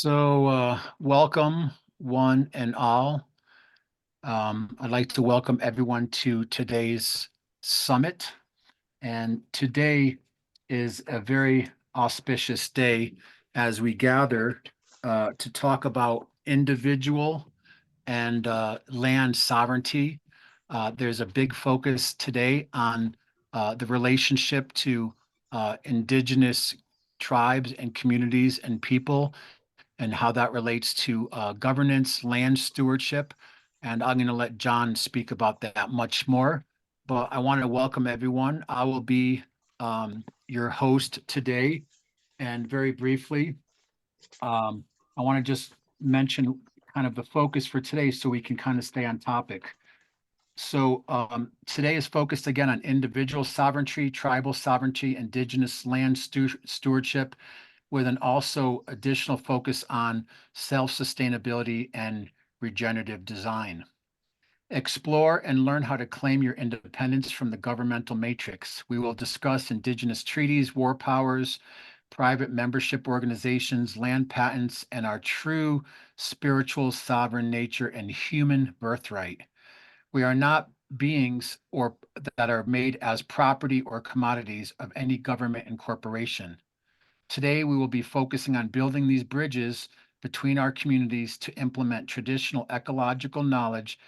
Welcome one and all. I'd like to welcome everyone to today's summit. And today is a very auspicious day as we gather to talk about individual and land sovereignty. There's a big focus today on the relationship to indigenous tribes and communities and people and how that relates to governance, land stewardship. And I'm going to let John speak about that much more. But I want to welcome everyone. I will be your host today. And very briefly, I want to just mention kind of the focus for today so we can kind of stay on topic. Today is focused again on individual sovereignty, tribal sovereignty, indigenous land stewardship, with an also additional focus on self-sustainability and regenerative design. Explore and learn how to claim your independence from the governmental matrix. We will discuss indigenous treaties, war powers, private membership organizations, land patents, and our true spiritual sovereign nature and human birthright. We are not beings or that are made as property or commodities of any government and corporation. Today, we will be focusing on building these bridges between our communities to implement traditional ecological knowledge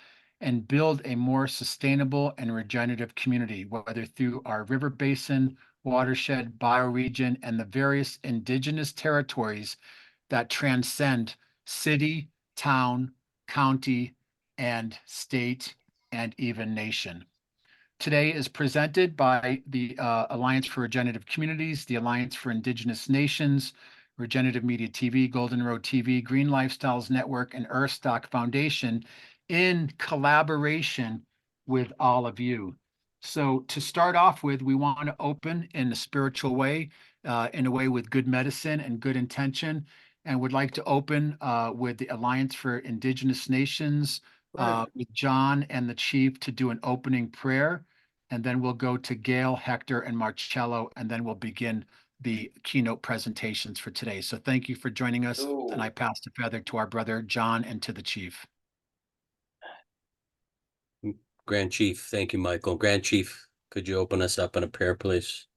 and build a more sustainable and regenerative community, whether through our river basin, watershed, bioregion, and the various indigenous territories that transcend city, town, county, and state, and even nation. Today is presented by the Alliance for Regenerative Communities, the Alliance for Indigenous Nations, Regenerative Media TV, Golden Road TV, Green Lifestyles Network, and Earthstock Foundation in collaboration with all of you. So to start off with, we want to open in a spiritual way, in a way with good medicine and good intention, and would like to open with the Alliance for Indigenous Nations, with John and the Chief to do an opening prayer. And then we'll go to Gail, Hector, and Marcello, and then we'll begin the keynote presentations for today. So thank you for joining us. And I pass the feather to our brother John and to the Chief. Grand Chief, thank you, Michael. Grand Chief, could you open us up in a prayer, please?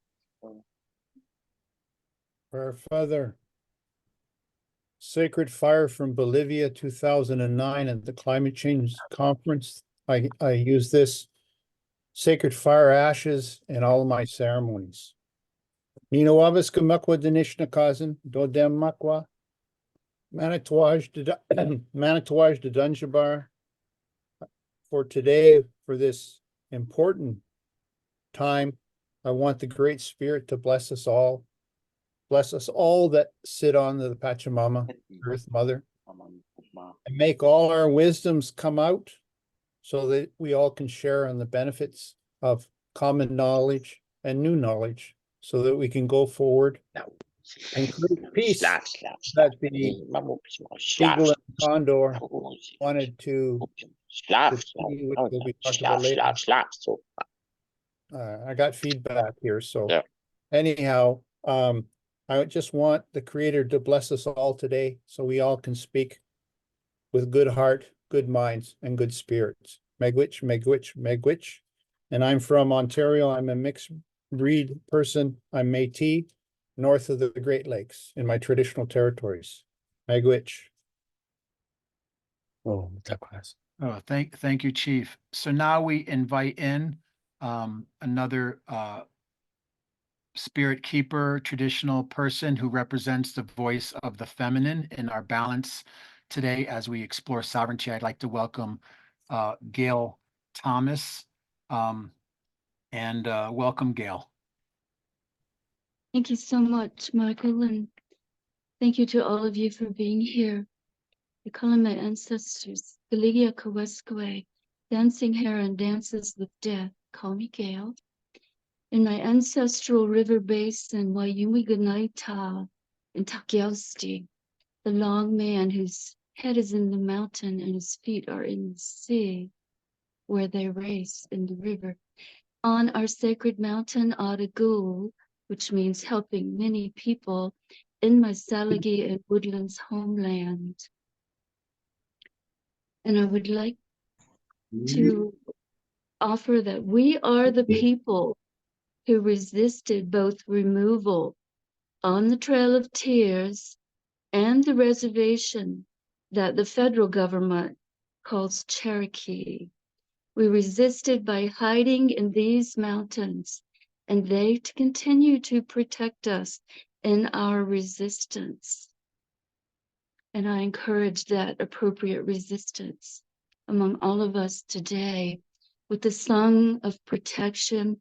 Our Father, Sacred Fire from Bolivia 2009 at the Climate Change Conference. I use this sacred fire ashes in all of my ceremonies. Minawabas kamakwa dinishna dodem makwa, manitouage de Dunjabar. For today, for this important time, I want the Great Spirit to bless us all. Bless us all that sit on the Pachamama, Earth Mother, and make all our wisdoms come out so that we all can share on the benefits of common knowledge and new knowledge so that we can go forward and create peace. That the eagle and condor wanted to see, which will be talked about later. I got feedback here, so anyhow, I just want the Creator to bless us all today so we all can speak with good heart, good minds, and good spirits. Megwich, Megwich, Megwich. And I'm from Ontario. I'm a mixed breed person. I'm Métis, north of the Great Lakes in my traditional territories. Megwich. Oh, that class. Oh, thank you, Chief. So now we invite in another spirit keeper, traditional person who represents the voice of the feminine in our balance today as we explore sovereignty. I'd like to welcome Gail Thomas, and welcome, Gail. Thank you so much, Michael, and thank you to all of you for being here. I call on my ancestors, Galigia Kaweskwe, dancing hair and dances with death. Call me Gail. In my ancestral river basin, Wayumi Ganaita in Takiausti, the long man whose head is in the mountain and his feet are in the sea, where they race in the river. On our sacred mountain, Adagul, which means helping many people, in my Salagi and Woodlands homeland. And I would like to offer that we are the people who resisted both removal on the Trail of Tears and the reservation that the federal government calls Cherokee. We resisted by hiding in these mountains, and they continue to protect us in our resistance. And I encourage that appropriate resistance among all of us today with the song of protection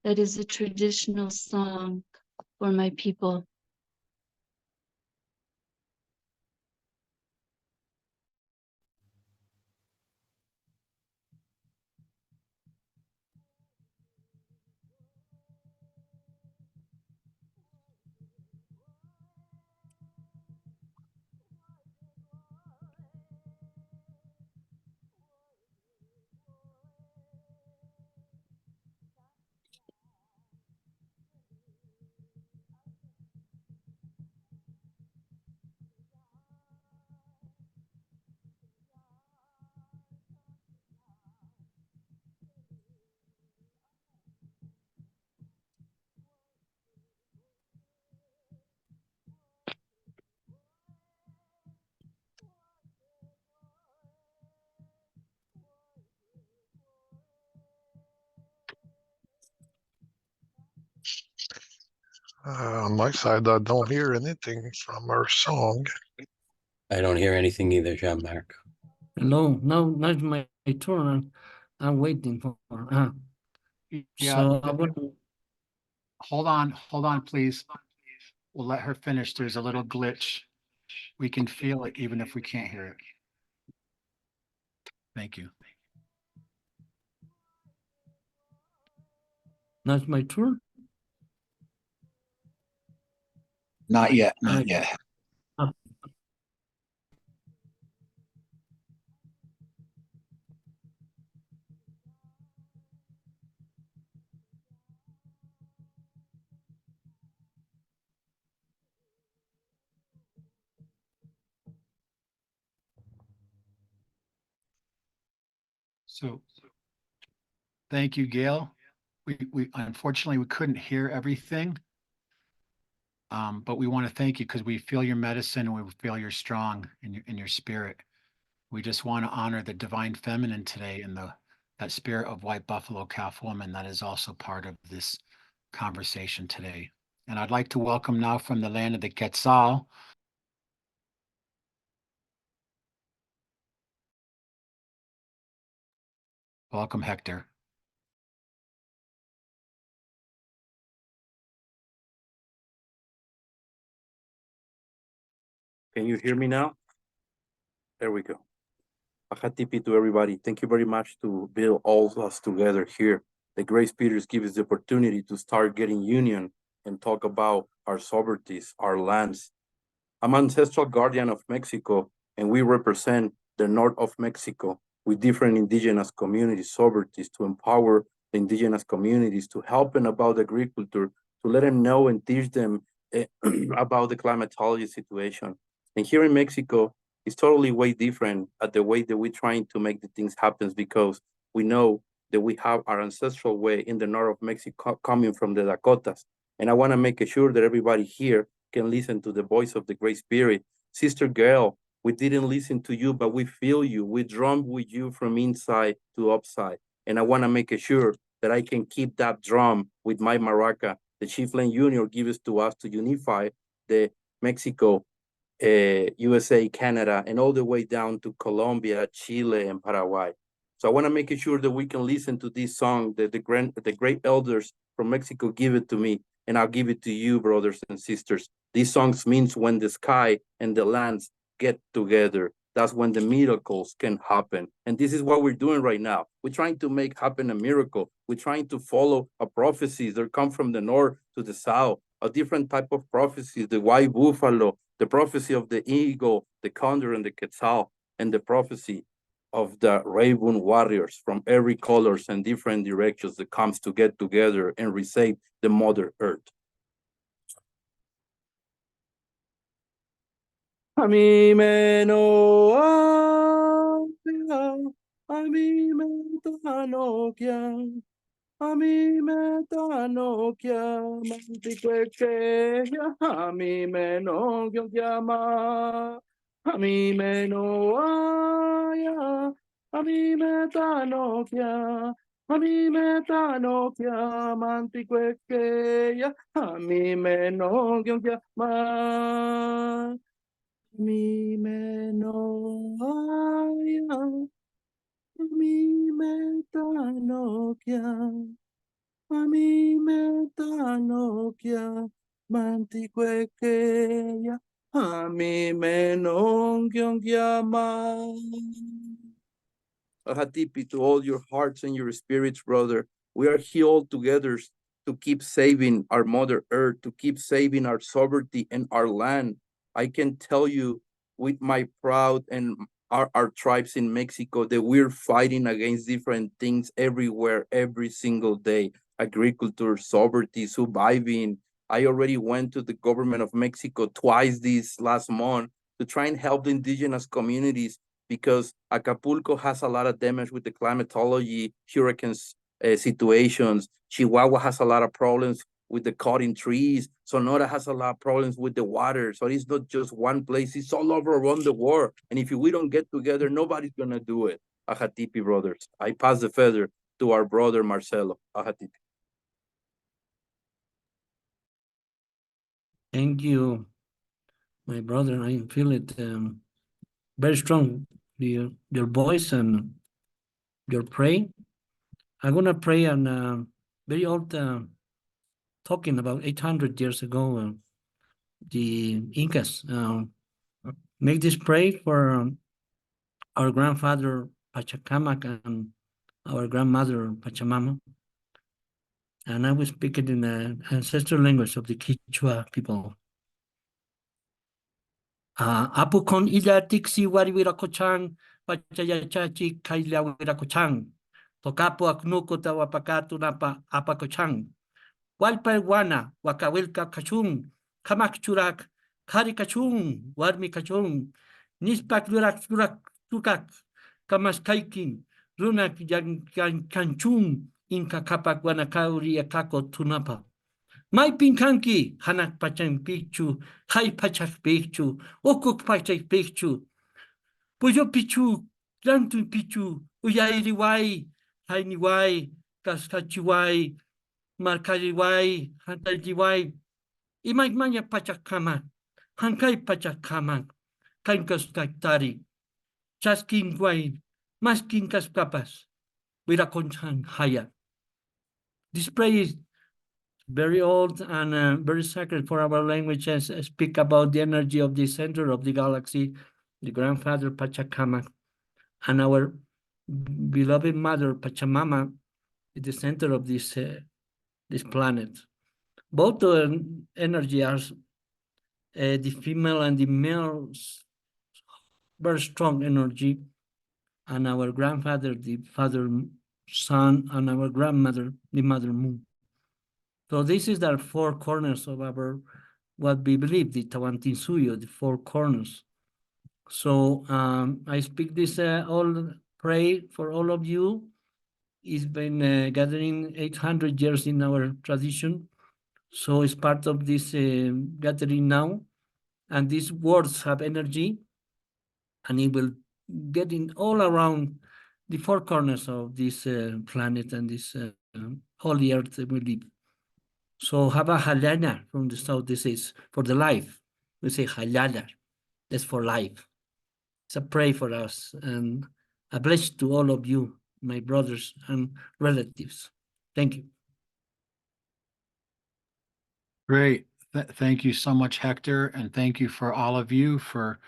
that is a traditional song for my people. On my side, I don't hear anything from our song. I don't hear anything either, Jean-Marc. No, now it's my turn. I'm waiting for. Yeah, So I want. hold on, please. We'll let her finish. There's a little glitch. We can feel it even if we can't hear it. Thank you. Now it's my turn. Not yet, not yet. So, thank you, Gail. We unfortunately we couldn't hear everything. But we want to thank you because we feel your medicine and we feel you're strong in your spirit. We just want to honor the divine feminine today and that spirit of white buffalo calf woman that is also part of this conversation today. And I'd like to welcome now from the land of the Quetzal. Welcome, Hector. Can you hear me now? There we go. Ahatipi to everybody. Thank you very much to build all of us together here. The Great Spirits give us the opportunity to start getting union and talk about our sovereignties, our lands. I'm ancestral guardian of Mexico, and we represent the north of Mexico with different indigenous communities, sovereignties, to empower the indigenous communities, to help them about agriculture, to let them know and teach them about the climatology situation. And here in Mexico, it's totally way different at the way that we're trying to make the things happen, because we know that we have our ancestral way in the north of Mexico coming from the Dakotas. And I want to make sure that everybody here can listen to the voice of the Great Spirit. Sister Gail, we didn't listen to you, but we feel you. We drum with you from inside to upside. And I want to make sure that I can keep that drum with my maraca. The Chiefland Junior gives to us to unify the Mexico, USA, Canada, and all the way down to Colombia, Chile, and Paraguay. So I want to make sure that we can listen to this song that the great elders from Mexico give it to me, and I'll give it to you, brothers and sisters. These songs means when the sky and the lands get together, that's when the miracles can happen. And this is what we're doing right now. We're trying to make happen a miracle. We're trying to follow a prophecies that come from the north to the south, a different type of prophecies, the white buffalo, the prophecy of the eagle, the condor, and the quetzal, and the prophecy of the raven warriors from every colors and different directions that comes to get together and resave the Mother Earth. Ami me no ya, ami me no kya, ami me no kya, mantikwe ya, ami me no kya ma, ami me no ya, ami me no kya. Ami me no kya mantikwe ya, ami me no kya ma. Mi me no haya, mi me no kya, mi me no kya, mantikwe ya, mi me no kya ma. Ahatipi to all your hearts and your spirits, brother. We are here all together to keep saving our Mother Earth, to keep saving our sovereignty and our land. I can tell you with my proud and our tribes in Mexico that we're fighting against different things everywhere, every single day. Agriculture, sovereignty, surviving. I already went to the government of Mexico twice this last month to try and help the indigenous communities because Acapulco has a lot of damage with the climatology, hurricanes situations. Chihuahua has a lot of problems with the cutting trees. Sonora has a lot of problems with the water. So it's not just one place, it's all over around the world. And if we don't get together, nobody's gonna do it. Ajatipi brothers. I pass the feather to our brother Marcelo. Ajatipi. Thank you, my brother. I feel it very strong, your voice and your praying. I'm gonna pray on very old talking about 800 years ago. The Incas make this pray for our grandfather Pachacamac and our grandmother Pachamama. And I will speak it in the ancestral language of the Quechua people. Apukon ila tiksi wariwirakochang, pachayachachi kailawirakochang, tokapo aknuko tawapakatu napa apakochang, walpa wana wakawilka kachung, kamak churak, kari kachung, warmi kachung, nispak lurak tukak, kamas kaikin, runak yang kanchung, inka kapak wanakauri akako tunapa. Mai pinkanki hanak pachang pichu, hai pachak pichu, okuk pachak pichu, puyo pichu, lantun pichu, uyairi wai, hai ni wai, kaskachi wai, markari wai, hantaji wai, imaik manya pachak kama, hankai pachak kama, kankas kaktari, chaskin wai, maskin kaskapas, wirakonchan haya. This prayer is very old and very sacred for our languages. Speak about the energy of the center of the galaxy, the grandfather Pachacamac, and our beloved mother Pachamama is the center of this planet. Both energy are the female and the male, very strong energy, and our grandfather, the father, sun, and our grandmother, the mother moon. So this is the four corners of our, what we believe, the Tawantinsuyo, the four corners. So I speak this, all pray for all of you. It's been gathering 800 years in our tradition. So it's part of this gathering now. And these words have energy, and it will get in all around the four corners of this planet and this holy earth that we live. So have a halala from the south. This is for the life. We say halala. That's for life. It's a pray for us and a blessing to all of you, my brothers and relatives. Thank you. Great. Thank you so much, Hector, and thank you for all of you for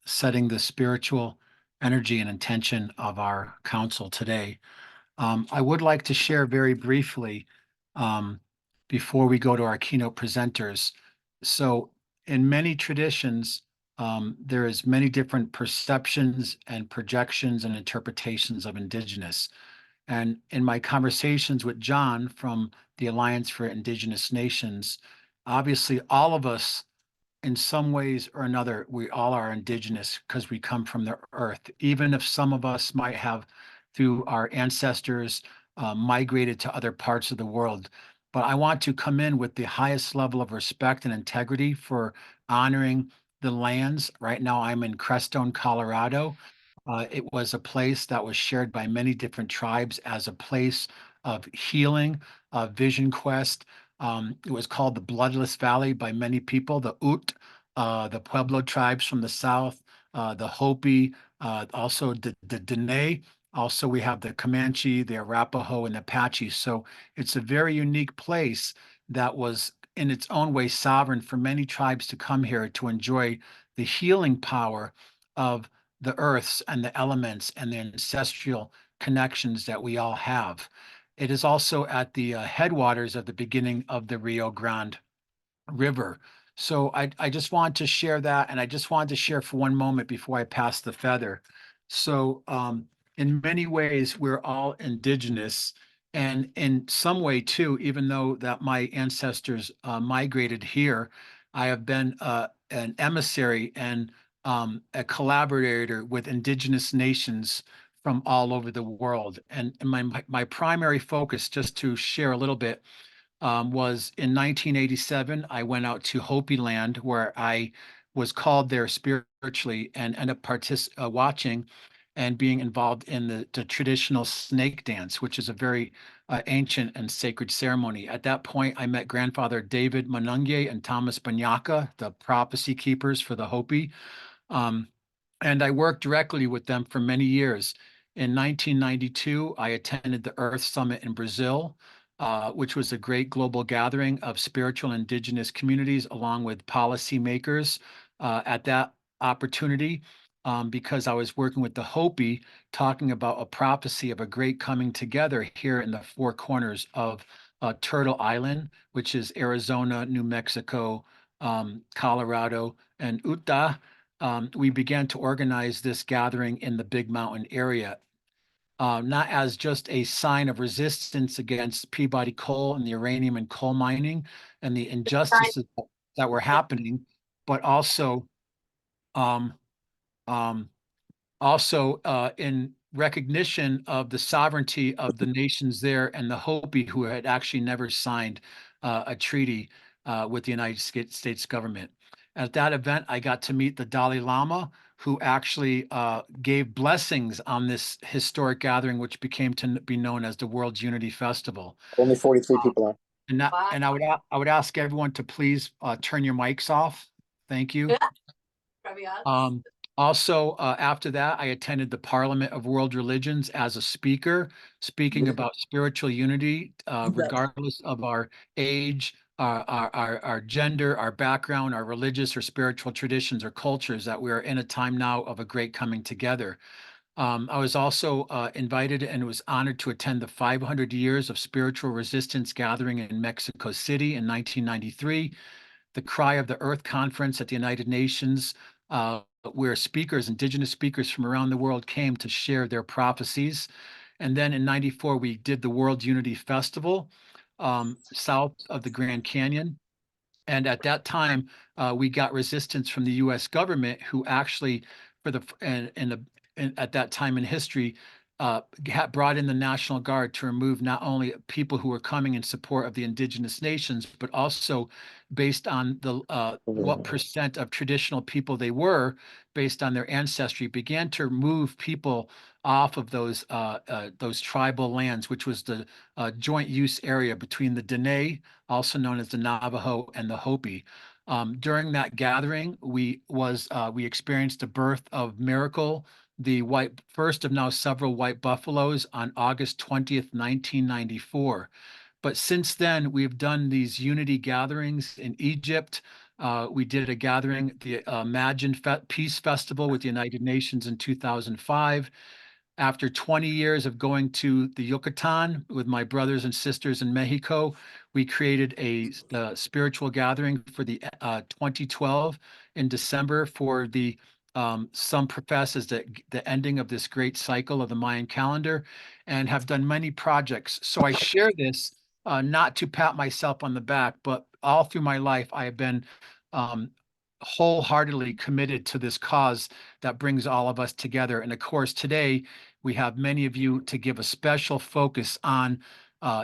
setting the spiritual energy and intention of our council today. I would like to share very briefly before we go to our keynote presenters. So in many traditions, there is many different perceptions and projections and interpretations of Indigenous. And in my conversations with John from the Alliance for Indigenous Nations, obviously all of us in some ways or another, we all are indigenous because we come from the earth. Even if some of us might have, through our ancestors, migrated to other parts of the world. But I want to come in with the highest level of respect and integrity for honoring the lands. Right now, I'm in Crestone, Colorado. It was a place that was shared by many different tribes as a place of healing, vision quest. It was called the Bloodless Valley by many people, the Ute, the Pueblo tribes from the south, the Hopi, also the Dene. Also, we have the Comanche, the Arapaho, and the Apache. So it's a very unique place that was in its own way sovereign for many tribes to come here to enjoy the healing power of the earths and the elements and the ancestral connections that we all have. It is also at the headwaters of the beginning of the Rio Grande River. So I just want to share that, and I just wanted to share for one moment before I pass the feather. So in many ways, we're all indigenous, and in some way too, even though that my ancestors migrated here, I have been an emissary and a collaborator with Indigenous nations from all over the world. And my primary focus, just to share a little bit, was in 1987. I went out to Hopi land where I was called there spiritually and ended up watching and being involved in the traditional snake dance, which is a very ancient and sacred ceremony. At that point, I met grandfather David Manunge and Thomas Banyaka, the prophecy keepers for the Hopi. Um, and I worked directly with them for many years. In 1992, I attended the Earth Summit in Brazil, which was a great global gathering of spiritual indigenous communities along with policymakers at that opportunity. Because I was working with the Hopi, talking about a prophecy of a great coming together here in the four corners of Turtle Island, which is Arizona, New Mexico, Colorado, and Utah. We began to organize this gathering in the Big Mountain area, not as just a sign of resistance against Peabody coal and the uranium and coal mining and the injustices that were happening, but also um, um, in recognition of the sovereignty of the nations there and the Hopi who had actually never signed a treaty with the United States government. At that event, I got to meet the Dalai Lama, who actually gave blessings on this historic gathering, which became to be known as the World's Unity Festival. Only 43 people on. And I would ask everyone to please turn your mics off. Thank you. Also, after that, I attended the Parliament of World Religions as a speaker, speaking about spiritual unity, regardless of our age, our gender, our background, our religious or spiritual traditions or cultures, that we are in a time now of a great coming together. I was also invited and was honored to attend the 500 Years of Spiritual Resistance Gathering in Mexico City in 1993, the Cry of the Earth Conference at the United Nations, where indigenous speakers from around the world came to share their prophecies. And then in 94, we did the World Unity Festival south of the Grand Canyon. And at that time, we got resistance from the U.S. government, who actually, at that time in history, brought in the National Guard to remove not only people who were coming in support of the indigenous nations, but also based on what percent of traditional people they were, based on their ancestry, began to remove people off of those tribal lands, which was the joint use area between the Dene, also known as the Navajo, and the Hopi. During that gathering, we experienced the birth of Miracle, the first of now several white buffaloes, on August 20th, 1994. But since then, we've done these unity gatherings in Egypt. We did a gathering, the Imagine Peace Festival with the United Nations in 2005. After 20 years of going to the Yucatan with my brothers and sisters in Mexico, we created a spiritual gathering for the 2012 in December for the some profess as the ending of this great cycle of the Mayan calendar, and have done many projects. So I share this not to pat myself on the back, but all through my life, I have been wholeheartedly committed to this cause that brings all of us together. And of course, today we have many of you to give a special focus on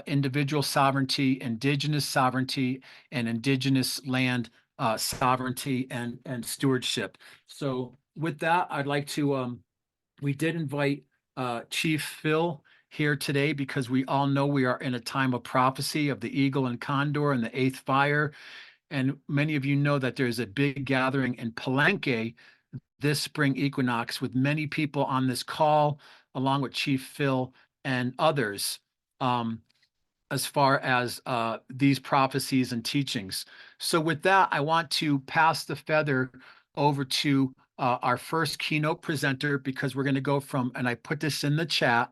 individual sovereignty, indigenous sovereignty, and indigenous land sovereignty and stewardship. So with that, I'd like to, we did invite Chief Phil here today because we all know we are in a time of prophecy of the eagle and condor and the eighth fire. And many of you know that there's a big gathering in Palenque this spring equinox with many people on this call, along with Chief Phil and others, as far as these prophecies and teachings. So with that, I want to pass the feather over to our first keynote presenter, because we're going to go from, and I put this in the chat,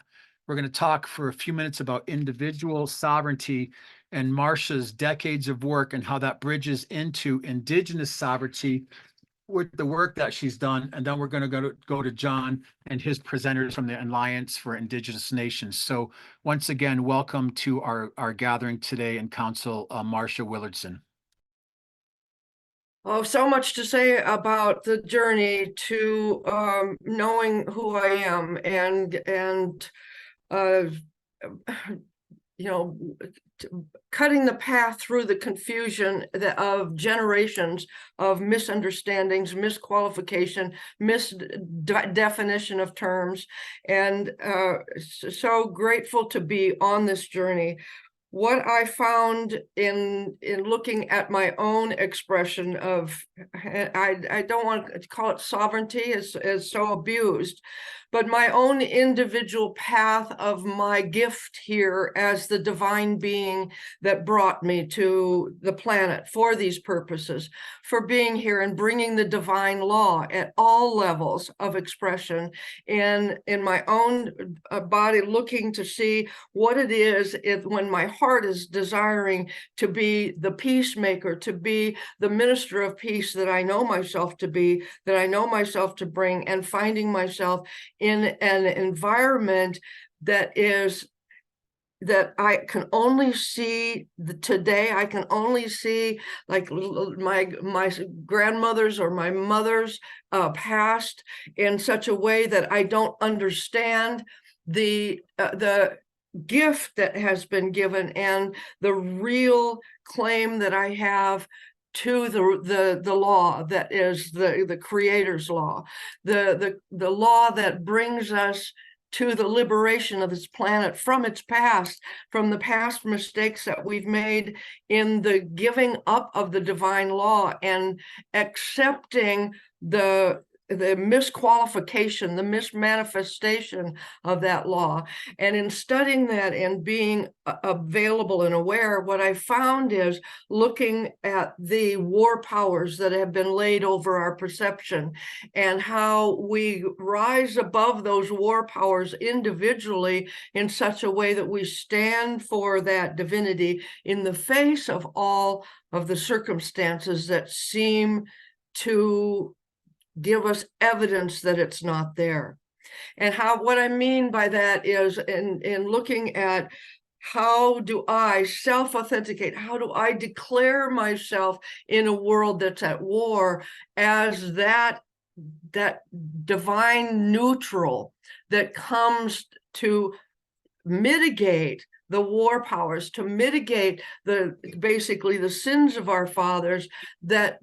we're going to talk for a few minutes about individual sovereignty and Marcia's decades of work and how that bridges into indigenous sovereignty with the work that she's done. And then we're going to go to John and his presenters from the Alliance for Indigenous Nations. So once again, welcome to our gathering today in Council, Marcia Willardson. Oh, so much to say about the journey to knowing who I am and you know, cutting the path through the confusion of generations of misunderstandings, misqualification, misdefinition of terms, and so grateful to be on this journey. What I found in looking at my own expression of, I don't want to call it sovereignty, as so abused, but my own individual path of my gift here as the divine being that brought me to the planet for these purposes, for being here and bringing the divine law at all levels of expression in my own body, looking to see what it is when my heart is desiring to be the peacemaker, to be the minister of peace that I know myself to be, that I know myself to bring, and finding myself in an environment that I can only see today. I can only see like my grandmother's or my mother's past in such a way that I don't understand the gift that has been given and the real claim that I have to the law that is the Creator's law, the law that brings us to the liberation of this planet from its past, from the past mistakes that we've made in the giving up of the divine law and accepting the misqualification, the mismanifestation of that law. And in studying that and being available and aware, what I found is looking at the war powers that have been laid over our perception and how we rise above those war powers individually in such a way that we stand for that divinity in the face of all of the circumstances that seem to give us evidence that it's not there. And what I mean by that is in looking at how do I self-authenticate? How do I declare myself in a world that's at war as that divine neutral that comes to mitigate the war powers, to mitigate basically the sins of our fathers that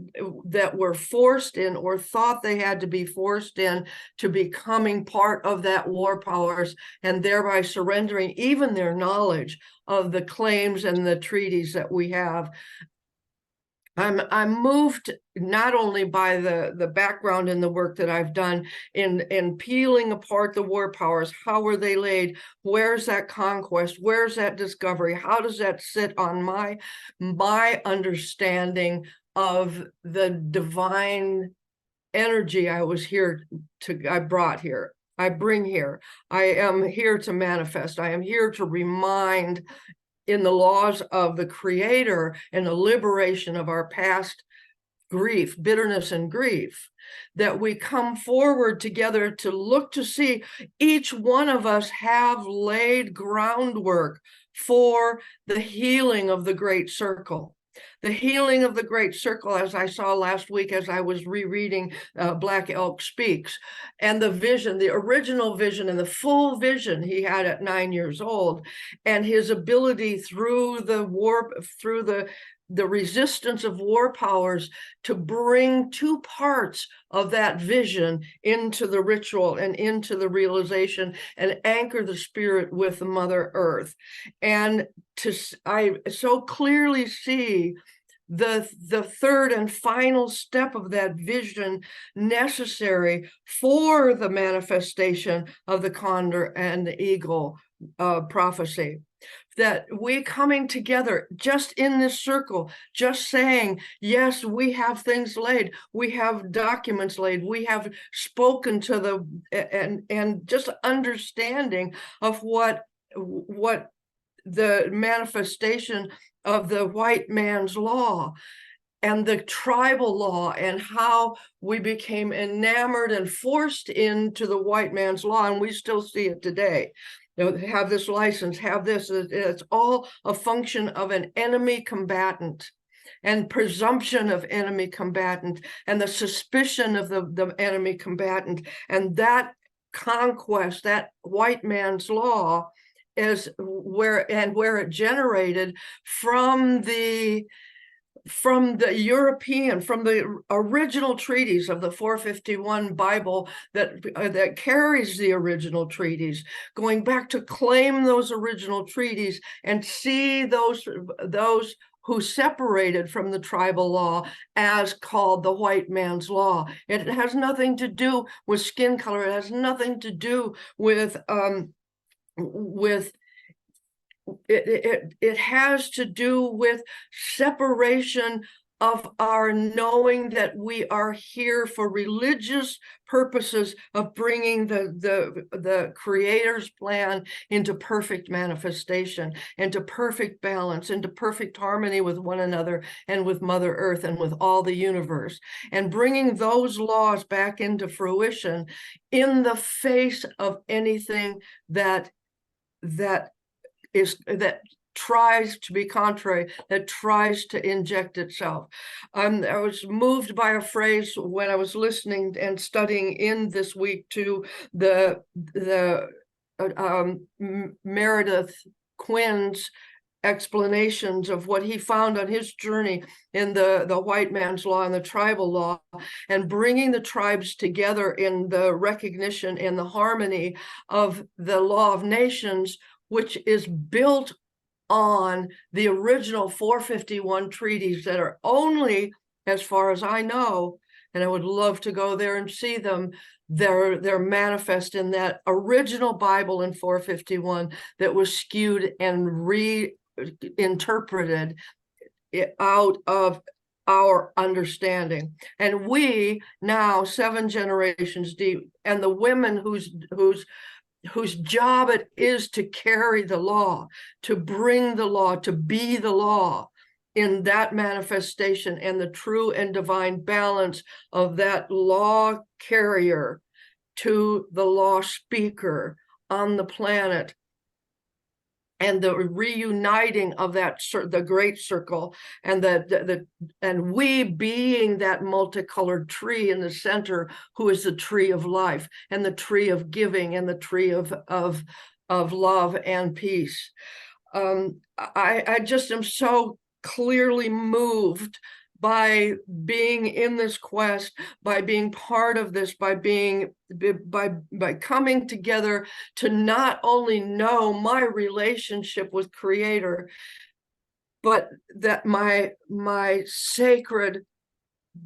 were forced in or thought they had to be forced in to becoming part of that war powers, and thereby surrendering even their knowledge of the claims and the treaties that we have. I'm moved not only by the background in the work that I've done in peeling apart the war powers. How were they laid? Where's that conquest? Where's that discovery? How does that sit on my understanding of the divine energy I brought here, I bring here. I am here to manifest. I am here to remind in the laws of the Creator and the liberation of our past grief, bitterness and grief, that we come forward together to look to see each one of us have laid groundwork for the healing of the great circle. The healing of the Great Circle, as I saw last week as I was rereading Black Elk Speaks, and the vision, the original vision and the full vision he had at 9 years old, and his ability through the war, through the resistance of war powers to bring two parts of that vision into the ritual and into the realization and anchor the spirit with Mother Earth. And I so clearly see the third and final step of that vision necessary for the manifestation of the condor and the eagle prophecy. That we coming together just in this circle, just saying, yes, we have things laid, we have documents laid, we have spoken to and just understanding of what the manifestation of the white man's law and the tribal law, and how we became enamored and forced into the white man's law, and we still see it today. You know, have this license, have this. It's all a function of an enemy combatant and presumption of enemy combatant and the suspicion of the enemy combatant. And that conquest, that white man's law, is where it generated from the European, from the original treaties of the 451 Bible that carries the original treaties, going back to claim those original treaties and see those who separated from the tribal law as called the white man's law. It has nothing to do with skin color. It has nothing to do with it has to do with separation of our knowing that we are here for religious purposes of bringing the Creator's plan into perfect manifestation, into perfect balance, into perfect harmony with one another and with Mother Earth and with all the universe, and bringing those laws back into fruition in the face of anything that tries to be contrary, that tries to inject itself. I was moved by a phrase when I was listening and studying in this week to the Meredith Quinn's explanations of what he found on his journey in the white man's law and the tribal law, and bringing the tribes together in the recognition and the harmony of the law of nations, which is built on the original 451 treaties that are only, as far as I know, and I would love to go there and see them, they're manifest in that original Bible in 451 that was skewed and reinterpreted out of our understanding. And we now, 7 generations deep, and the women whose job it is to carry the law, to bring the law, to be the law in that manifestation and the true and divine balance of that law carrier to the law speaker on the planet, and the reuniting of that the great circle, and and we being that multicolored tree in the center, who is the tree of life and the tree of giving and the tree of love and peace. I just am so clearly moved by being in this quest, by being part of this, by coming together to not only know my relationship with Creator, but that my sacred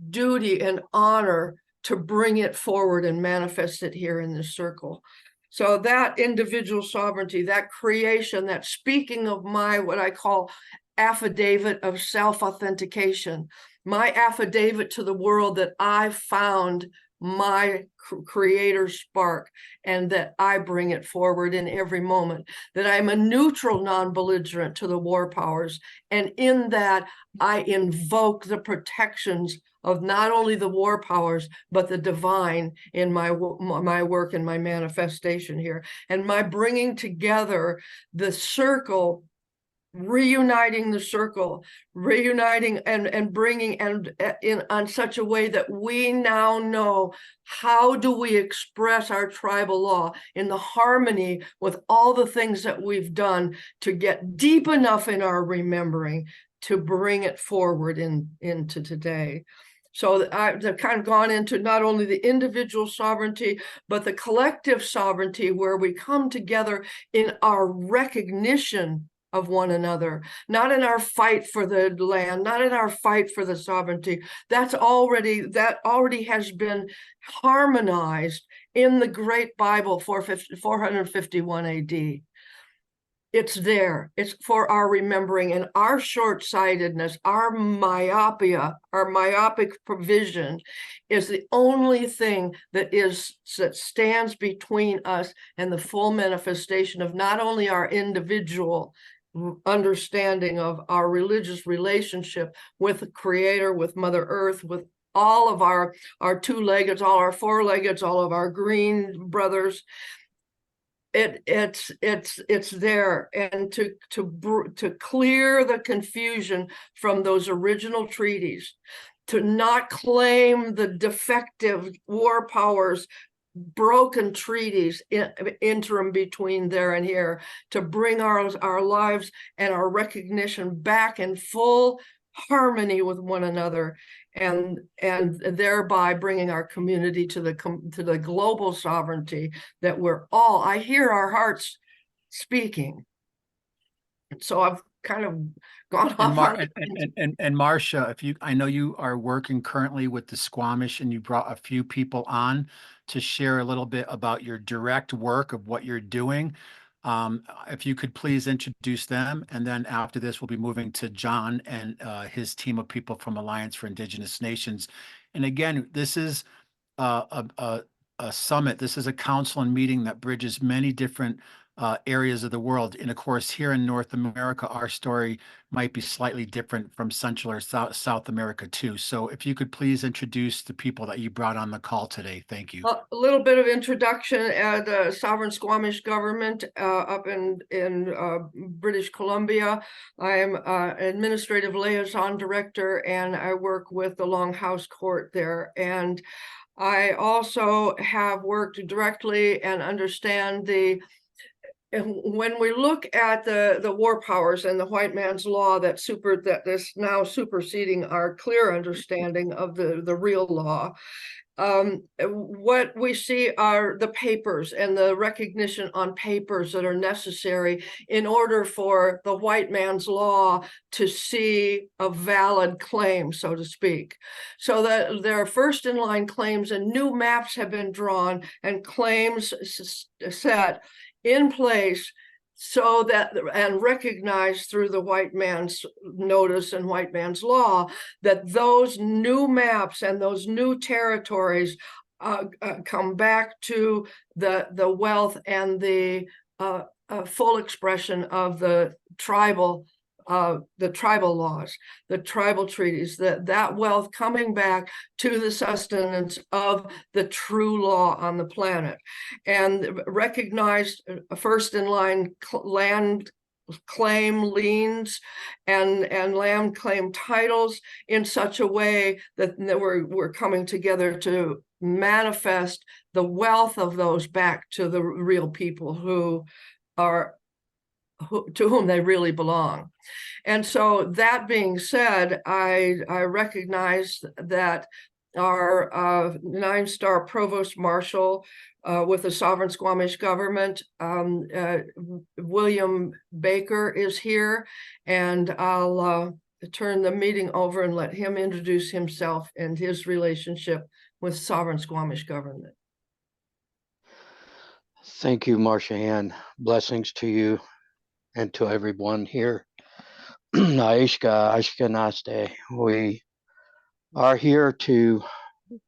duty and honor to bring it forward and manifest it here in this circle. So that individual sovereignty, that creation, that speaking of my, what I call affidavit of self-authentication, my affidavit to the world that I found my Creator's spark, and that I bring it forward in every moment, that I'm a neutral non-belligerent to the war powers, and in that I invoke the protections of not only the war powers, but the divine in my work and my manifestation here, and my bringing together the circle reuniting the circle, reuniting and bringing and in on such a way that we now know how do we express our tribal law in the harmony with all the things that we've done to get deep enough in our remembering to bring it forward into today. So I've kind of gone into not only the individual sovereignty, but the collective sovereignty, where we come together in our recognition of one another, not in our fight for the land, not in our fight for the sovereignty. That already has been harmonized in the great Bible, 451 AD. It's there. It's for our remembering, and our short-sightedness, our myopia, our myopic provision is the only thing that stands between us and the full manifestation of not only our individual understanding of our religious relationship with the Creator, with Mother Earth, with all of our two-leggeds, all our four-leggeds, all of our green brothers. It's there, and to clear the confusion from those original treaties, to not claim the defective war powers broken treaties interim between there and here, to bring our lives and our recognition back in full harmony with one another, and thereby bringing our community to the global sovereignty that I hear our hearts speaking. So I've kind of gone off. And Marcia, I know you are working currently with the Squamish, and you brought a few people on to share a little bit about your direct work of what you're doing. If you could please introduce them, and then after this, we'll be moving to John and his team of people from Alliance for Indigenous Nations. And again, this is a summit. This is a council and meeting that bridges many different areas of the world. And of course, here in North America, our story might be slightly different from Central or South America too. So if you could please introduce the people that you brought on the call today. Thank you. A little bit of introduction at the Sovereign Squamish government up in British Columbia. I am administrative liaison director, and I work with the Longhouse Court there. And I also have worked directly and understand when we look at the war powers and the white man's law that is now superseding our clear understanding of the real law, what we see are the papers and the recognition on papers that are necessary in order for the white man's law to see a valid claim, so to speak. So that there are first in line claims, and new maps have been drawn and claims set in place, so that, and recognized through the white man's notice and white man's law, that those new maps and those new territories come back to the wealth and the full expression of the tribal laws, the tribal treaties, that wealth coming back to the sustenance of the true law on the planet, and recognized first in line land claim liens and land claim titles in such a way that we're coming together to manifest the wealth of those back to the real people to whom they really belong. And so that being said, I recognize that our 9-star provost marshal with the Sovereign Squamish government, William Baker, is here, and I'll turn the meeting over and let him introduce himself and his relationship with Sovereign Squamish government. Thank you, Marcia Ann. Blessings to you and to everyone here. Aishka, Aishka Naste. We are here to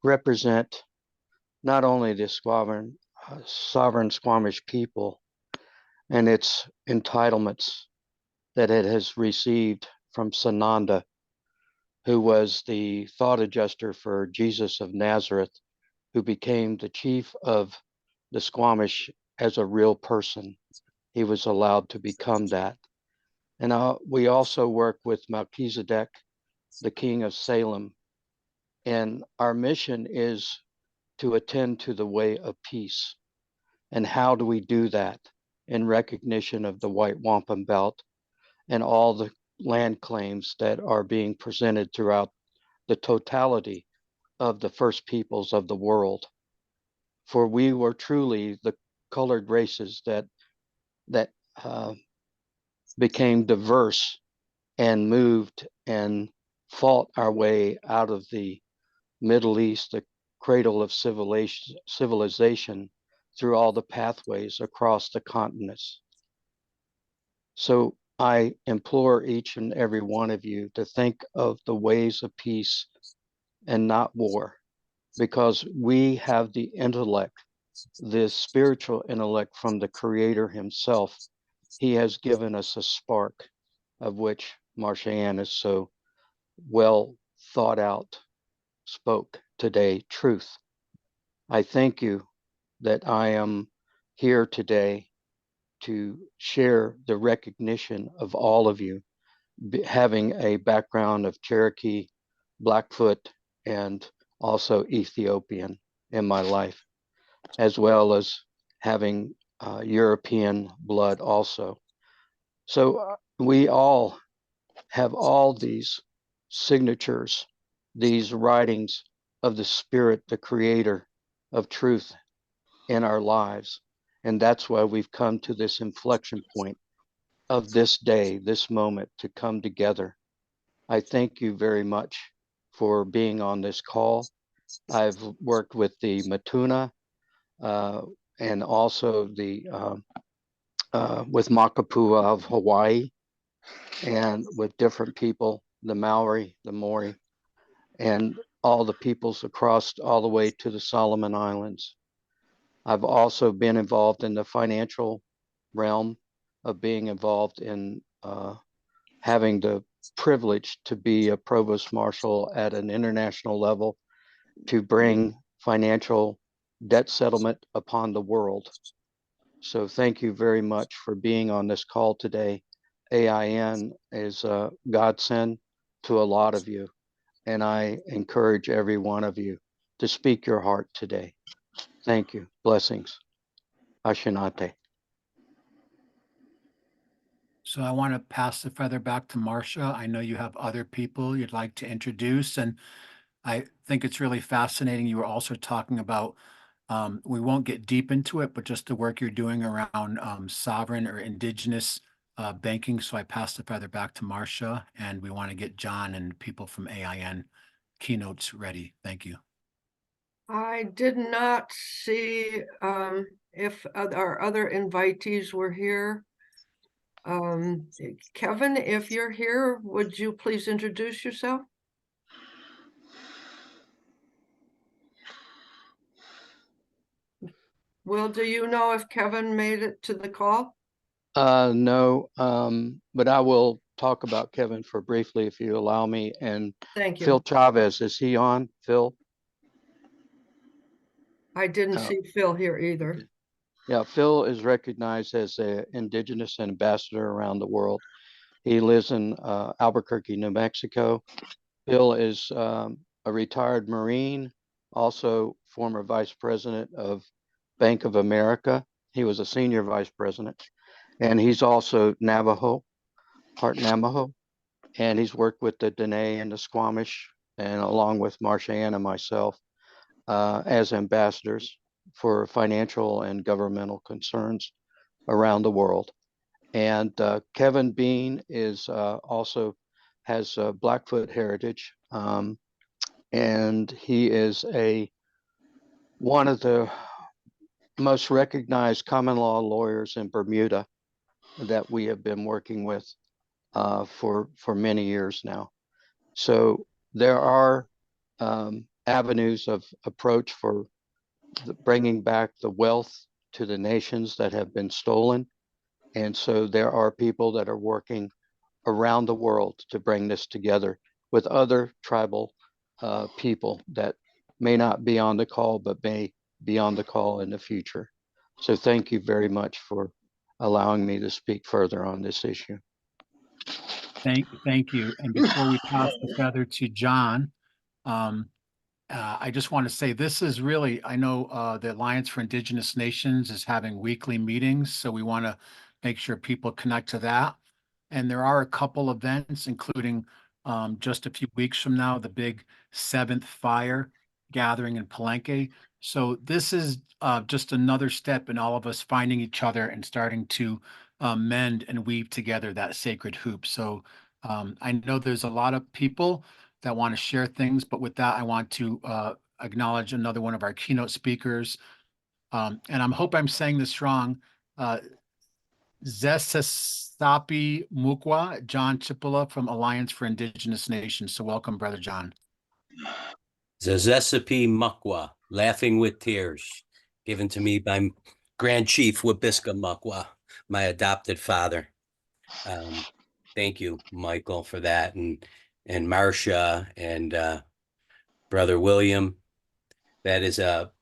represent not only the sovereign Squamish people and its entitlements that it has received from Sananda, who was the thought adjuster for Jesus of Nazareth, who became the chief of the Squamish as a real person. He was allowed to become that. And we also work with Melchizedek, the king of Salem. And our mission is to attend to the way of peace. And how do we do that? In recognition of the White Wampum Belt and all the land claims that are being presented throughout the totality of the first peoples of the world. For we were truly the colored races that became diverse and moved and fought our way out of the Middle East, the cradle of civilization, through all the pathways across the continents. So I implore each and every one of you to think of the ways of peace and not war, because we have the intellect, the spiritual intellect from the Creator himself. He has given us a spark, of which Marcia Ann is so well thought out, spoke today, truth. I thank you that I am here today to share the recognition of all of you, having a background of Cherokee, Blackfoot, and also Ethiopian in my life, as well as having European blood also. So we all have all these signatures, these writings of the Spirit, the Creator of truth in our lives. And that's why we've come to this inflection point of this day, this moment, to come together. I thank you very much for being on this call. I've worked with the Matuna and also the with Makapua of Hawaii, and with different people, the Maori, the Maori, and all the peoples across all the way to the Solomon Islands. I've also been involved in the financial realm of being involved in having the privilege to be a provost marshal at an international level to bring financial debt settlement upon the world. So thank you very much for being on this call today. AIN is a godsend to a lot of you, and I encourage every one of you to speak your heart today. Thank you. Blessings. Ashanate. So I want to pass the feather back to Marcia. I know you have other people you'd like to introduce, and I think it's really fascinating. You were also talking about, we won't get deep into it, but just the work you're doing around sovereign or indigenous banking. So I pass the feather back to Marcia, and we want to get John and people from AIN keynotes ready. Thank you. I did not see if our other invitees were here. Kevin, if you're here, would you please introduce yourself? Will, do you know if Kevin made it to the call? No, but I will talk about Kevin for briefly, if you allow me. And Thank you. Phil Chavez, is he on? Phil? I didn't see Phil here either. Yeah, Phil is recognized as an Indigenous ambassador around the world. He lives in Albuquerque, New Mexico. Phil is a retired Marine, also former vice president of Bank of America. He was a senior vice president. And he's also Navajo, part Navajo. And he's worked with the Dene and the Squamish, and along with Marcia Ann and myself as ambassadors for financial and governmental concerns around the world. And Kevin Bean is also has Blackfoot heritage, and he is one of the most recognized common law lawyers in Bermuda that we have been working with for many years now. So there are avenues of approach for bringing back the wealth to the nations that have been stolen. And so there are people that are working around the world to bring this together with other tribal people that may not be on the call, but may be on the call in the future. So thank you very much for allowing me to speak further on this issue. Thank you. And before we pass the feather to John, um, I just want to say this is really, I know the Alliance for Indigenous Nations is having weekly meetings, so we want to make sure people connect to that. And there are a couple events, including just a few weeks from now, the big Seventh Fire gathering in Palenque. So this is just another step in all of us finding each other and starting to mend and weave together that sacred hoop. So I know there's a lot of people that want to share things, but with that, I want to acknowledge another one of our keynote speakers. And I hope I'm saying this wrong. Zesasapi Mukwa, John Chipola from Alliance for Indigenous Nations. So welcome, Brother John. Zazesapi Mukwa, Laughing with Tears, given to me by Grand Chief Wabiska Mukwa, my adopted father. Thank you, Michael, for that, and Marcia and Brother William. That is a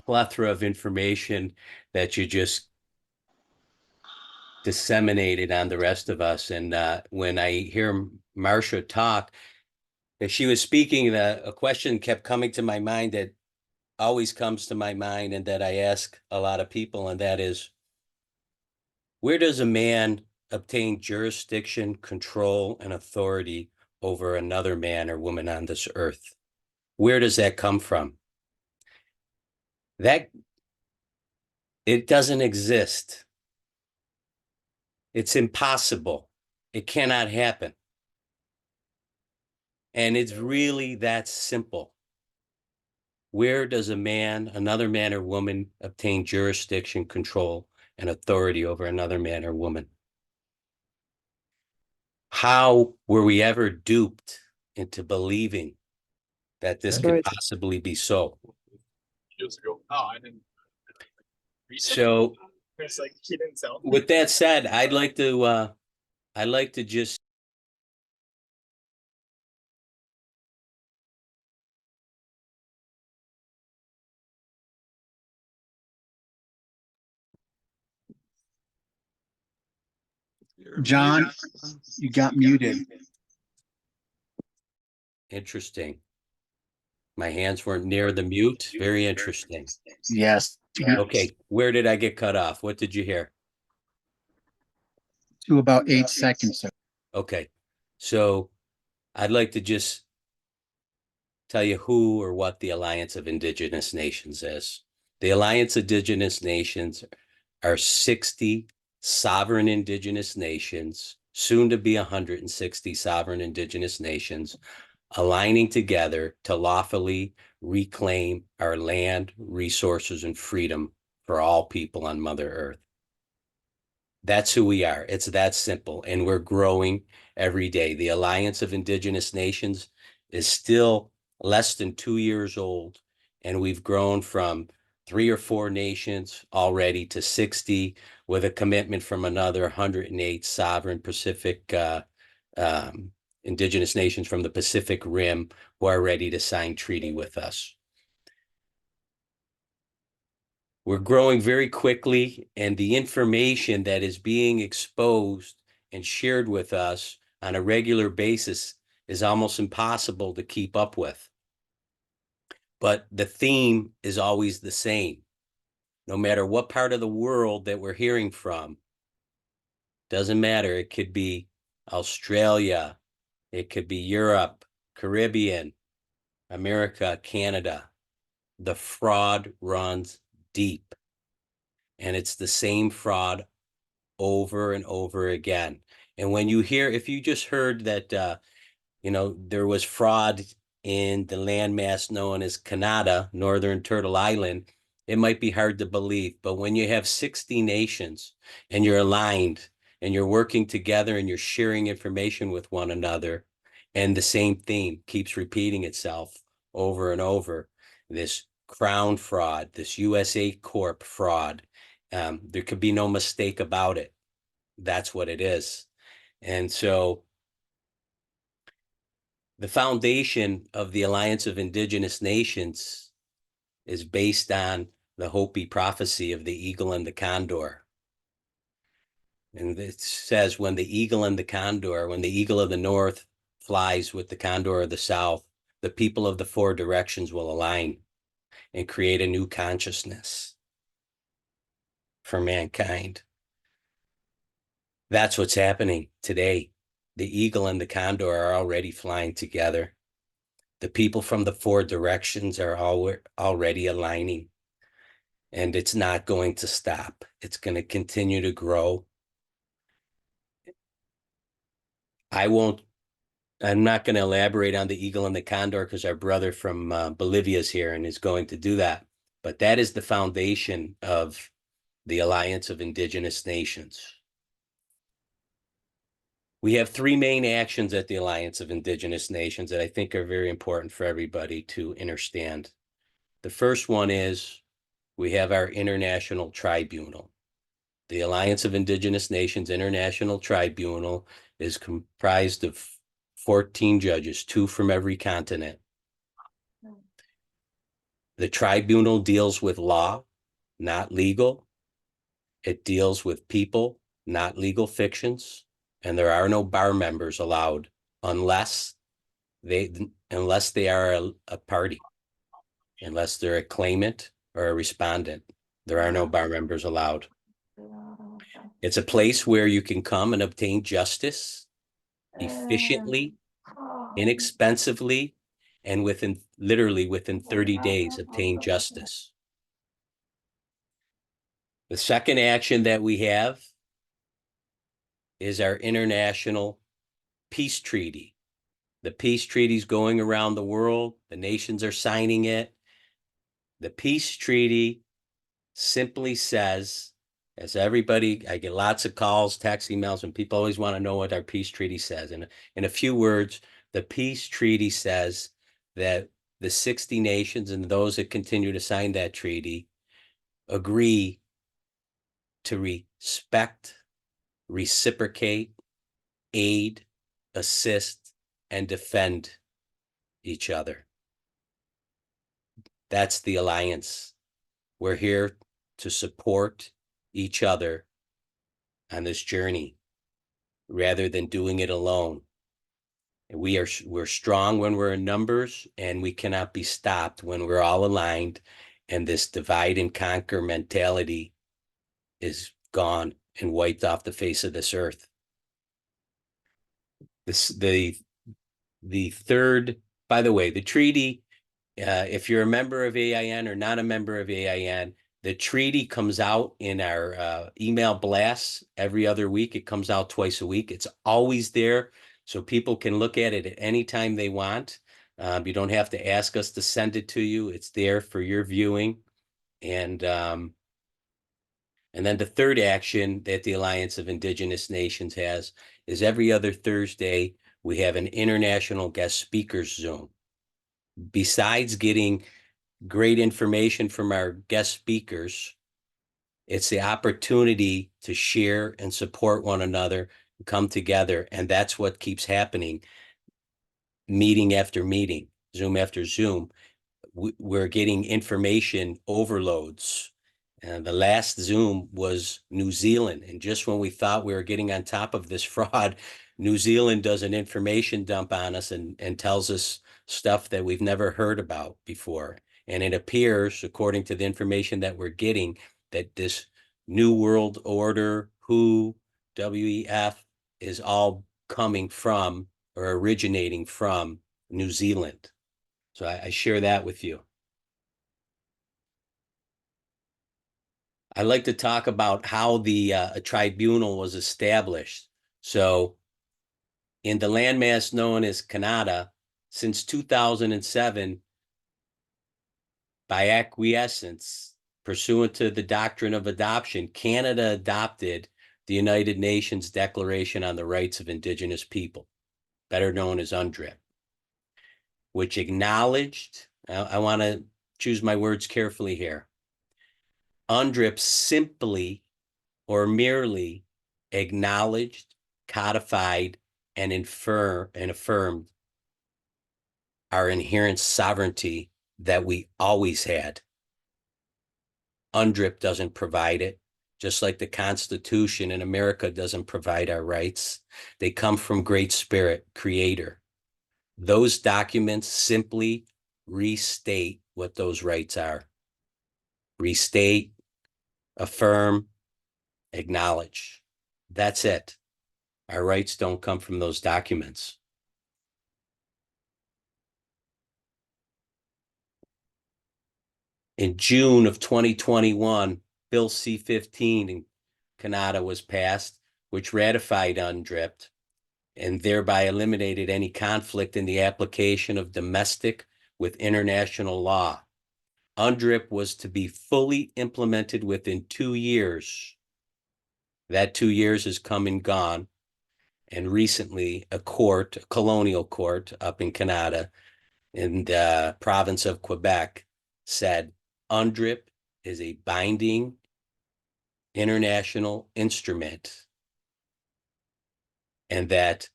plethora of information that you just disseminated on the rest of us. And when I hear Marcia talk, as she was speaking, a question kept coming to my mind that always comes to my mind and that I ask a lot of people, and that is, where does a man obtain jurisdiction, control, and authority over another man or woman on this earth? Where does that come from? That it doesn't exist. It's impossible. It cannot happen. And it's really that simple. Where does a man, another man or woman, obtain jurisdiction, control, and authority over another man or woman? How were we ever duped into believing that this That's could right. possibly be so? Years ago. Oh, I didn't. So It's like he didn't sell. with that said, I'd like to just John, you got muted. interesting. My hands weren't near the mute. Very interesting. Yes, Okay, where did I get cut off? What did you hear? to about 8 seconds. Okay, so I'd like to just tell you who or what the Alliance of Indigenous Nations is. The Alliance of Indigenous Nations are 60 sovereign Indigenous nations, soon to be 160 sovereign Indigenous nations, aligning together to lawfully reclaim our land, resources, and freedom for all people on Mother Earth. That's who we are. It's that simple. And we're growing every day. The Alliance of Indigenous Nations is still less than 2 years old. And we've grown from 3 or 4 nations already to 60, with a commitment from another 108 sovereign Pacific Indigenous nations from the Pacific Rim who are ready to sign treaty with us. We're growing very quickly, and the information that is being exposed and shared with us on a regular basis is almost impossible to keep up with. But the theme is always the same. No matter what part of the world that we're hearing from, doesn't matter. It could be Australia, it could be Europe, Caribbean, America, Canada. The fraud runs deep. And it's the same fraud over and over again. And when you hear, if you just heard that, there was fraud in the landmass known as Canada, Northern Turtle Island, it might be hard to believe. But when you have 60 nations and you're aligned and you're working together and you're sharing information with one another, and the same theme keeps repeating itself over and over, this crown fraud, this USA Corp fraud, there could be no mistake about it. That's what it is. And so the foundation of the Alliance of Indigenous Nations is based on the Hopi prophecy of the eagle and the condor. And it says when the eagle and the condor, when the eagle of the north flies with the condor of the south, the people of the four directions will align and create a new consciousness for mankind. That's what's happening today. The eagle and the condor are already flying together. The people from the four directions are already aligning, and it's not going to stop. It's going to continue to grow. I'm not going to elaborate on the eagle and the condor because our brother from Bolivia is here and is going to do that. But that is the foundation of the Alliance of Indigenous Nations. We have three main actions at the Alliance of Indigenous Nations that I think are very important for everybody to understand. The first one is we have our International Tribunal. The Alliance of Indigenous Nations International Tribunal is comprised of 14 judges, 2 from every continent. The tribunal deals with law, not legal. It deals with people, not legal fictions. And there are no bar members allowed unless they are a party, unless they're a claimant or a respondent. There are no bar members allowed. It's a place where you can come and obtain justice efficiently, inexpensively, and literally within 30 days, obtain justice. The second action that we have is our international peace treaty. The peace treaty is going around the world. The nations are signing it. The peace treaty simply says, as everybody, I get lots of calls, text, emails, and people always want to know what our peace treaty says. And in a few words, the peace treaty says that the 60 nations and those that continue to sign that treaty agree to respect, reciprocate, aid, assist, and defend each other. That's the alliance. We're here to support each other on this journey rather than doing it alone. We're strong when we're in numbers, and we cannot be stopped when we're all aligned and this divide and conquer mentality is gone and wiped off the face of this earth. The third, by the way, the treaty, if you're a member of AIN or not a member of AIN, the treaty comes out in our email blasts every other week. It comes out twice a week. It's always there, so people can look at it at any time they want. You don't have to ask us to send it to you. It's there for your viewing. And then the third action that the Alliance of Indigenous Nations has is every other Thursday, we have an international guest speakers Zoom. Besides getting great information from our guest speakers, it's the opportunity to share and support one another, come together, and that's what keeps happening. Meeting after meeting, Zoom after Zoom, we're getting information overloads. And the last Zoom was New Zealand. And just when we thought we were getting on top of this fraud, New Zealand does an information dump on us and tells us stuff that we've never heard about before. And it appears, according to the information that we're getting, that this New World Order, WHO, WEF, is all coming from or originating from New Zealand. So I share that with you. I'd like to talk about how the tribunal was established. So in the landmass known as Canada, since 2007, by acquiescence, pursuant to the doctrine of adoption, Canada adopted the United Nations Declaration on the Rights of Indigenous People, better known as UNDRIP, which acknowledged, I want to choose my words carefully here, UNDRIP simply or merely acknowledged, codified, and affirmed our inherent sovereignty that we always had. UNDRIP doesn't provide it, just like the Constitution in America doesn't provide our rights. They come from Great Spirit, Creator. Those documents simply restate what those rights are. Restate, affirm, acknowledge. That's it. Our rights don't come from those documents. In June of 2021, Bill C-15 in Canada was passed, which ratified UNDRIP and thereby eliminated any conflict in the application of domestic with international law. UNDRIP was to be fully implemented within 2 years. That 2 years has come and gone. And recently, a colonial court up in Canada, in the province of Quebec, said UNDRIP is a binding international instrument and that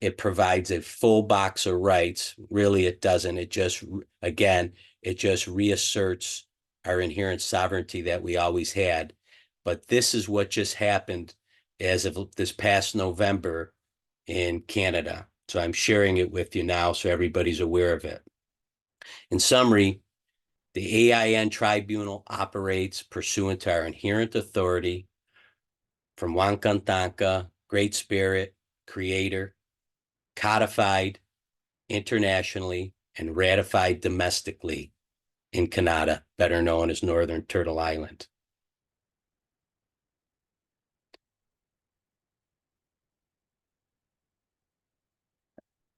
it provides a full box of rights. Really, it doesn't. It just, again, it just reasserts our inherent sovereignty that we always had. But this is what just happened as of this past November in Canada. So I'm sharing it with you now so everybody's aware of it. In summary, the AIN Tribunal operates pursuant to our inherent authority from Wankantanka, Great Spirit, Creator, codified internationally and ratified domestically in Canada, better known as Northern Turtle Island.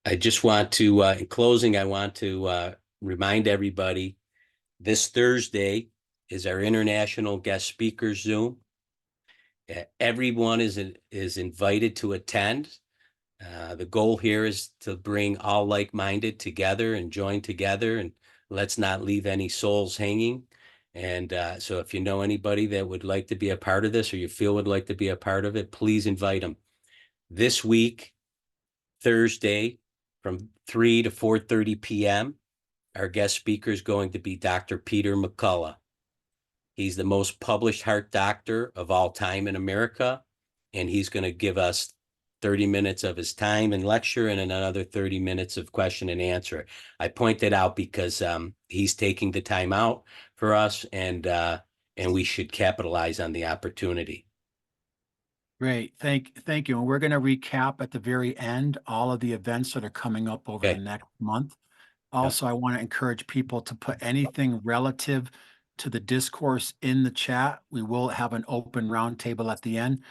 I just want to, in closing, I want to remind everybody this Thursday is our International Guest Speakers Zoom. Everyone is invited to attend. The goal here is to bring all like-minded together and join together, and let's not leave any souls hanging. And so if you know anybody that would like to be a part of this or you feel would like to be a part of it, please invite them. This week, Thursday, from 3 to 4:30 p.m., our guest speaker is going to be Dr. Peter McCullough. He's the most published heart doctor of all time in America, and he's going to give us 30 minutes of his time and lecture and another 30 minutes of question and answer. I point that out because he's taking the time out for us, and we should capitalize on the opportunity. Great. Thank you. And we're going to recap at the very end all of the events that are coming up over the next month. Also, I want to encourage people to put anything relative to the discourse in the chat. We will have an open roundtable at the end.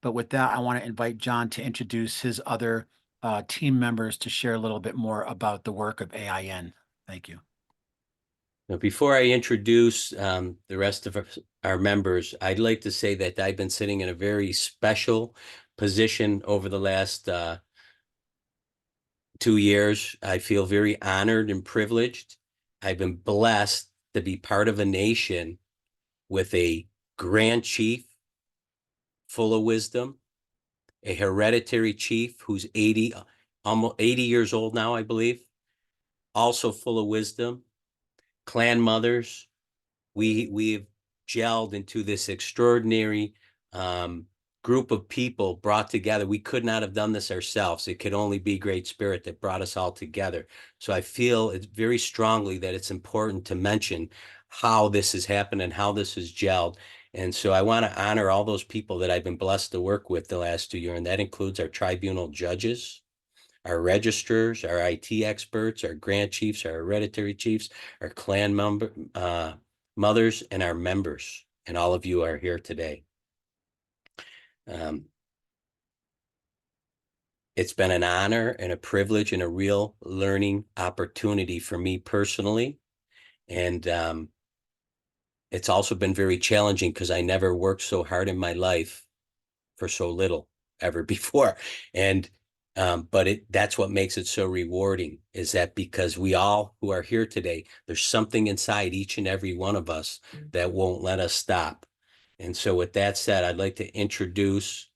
But with that, I want to invite John to introduce his other team members to share a little bit more about the work of AIN. Thank you. Now, before I introduce the rest of our members, I'd like to say that I've been sitting in a very special position over the last 2 years. I feel very honored and privileged. I've been blessed to be part of a nation with a grand chief full of wisdom, a hereditary chief who's almost 80 years old now, I believe, also full of wisdom, clan mothers. We've gelled into this extraordinary group of people brought together. We could not have done this ourselves. It could only be Great Spirit that brought us all together. So I feel it very strongly that it's important to mention how this has happened and how this has gelled. And so I want to honor all those people that I've been blessed to work with the last 2 years, and that includes our tribunal judges, our registrars, our IT experts, our grand chiefs, our hereditary chiefs, our clan mothers, and our members. And all of you are here today. It's been an honor and a privilege and a real learning opportunity for me personally. And it's also been very challenging because I never worked so hard in my life for so little ever before. And but that's what makes it so rewarding, is that because we all who are here today, there's something inside each and every one of us that won't let us stop. And so with that said, I'd like to introduce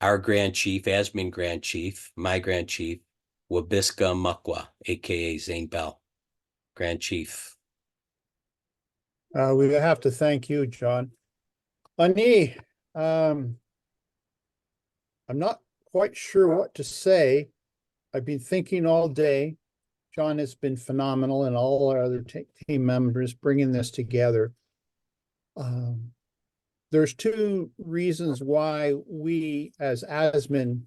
our Grand Chief, Asmin Grand Chief, my Grand Chief, Wabiska Mukwa, aka Zane Bell, Grand Chief. We have to thank you, John. Ani, I'm not quite sure what to say. I've been thinking all day. John has been phenomenal, and all our other team members bringing this together. There's two reasons why we, as ASMIN,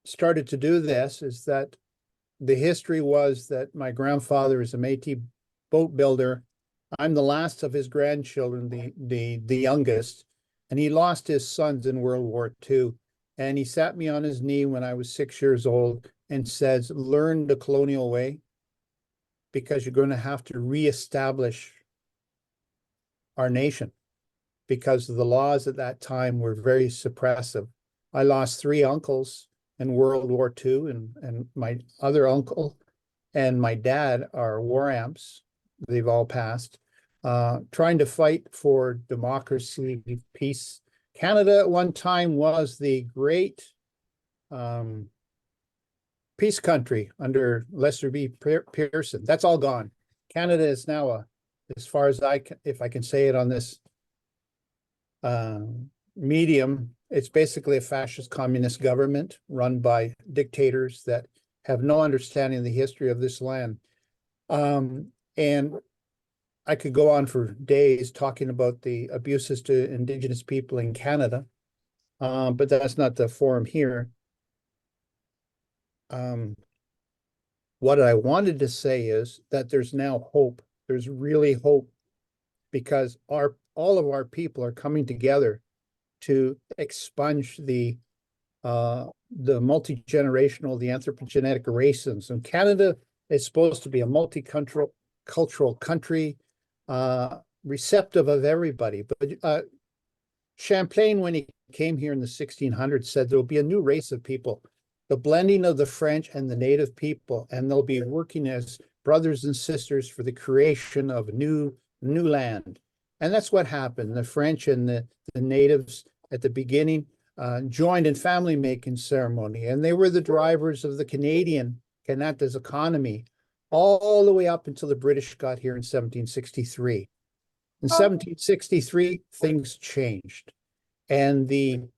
started to do this. Is that the history was that my grandfather is a Métis boat builder. I'm the last of his grandchildren, the youngest, and he lost his sons in World War II. And he sat me on his knee when I was 6 years old and says, learn the colonial way, because you're going to have to reestablish our nation, because the laws at that time were very suppressive. I lost 3 uncles in World War II, and my other uncle and my dad are war amps. They've all passed, trying to fight for democracy, peace. Canada at one time was the great peace country under Lester B. Pearson. That's all gone. Canada is now as far as if I can say it on this medium, it's basically a fascist communist government run by dictators that have no understanding of the history of this land. And I could go on for days talking about the abuses to Indigenous people in Canada, but that's not the forum here. What I wanted to say is that there's now hope. There's really hope, because all of our people are coming together to expunge the multi-generational, the anthropogenic racism. And Canada is supposed to be a multicultural country, receptive of everybody. But Champlain, when he came here in the 1600s, said there will be a new race of people, the blending of the French and the native people, and they'll be working as brothers and sisters for the creation of new land. And that's what happened. The French and the natives at the beginning joined in family making ceremony, and they were the drivers of the Canada's economy, all the way up until the British got here in 1763. In 1763, things changed. And the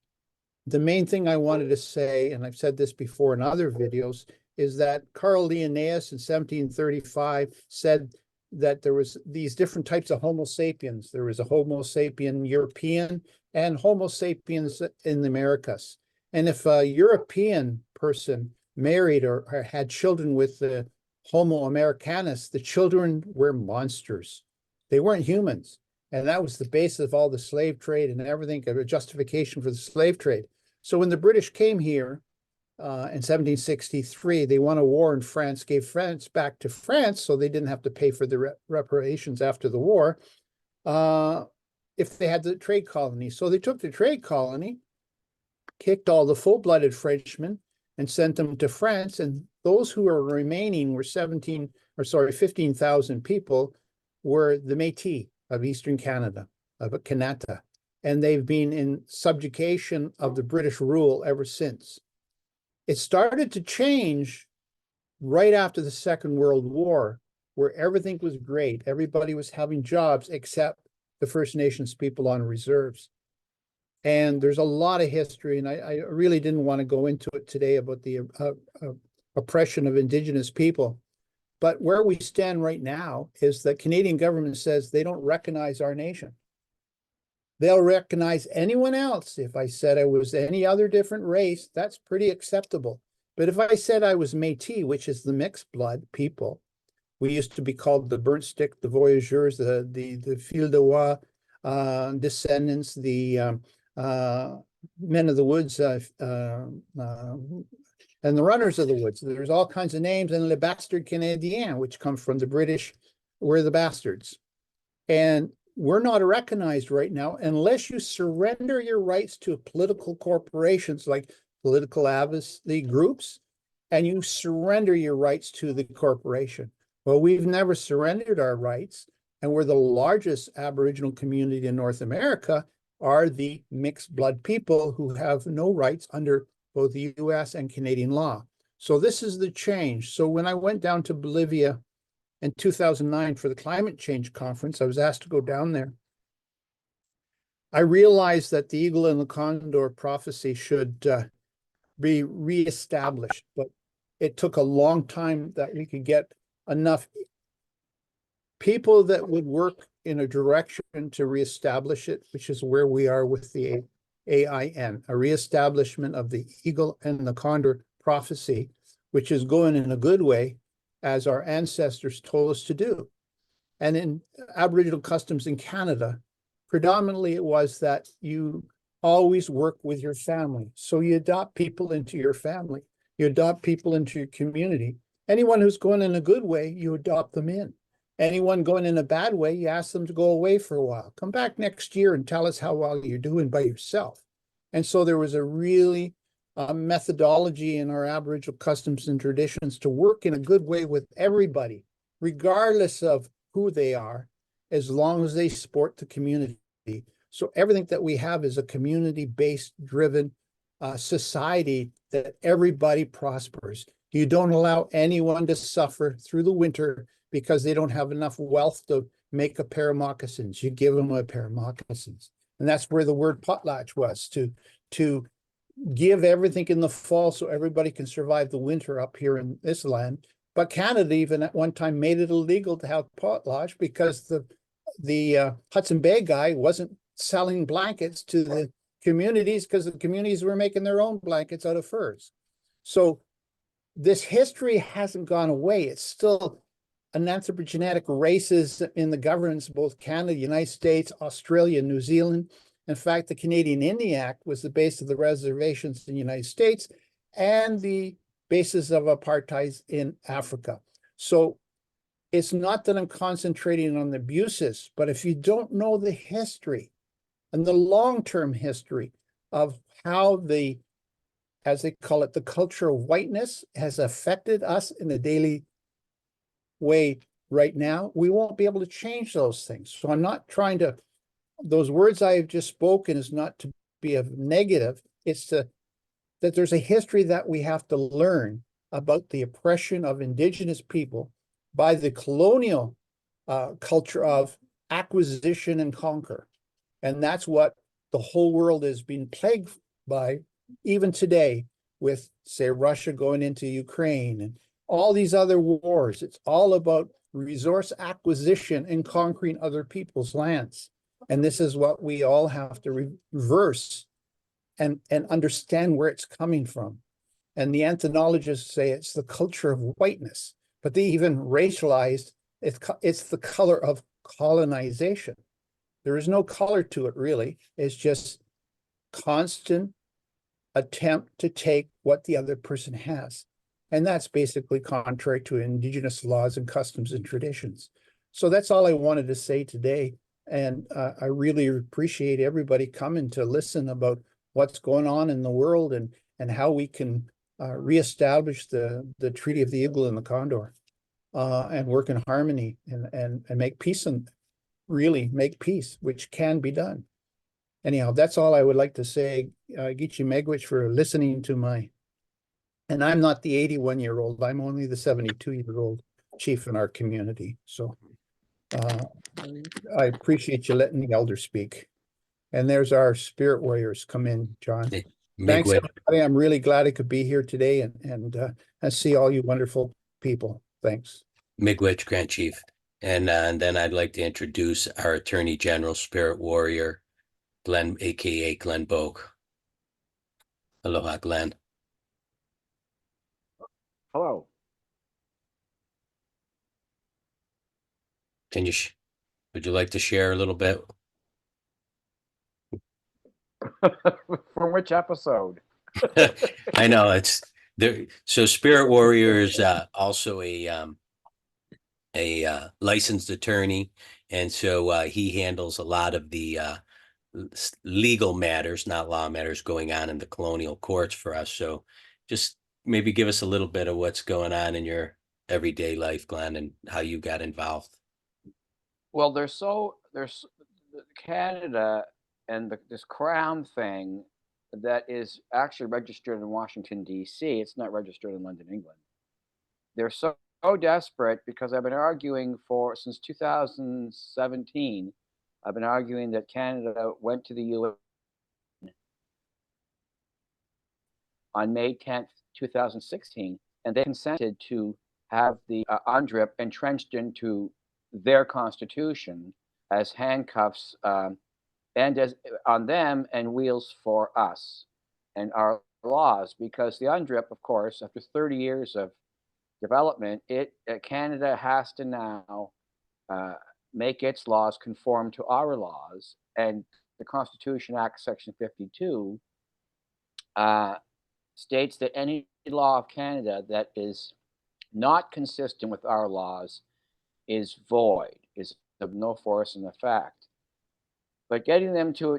main thing I wanted to say, and I've said this before in other videos, is that Carl Linnaeus in 1735 said that there was these different types of Homo sapiens. There was a Homo sapien European and Homo sapiens in the Americas. And if a European person married or had children with the Homo Americanus, the children were monsters. They weren't humans. And that was the basis of all the slave trade and everything, a justification for the slave trade. So when the British came here in 1763, they won a war in France, gave France back to France, so they didn't have to pay for the reparations after the war if they had the trade colony. So they took the trade colony, kicked all the full-blooded Frenchmen, and sent them to France. And those who were remaining were 15,000 people, were the Métis of Eastern Canada, of Kanata. And they've been in subjugation of the British rule ever since. It started to change right after the Second World War, where everything was great. Everybody was having jobs except the First Nations people on reserves. And there's a lot of history, and I really didn't want to go into it today about the oppression of Indigenous people. But where we stand right now is that Canadian government says they don't recognize our nation. They'll recognize anyone else. If I said I was any other different race, that's pretty acceptable. But if I said I was Métis, which is the mixed blood people, we used to be called the burnt stick, the voyageurs, the fil de roi descendants, the men of the woods, and the runners of the woods. There's all kinds of names, and le bastard Canadien, which come from the British, we're the bastards. And we're not recognized right now unless you surrender your rights to political corporations like political advocacy groups, and you surrender your rights to the corporation. Well, we've never surrendered our rights, and we're the largest Aboriginal community in North America, are the mixed blood people who have no rights under both the US and Canadian law. So this is the change. So when I went down to Bolivia in 2009 for the climate change conference. I was asked to go down there. I realized that the eagle and the condor prophecy should be reestablished, but it took a long time that we could get enough people that would work in a direction to reestablish it, which is where we are with the AIN, a reestablishment of the eagle and the condor prophecy, which is going in a good way, as our ancestors told us to do. And in Aboriginal customs in Canada, predominantly it was that you always work with your family. So you adopt people into your family, you adopt people into your community. Anyone who's going in a good way, you adopt them in. Anyone going in a bad way, you ask them to go away for a while. Come back next year and tell us how well you're doing by yourself. And so there was a really methodology in our Aboriginal customs and traditions to work in a good way with everybody, regardless of who they are, as long as they support the community. So everything that we have is a community-based driven society that everybody prospers. You don't allow anyone to suffer through the winter because they don't have enough wealth to make a pair of moccasins. You give them a pair of moccasins. And that's where the word potlatch was, to give everything in the fall so everybody can survive the winter up here in this land. But Canada even at one time made it illegal to have potlatch because the Hudson Bay guy wasn't selling blankets to the communities because the communities were making their own blankets out of furs. So this history hasn't gone away. It's still an anthropogenetic races in the governance of both Canada, United States, Australia, New Zealand. In fact, the Canadian Indian Act was the base of the reservations in the United States and the basis of apartheid in Africa. So it's not that I'm concentrating on the abuses, but if you don't know the history and the long-term history of how the, as they call it, the culture of whiteness has affected us in a daily way right now, we won't be able to change those things. So I'm not trying to, those words I have just spoken is not to be a negative, it's that there's a history that we have to learn about the oppression of Indigenous people by the colonial culture of acquisition and conquer. And that's what the whole world is being plagued by, even today, with, say, Russia going into Ukraine and all these other wars. It's all about resource acquisition and conquering other people's lands. And this is what we all have to reverse and understand where it's coming from. And the ethnologists say it's the culture of whiteness, but they even racialized it's the color of colonization. There is no color to it, really. It's just constant attempt to take what the other person has. And that's basically contrary to Indigenous laws and customs and traditions. So that's all I wanted to say today. And I really appreciate everybody coming to listen about what's going on in the world and how we can reestablish the Treaty of the Eagle and the Condor and work in harmony and make peace, and really make peace, which can be done. Anyhow, that's all I would like to say. Gichi Megwich for listening to my, and I'm not the 81-year-old, I'm only the 72-year-old chief in our community. So I appreciate you letting the elder speak. And there's our spirit warriors come in, John. Thanks, everybody. I'm really glad I could be here today and see all you wonderful people. Thanks. Miigwech, Grand Chief. And then I'd like to introduce our Attorney General, Spirit Warrior, Glenn, aka Glenn Boak. Aloha, Glenn. Hello. Can you, would you like to share a little bit? From which episode? I know it's there. So Spirit Warrior is also a licensed attorney, and so he handles a lot of the legal matters, not law matters, going on in the colonial courts for us. So just maybe give us a little bit of what's going on in your everyday life, Glenn, and how you got involved. Well, there's Canada and this crown thing that is actually registered in Washington, D.C. It's not registered in London, England. They're so so desperate because I've been arguing since 2017. I've been arguing that Canada went to the UN on May 10th, 2016, and they consented to have the UNDRIP entrenched into their constitution as handcuffs and as on them and wheels for us and our laws, because the UNDRIP, of course, after 30 years of development, Canada has to now make its laws conform to our laws, and the Constitution Act, Section 52, states that any law of Canada that is not consistent with our laws is void, is of no force and effect. But getting them to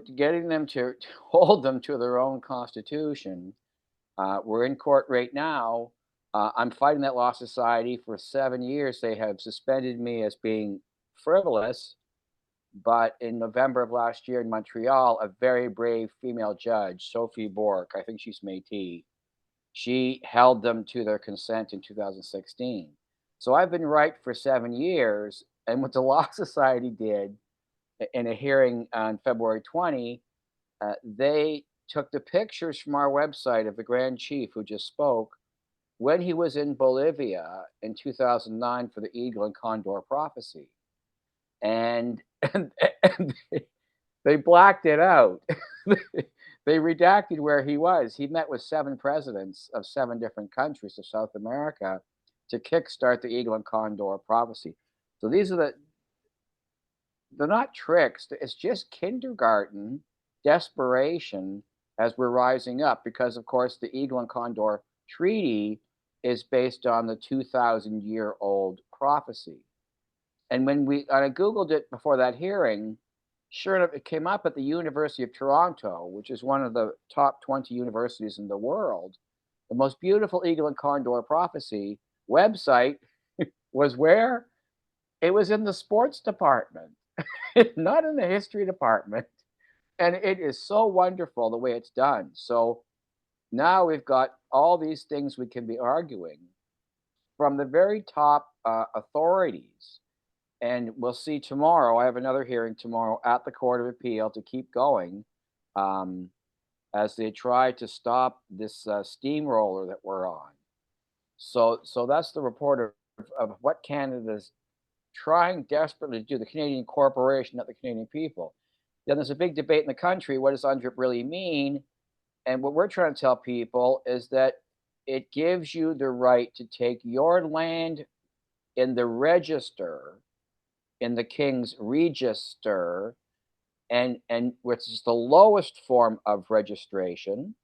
hold them to their own constitution, we're in court right now. I'm fighting that law society for 7 years. They have suspended me as being frivolous, but in November of last year in Montreal, a very brave female judge, Sophie Bork, I think she's Métis, she held them to their consent in 2016. So I've been right for 7 years. And what the Law Society did in a hearing on February 20, they took the pictures from our website of the Grand Chief who just spoke when he was in Bolivia in 2009 for the Eagle and Condor prophecy. And they blacked it out. They redacted where he was. He met with 7 presidents of 7 different countries of South America to kickstart the Eagle and Condor prophecy. So these are they're not tricks. It's just kindergarten desperation as we're rising up, because, of course, the Eagle and Condor Treaty is based on the 2,000-year-old prophecy. And when I Googled it before that hearing, sure enough, it came up at the University of Toronto, which is one of the top 20 universities in the world. The most beautiful Eagle and Condor prophecy website was where? It was in the sports department, not in the history department. And it is so wonderful the way it's done. So now we've got all these things we can be arguing from the very top authorities. And we'll see tomorrow. I have another hearing tomorrow at the Court of Appeal to keep going as they try to stop this steamroller that we're on. So that's the report of what Canada's trying desperately to do, the Canadian corporation, not the Canadian people. Then there's a big debate in the country. What does UNDRIP really mean? And what we're trying to tell people is that it gives you the right to take your land in the register, in the King's Register, and which is the lowest form of registration,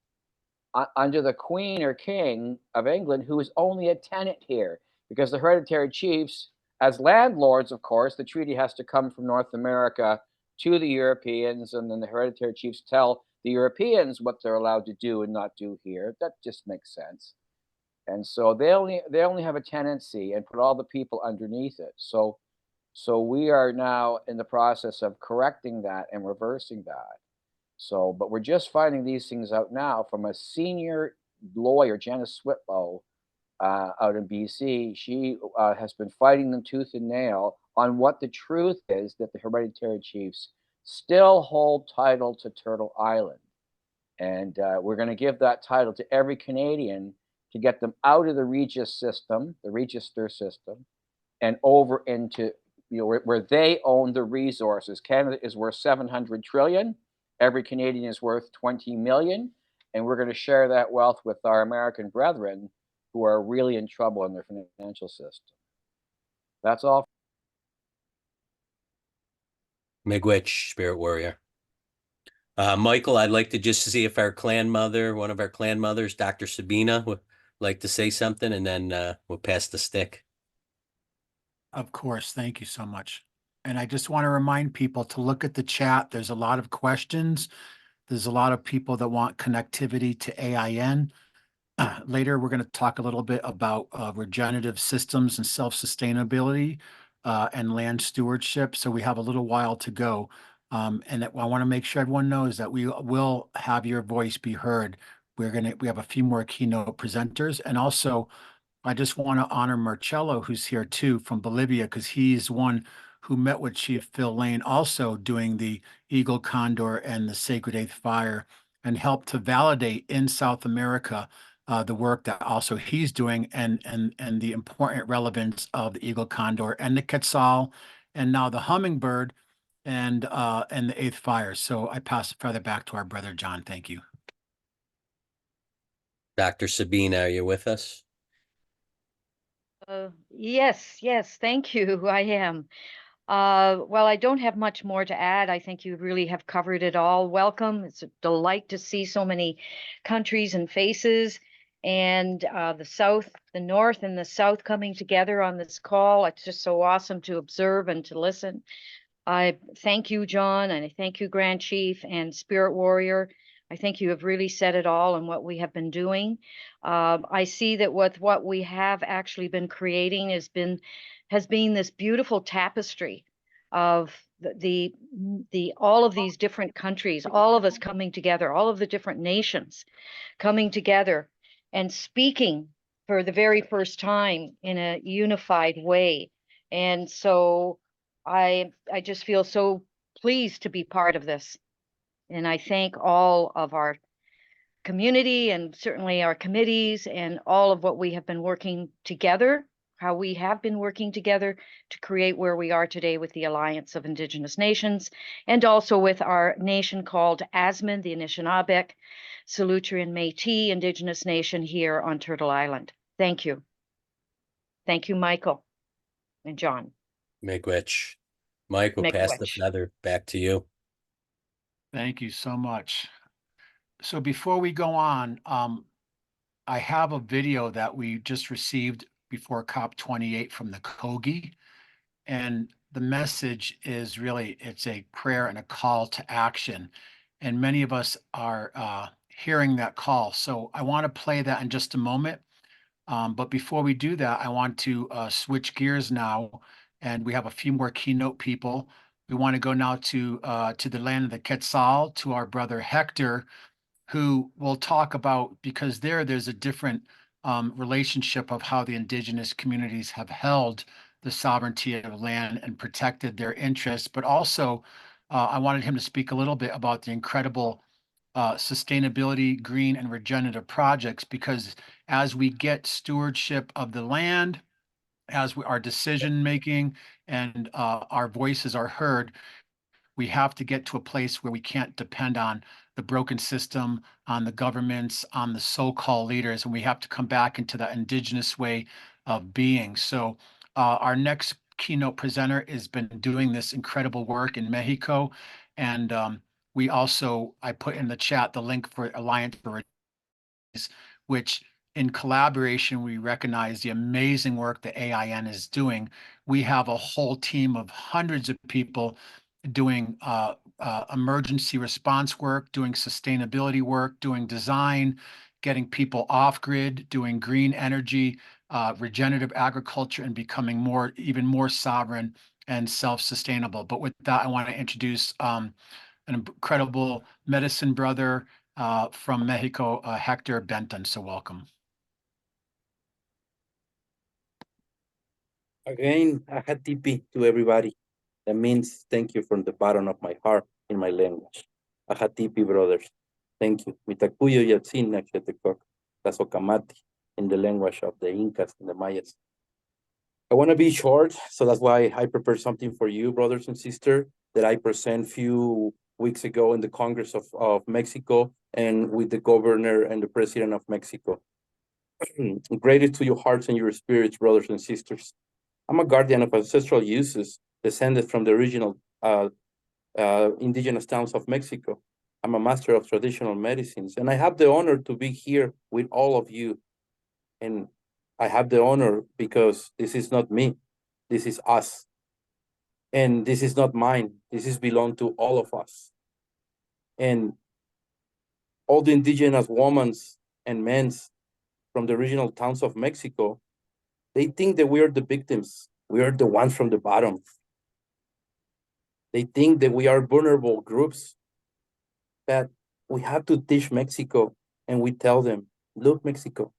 under the Queen or King of England, who is only a tenant here, because the hereditary chiefs, as landlords, of course, the treaty has to come from North America to the Europeans, and then the hereditary chiefs tell the Europeans what they're allowed to do and not do here. That just makes sense. And so they only have a tenancy and put all the people underneath it. So we are now in the process of correcting that and reversing that. So, but we're just finding these things out now from a senior lawyer, Janice Switlow, out in BC. She has been fighting them tooth and nail on what the truth is, that the hereditary chiefs still hold title to Turtle Island. And we're going to give that title to every Canadian to get them out of the register system, and over into, where they own the resources. Canada is worth 700 trillion. Every Canadian is worth 20 million. And we're going to share that wealth with our American brethren who are really in trouble in their financial system. That's all. Miigwech, Spirit Warrior. Michael, I'd like to just see if our clan mother, one of our clan mothers, Dr. Sabina, would like to say something, and then we'll pass the stick. Of course. Thank you so much. And I just want to remind people to look at the chat. There's a lot of questions. There's a lot of people that want connectivity to AIN. Later, we're going to talk a little bit about regenerative systems and self-sustainability and land stewardship. So we have a little while to go. And I want to make sure everyone knows that we will have your voice be heard. We have a few more keynote presenters, and also I just want to honor Marcello, who's here too from Bolivia, because he's one who met with Chief Phil Lane, also doing the Eagle Condor and the Sacred Eighth Fire, and helped to validate in South America the work that also he's doing, and the important relevance of the Eagle Condor and the Quetzal, and now the Hummingbird, and the Eighth Fire. So I pass the feather back to our brother John. Thank you. Dr. Sabina, are you with us? Yes, thank you. I am. Well, I don't have much more to add. I think you really have covered it all. Welcome. It's a delight to see so many countries and faces, and the North and the South coming together on this call. It's just so awesome to observe and to listen. I thank you, John, and I thank you, Grand Chief and Spirit Warrior. I think you have really said it all and what we have been doing. I see that with what we have actually been creating has been this beautiful tapestry of the all of these different countries, all of us coming together, all of the different nations coming together and speaking for the very first time in a unified way. And so I just feel so pleased to be part of this. And I thank all of our community and certainly our committees and all of what we have been working together, how we have been working together to create where we are today with the Alliance of Indigenous Nations, and also with our nation called Asman, the Anishinaabe, Solutrean Métis Indigenous Nation here on Turtle Island. Thank you. Thank you, Michael and John. Miigwech. Mike, we'll pass the Miigwech. feather back to you. Thank you so much. So before we go on, I have a video that we just received before COP28 from the Kogi. And the message is really, it's a prayer and a call to action. And many of us are hearing that call. So I want to play that in just a moment. But before we do that, I want to switch gears now. And we have a few more keynote people. We want to go now to the land of the Quetzal, to our brother Hector, who will talk about, because there's a different relationship of how the indigenous communities have held the sovereignty of land and protected their interests. But also, I wanted him to speak a little bit about the incredible sustainability, green, and regenerative projects, because as we get stewardship of the land, as our decision making and our voices are heard, we have to get to a place where we can't depend on the broken system, on the governments, on the so-called leaders, and we have to come back into that indigenous way of being. So our next keynote presenter has been doing this incredible work in Mexico. And I put in the chat the link for Alliance for which in collaboration, we recognize the amazing work that AIN is doing. We have a whole team of hundreds of people doing emergency response work, doing sustainability work, doing design, getting people off grid, doing green energy, regenerative agriculture, and becoming even more sovereign and self-sustainable. But with that, I want to introduce an incredible medicine brother from Mexico, Hector Benton. So welcome. Again, Ajatipi to everybody. That means thank you from the bottom of my heart in my language. Ajatipi, brothers. Thank you. Mitakuyo Yatsin Nakshatekok, Tasokamati, in the language of the Incas and the Mayas. I want to be short, so that's why I prepared something for you, brothers and sisters, that I present few weeks ago in the Congress of Mexico and with the governor and the president of Mexico. Greatest to your hearts and your spirits, brothers and sisters. I'm a guardian of ancestral uses descended from the original indigenous towns of Mexico. I'm a master of traditional medicines, and I have the honor to be here with all of you. And I have the honor because this is not me, this is us. And this is not mine, this is belong to all of us. And all the indigenous women and men from the original towns of Mexico, they think that we are the victims. We are the ones from the bottom. They think that we are vulnerable groups, that we have to teach Mexico, and we tell them, look, Mexico,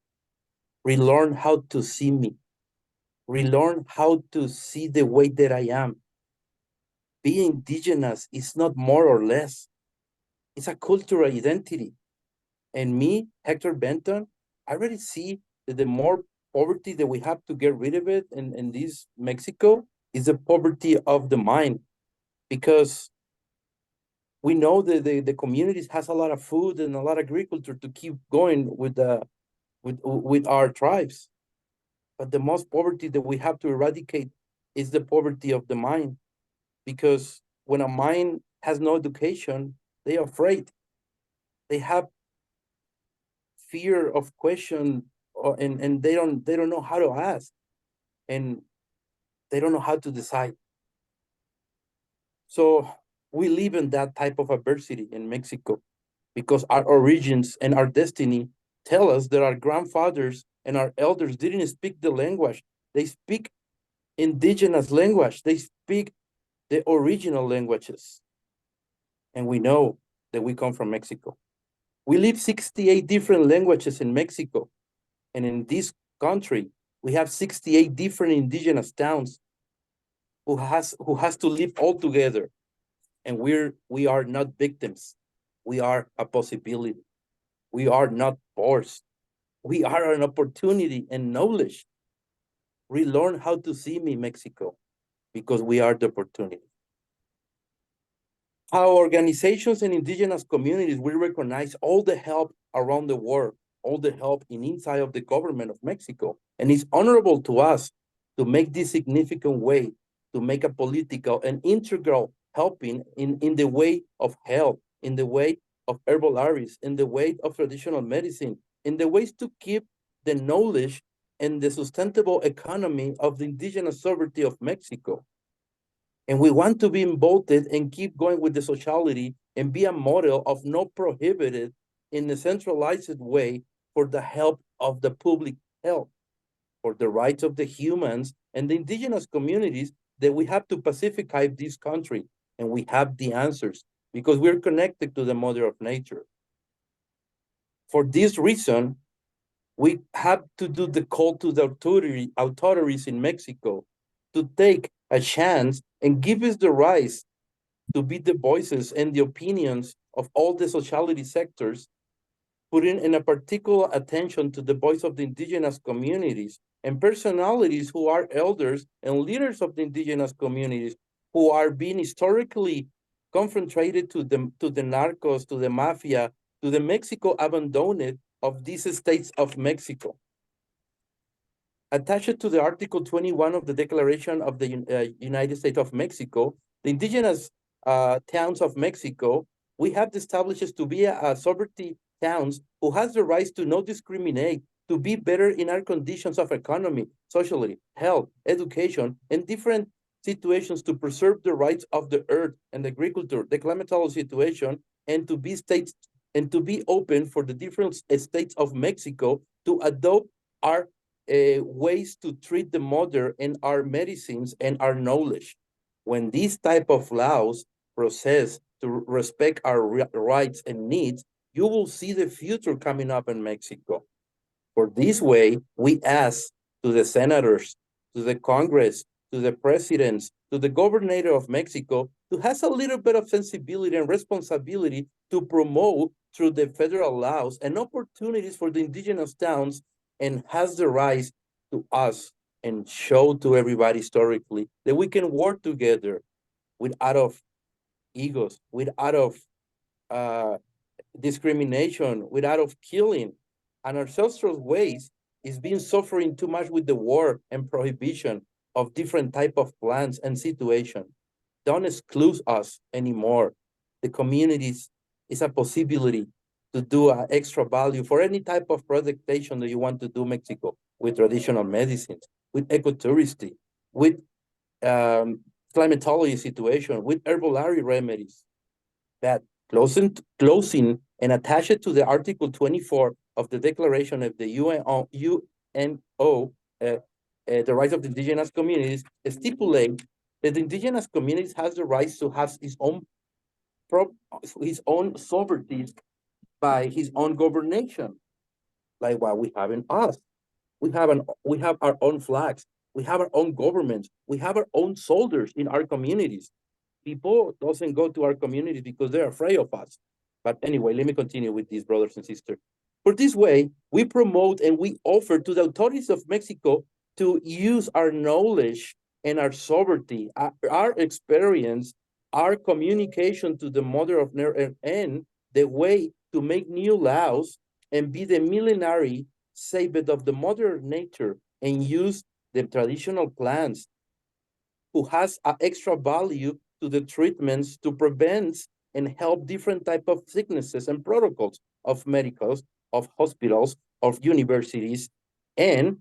relearn how to see me, relearn how to see the way that I am. Being indigenous is not more or less. It's a cultural identity. And me, Hector Benton, I already see that the more poverty that we have to get rid of it in this Mexico is the poverty of the mind. Because we know that the communities has a lot of food and a lot of agriculture to keep going with our tribes. But the most poverty that we have to eradicate is the poverty of the mind. Because when a mind has no education, they are afraid. They have fear of question, and they don't know how to ask, and they don't know how to decide. So we live in that type of adversity in Mexico because our origins and our destiny tell us that our grandfathers and our elders didn't speak the language. They speak indigenous language. They speak the original languages. And we know that we come from Mexico. We live 68 different languages in Mexico. And in this country, we have 68 different indigenous towns who has to live all together. And we are not victims. We are a possibility. We are not forced. We are an opportunity and knowledge. Relearn how to see me, Mexico, because we are the opportunity. How organizations and indigenous communities will recognize all the help around the world, all the help inside of the government of Mexico. And it's honorable to us to make this significant way, to make a political and integral helping in the way of health, in the way of herbolaries, in the way of traditional medicine, in the ways to keep the knowledge and the sustainable economy of the indigenous sovereignty of Mexico. And we want to be involved and keep going with the sociality and be a model of not prohibited in a centralized way for the help of the public health, for the rights of the humans and the indigenous communities that we have to pacificate this country. And we have the answers because we're connected to the mother of nature. For this reason, we have to do the call to the authorities in Mexico to take a chance and give us the right to be the voices and the opinions of all the sociality sectors, putting in a particular attention to the voice of the indigenous communities and personalities who are elders and leaders of the indigenous communities who are being historically confronted to the narcos, to the mafia, to the Mexico abandoned of these states of Mexico. Attached to the Article 21 of the Declaration of the United States of Mexico, the indigenous towns of Mexico, we have established to be a sovereignty towns who has the rights to not discriminate, to be better in our conditions of economy, socially, health, education, and different situations to preserve the rights of the earth and the agriculture, the climatic situation, and to be states and to be open for the different states of Mexico to adopt our ways to treat the mother and our medicines and our knowledge. When these type of laws process to respect our rights and needs, you will see the future coming up in Mexico. For this way, we ask to the senators, to the Congress, to the presidents, to the governor of Mexico, to have a little bit of sensibility and responsibility to promote through the federal laws and opportunities for the indigenous towns, and has the right to us and show to everybody historically that we can work together without of egos, without of discrimination, without of killing. And ancestral ways is being suffering too much with the war and prohibition of different type of plans and situation. Don't exclude us anymore. The communities is a possibility to do an extra value for any type of presentation that you want to do Mexico with traditional medicines, with ecotourism, with climatology situation, with herbolaria remedies. That closing and attached to the Article 24 of the Declaration of the UNO, the rights of the indigenous communities, stipulate that the indigenous communities has the rights to have his own sovereignty by his own governation, like what we have in us. We have our own flags. We have our own governments. We have our own soldiers in our communities. People doesn't go to our communities because they're afraid of us. But anyway, let me continue with these brothers and sisters. For this way, we promote and we offer to the authorities of Mexico to use our knowledge and our sovereignty, our experience, our communication to the mother of and the way to make new laws and be the millenary savior of the mother nature and use the traditional plants who has an extra value to the treatments to prevent and help different type of sicknesses and protocols of medicals, of hospitals, of universities, and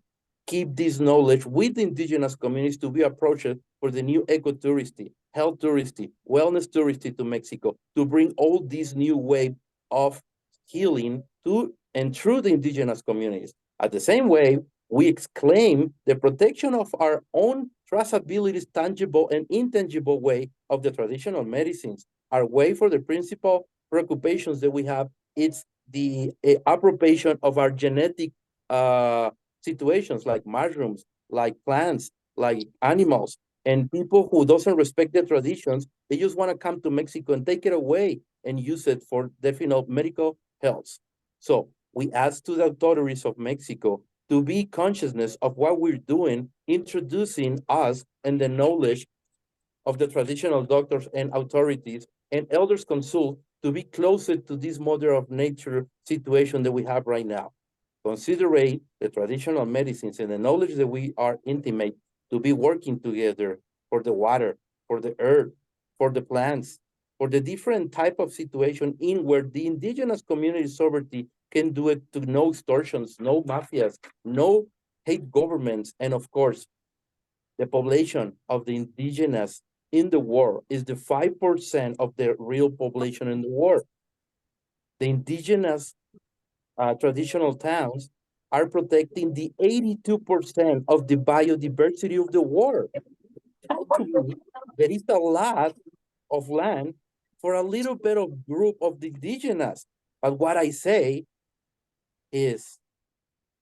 keep this knowledge with the indigenous communities to be approached for the new ecotouristy, health touristy, wellness touristy to Mexico, to bring all this new wave of healing to and through the indigenous communities. At the same way, we exclaim the protection of our own traceability, tangible and intangible way of the traditional medicines. Our way for the principal preoccupations that we have, it's the appropriation of our genetic situations like mushrooms, like plants, like animals, and people who doesn't respect the traditions, they just want to come to Mexico and take it away and use it for definite medical health. So we ask to the authorities of Mexico to be consciousness of what we're doing, introducing us and the knowledge of the traditional doctors and authorities and elders consult to be closer to this mother of nature situation that we have right now. Considerate the traditional medicines and the knowledge that we are intimate to be working together for the water, for the earth, for the plants, for the different type of situation in where the indigenous community sovereignty can do it to no extortions, no mafias, no hate governments, and of course, the population of the indigenous in the world is the 5% of the real population in the world. The indigenous traditional towns are protecting the 82% of the biodiversity of the world. There is a lot of land for a little bit of group of the indigenous. But what I say is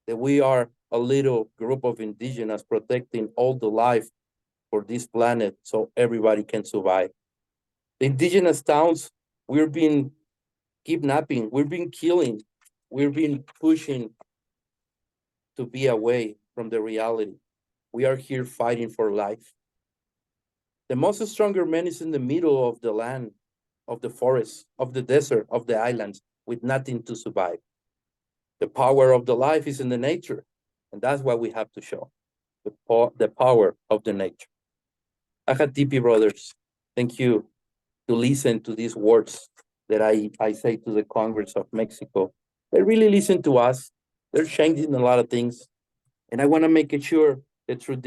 that we are a little group of indigenous protecting all the life for this planet so everybody can survive. The indigenous towns, we're being kidnapping, we're being killing, we're being pushing to be away from the reality. We are here fighting for life. The most stronger man is in the middle of the land, of the forest, of the desert, of the islands, with nothing to survive. The power of the life is in the nature, and that's what we have to show, the power of the nature. Ajatipi brothers, thank you to listen to these words that I say to the Congress of Mexico. They really listen to us. They're changing a lot of things. And I want to make it sure that through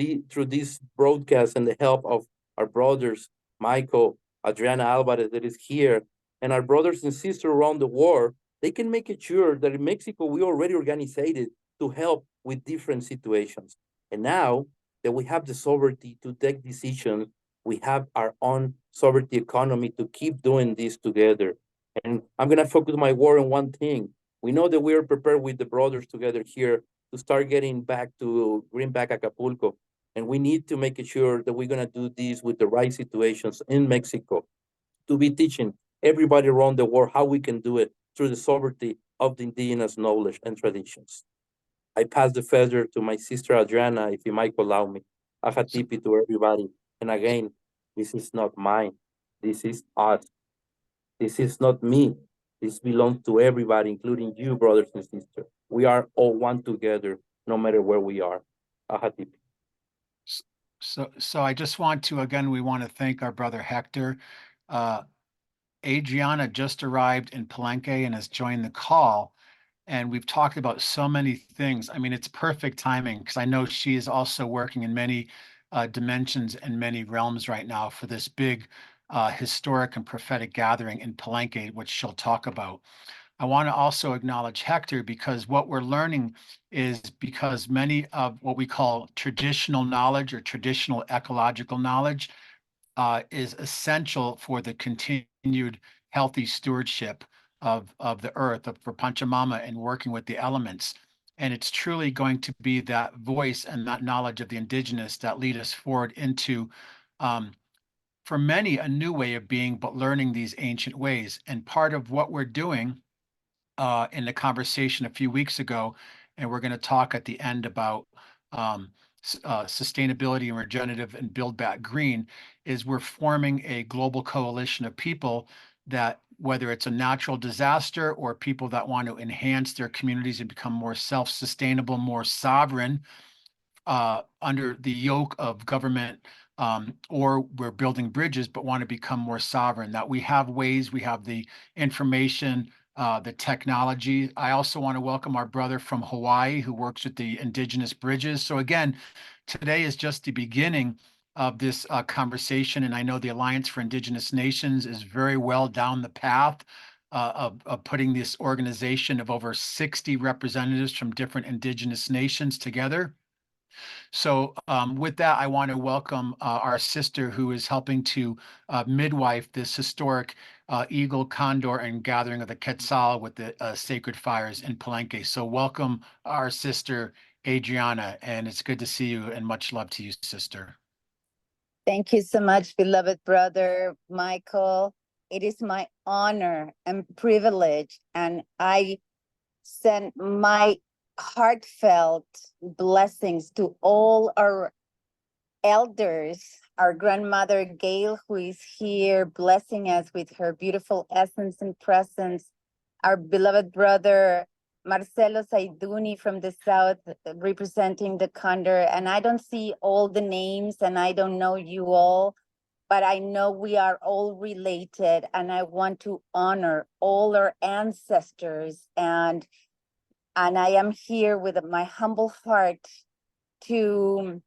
this broadcast and the help of our brothers, Michael, Adriana Alvarez that is here, and our brothers and sisters around the world, they can make it sure that in Mexico, we already organized to help with different situations. And now that we have the sovereignty to take decisions, we have our own sovereignty economy to keep doing this together. And I'm going to focus my word on one thing. We know that we are prepared with the brothers together here to start getting back to Greenback Acapulco. And we need to make sure that we're going to do this with the right situations in Mexico to be teaching everybody around the world how we can do it through the sovereignty of the indigenous knowledge and traditions. I pass the feather to my sister Adriana, if you might allow me. Ajatipi to everybody. And again, this is not mine. This is us. This is not me. This belongs to everybody, including you, brothers and sisters. We are all one together, no matter where we are. Ajatipi. So I just want to, again, we want to thank our brother Hector. Adriana just arrived in Palenque and has joined the call. And we've talked about so many things. I mean, it's perfect timing because I know she is also working in many dimensions and many realms right now for this big historic and prophetic gathering in Palenque, which she'll talk about. I want to also acknowledge Hector because what we're learning is because many of what we call traditional knowledge or traditional ecological knowledge is essential for the continued healthy stewardship of the earth, for Pachamama and working with the elements. And it's truly going to be that voice and that knowledge of the indigenous that lead us forward into, for many, a new way of being, but learning these ancient ways. And part of what we're doing in the conversation a few weeks ago, and we're going to talk at the end about sustainability and regenerative and build back green, is we're forming a global coalition of people that, whether it's a natural disaster or people that want to enhance their communities and become more self-sustainable, more sovereign, under the yoke of government, or we're building bridges but want to become more sovereign, that we have ways, we have the information, the technology. I also want to welcome our brother from Hawaii who works with the Indigenous Bridges. So again, today is just the beginning of this conversation, and I know the Alliance for Indigenous Nations is very well down the path of putting this organization of over 60 representatives from different Indigenous nations together. So with that, I want to welcome our sister who is helping to midwife this historic eagle, condor, and gathering of the Quetzal with the sacred fires in Palenque. So welcome our sister Adriana, and it's good to see you, and much love to you, sister. Thank you so much, beloved brother Michael. It is my honor and privilege, and I send my heartfelt blessings to all our elders, our grandmother Gail, who is here blessing us with her beautiful essence and presence, our beloved brother Marcelo Saiduni from the South, representing the Condor. And I don't see all the names and I don't know you all, but I know we are all related, and I want to honor all our ancestors, and I am here with my humble heart to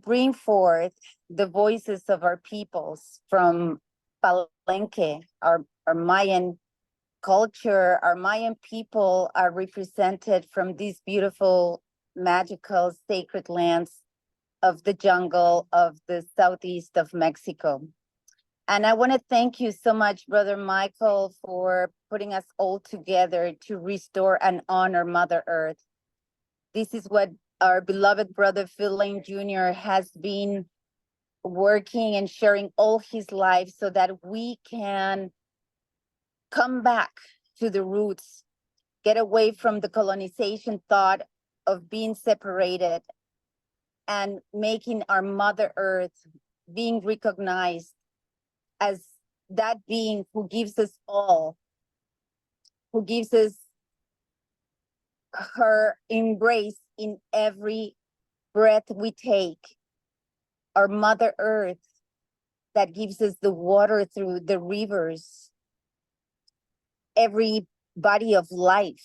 bring forth the voices of our peoples from Palenque, our Mayan culture. Our Mayan people are represented from these beautiful, magical, sacred lands of the jungle of the southeast of Mexico. And I want to thank you so much, Brother Michael, for putting us all together to restore and honor Mother Earth. This is what our beloved brother Phil Lane Jr. has been working and sharing all his life so that we can come back to the roots, get away from the colonization thought of being separated, and making our Mother Earth being recognized as that being who gives us all, who gives us her embrace in every breath we take. Our Mother Earth that gives us the water through the rivers, every body of life,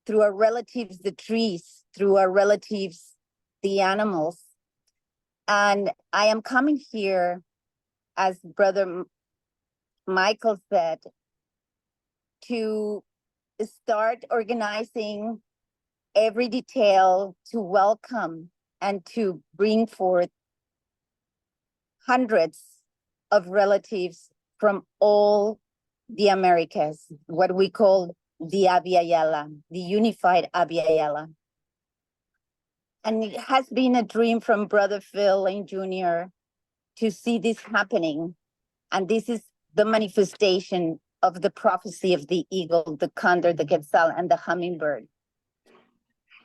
through our relatives, the trees, through our relatives, the animals. And I am coming here, as Brother Michael said, to start organizing every detail to welcome and to bring forth hundreds of relatives from all the Americas, what we call the Abya Yala, the unified Abya Yala. And it has been a dream from Brother Phil Lane Jr. to see this happening. And this is the manifestation of the prophecy of the eagle, the condor, the quetzal, and the hummingbird.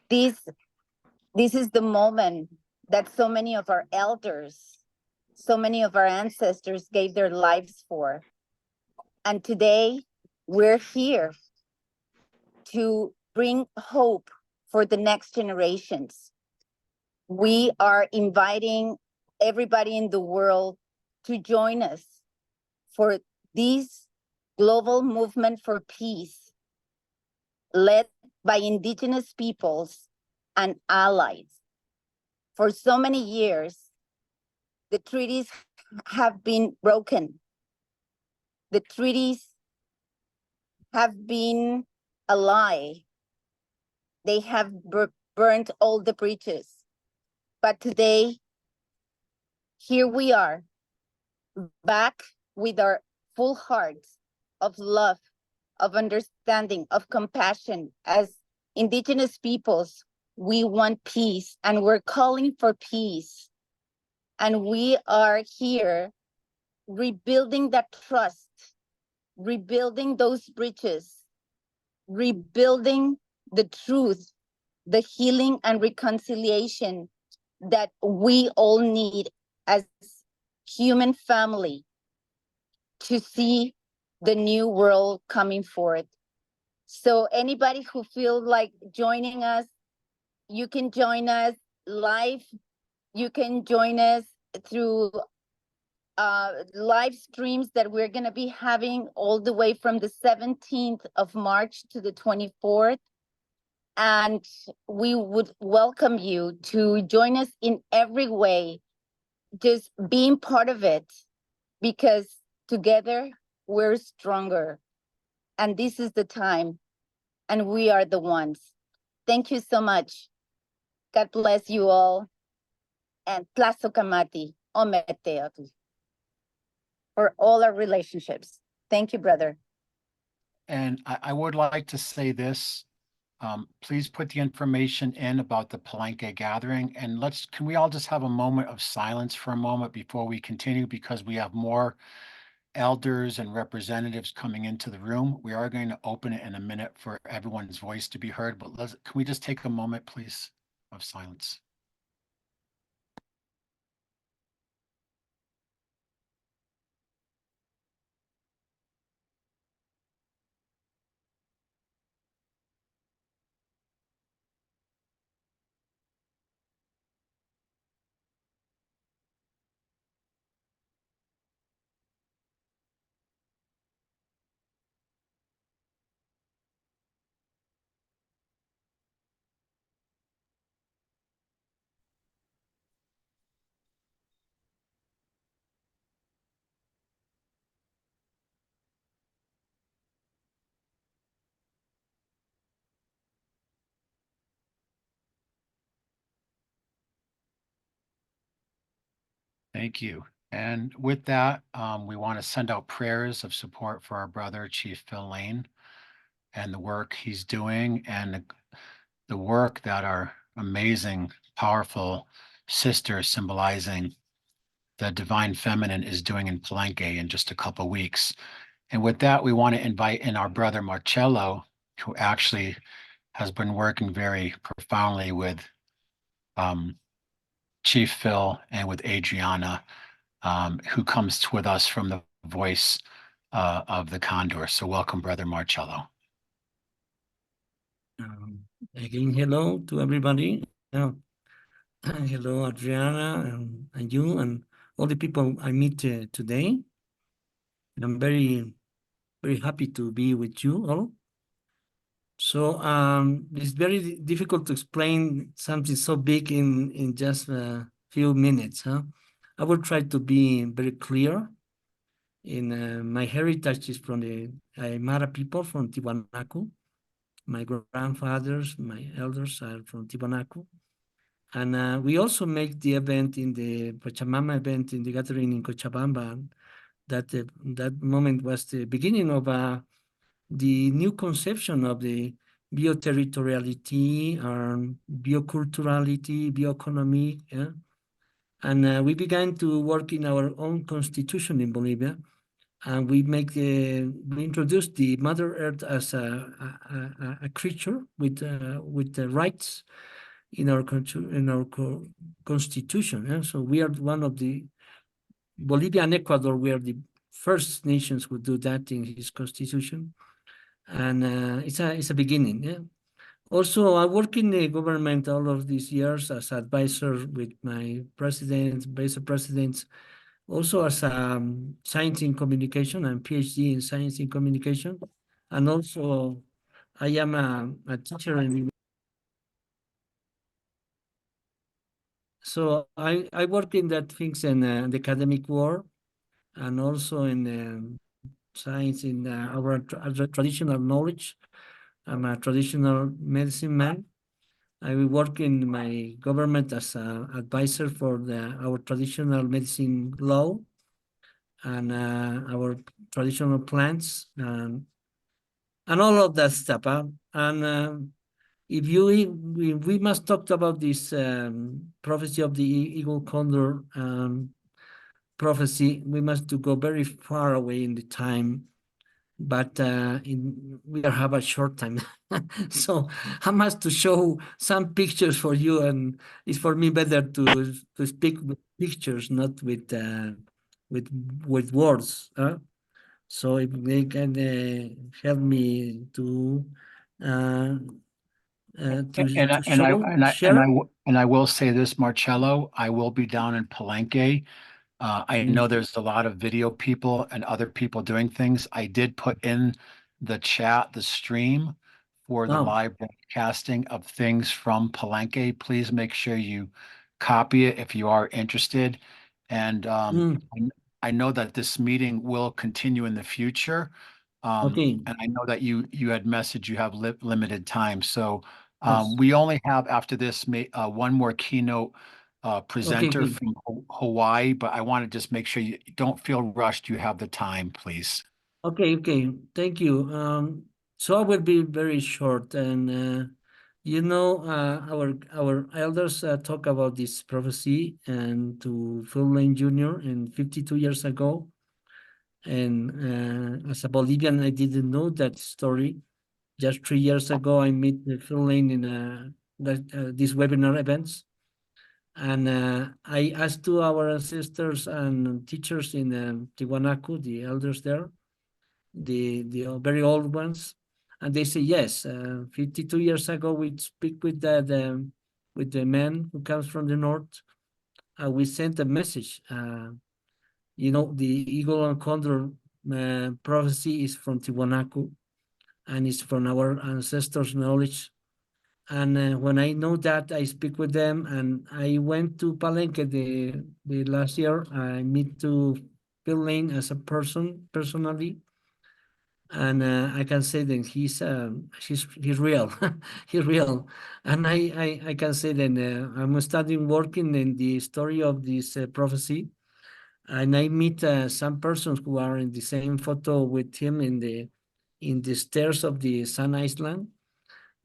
This is the moment that so many of our elders, so many of our ancestors gave their lives for. And today we're here to bring hope for the next generations. We are inviting everybody in the world to join us for this global movement for peace, led by indigenous peoples and allies. For so many years, the treaties have been broken. The treaties have been a lie. They have burned all the bridges. But today, here we are, back with our full hearts of love of understanding, of compassion. As Indigenous peoples, we want peace and we're calling for peace. And we are here rebuilding that trust, rebuilding those bridges, rebuilding the truth, the healing and reconciliation that we all need as human family to see the new world coming forth. So anybody who feels like joining us, you can join us live. You can join us through live streams that we're going to be having all the way from the 17th of March to the 24th. And we would welcome you to join us in every way, just being part of it, because together we're stronger. And this is the time, and we are the ones. Thank you so much. God bless you all. And Tlazokamati, Ometeotl, for all our relationships. Thank you, brother. And I would like to say this. Please put the information in about the Palenque gathering, and can we all just have a moment of silence for a moment before we continue, because we have more elders and representatives coming into the room. We are going to open it in a minute for everyone's voice to be heard, but can we just take a moment, please, of silence? Thank you. And with that, we want to send out prayers of support for our brother, Chief Phil Lane, and the work he's doing, and the work that our amazing, powerful sister symbolizing the divine feminine is doing in Palenque in just a couple weeks. And with that, we want to invite in our brother Marcello, who actually has been working very profoundly with Chief Phil and with Adriana, who comes with us from the voice of the Condor. So welcome, brother Marcello. Again, hello to everybody. Hello, Adriana, and you, and all the people I meet today. And I'm very, very happy to be with you all. So it's very difficult to explain something so big in just a few minutes. I will try to be very clear. In my heritage is from the Aymara people from Tiwanaku. My grandfathers, my elders are from Tiwanaku. And we also make the event in the Pachamama event in the gathering in Cochabamba. That moment was the beginning of the new conception of the bioterritoriality, bioculturality, bioeconomy. Yeah? And we began to work in our own constitution in Bolivia. And we introduced the Mother Earth as a creature with the rights in our constitution. Yeah? So we are one of the Bolivia and Ecuador. We are the first nations who do that in his constitution, and it's a beginning. Yeah. Also, I work in the government all of these years as advisor with my president, vice presidents. Also as science in communication and PhD in science in communication, and also I am a teacher in. So I work in that things in the academic world, and also in science in our traditional knowledge. I'm a traditional medicine man. I work in my government as an advisor for our traditional medicine law and our traditional plants. and all of that stuff. And if we must talk about this prophecy of the eagle condor prophecy, we must to go very far away in the time, but we have a short time. So I must to show some pictures for you, and it's for me better to speak with pictures, not with words. So if they can help me to share. And I will say this, Marcello, I will be down in Palenque. I know there's a lot of video people and other people doing things. I did put in the chat, the stream for the live broadcasting of things from Palenque. Please make sure you copy it if you are interested. And I know that this meeting will continue in the future. Okay. And I know that you had messaged you have limited time. So Yes. we only have after this one more keynote presenter Okay. from Hawaii, but I want to just make sure you don't feel rushed. You have the time, please. Okay, thank you. So I will be very short, and our elders talk about this prophecy and to Phil Lane Jr. and 52 years ago, and as a Bolivian, I didn't know that story. Just 3 years ago, I met Phil Lane in these webinar events. And I asked to our ancestors and teachers in Tiwanaku, the elders there, the very old ones, and they say yes. 52 years ago, we speak with the man who comes from the north. We sent a message. The eagle and condor prophecy is from Tiwanaku, and it's from our ancestors' knowledge. And when I know that, I speak with them, and I went to Palenque the last year. I meet to Phil Lane as a person personally, and I can say that he's real. He's real, and I can say that I'm starting working in the story of this prophecy, and I meet some persons who are in the same photo with him in the stairs of the Sun Island.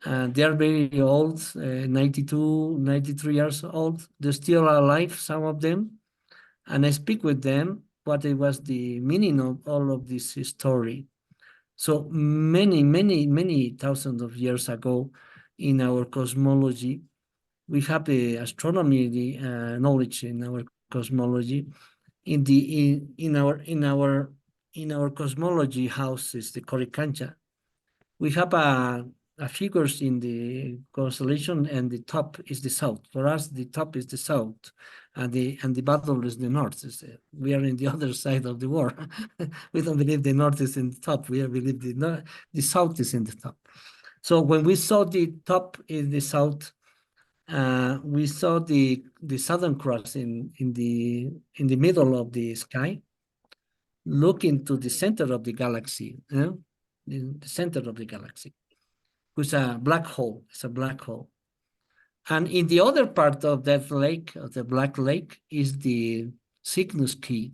They are very old, 92, 93 years old. They're still alive, some of them. And I speak with them what it was the meaning of all of this story. So many thousands of years ago in our cosmology, we have the astronomy, the knowledge in our cosmology. In our cosmology house is the Coricancha. We have a figures in the constellation, and the top is the south. For us, the top is the south, and the bottom is the north. We are in the other side of the world. We don't believe the north is in the top. We believe the south is in the top. So when we saw the top in the south, we saw the Southern Cross in the middle of the sky, looking to the center of the galaxy. The center of the galaxy, who's a black hole. It's a black hole. And in the other part of that lake, of the Black Lake, is the Cygnus Key,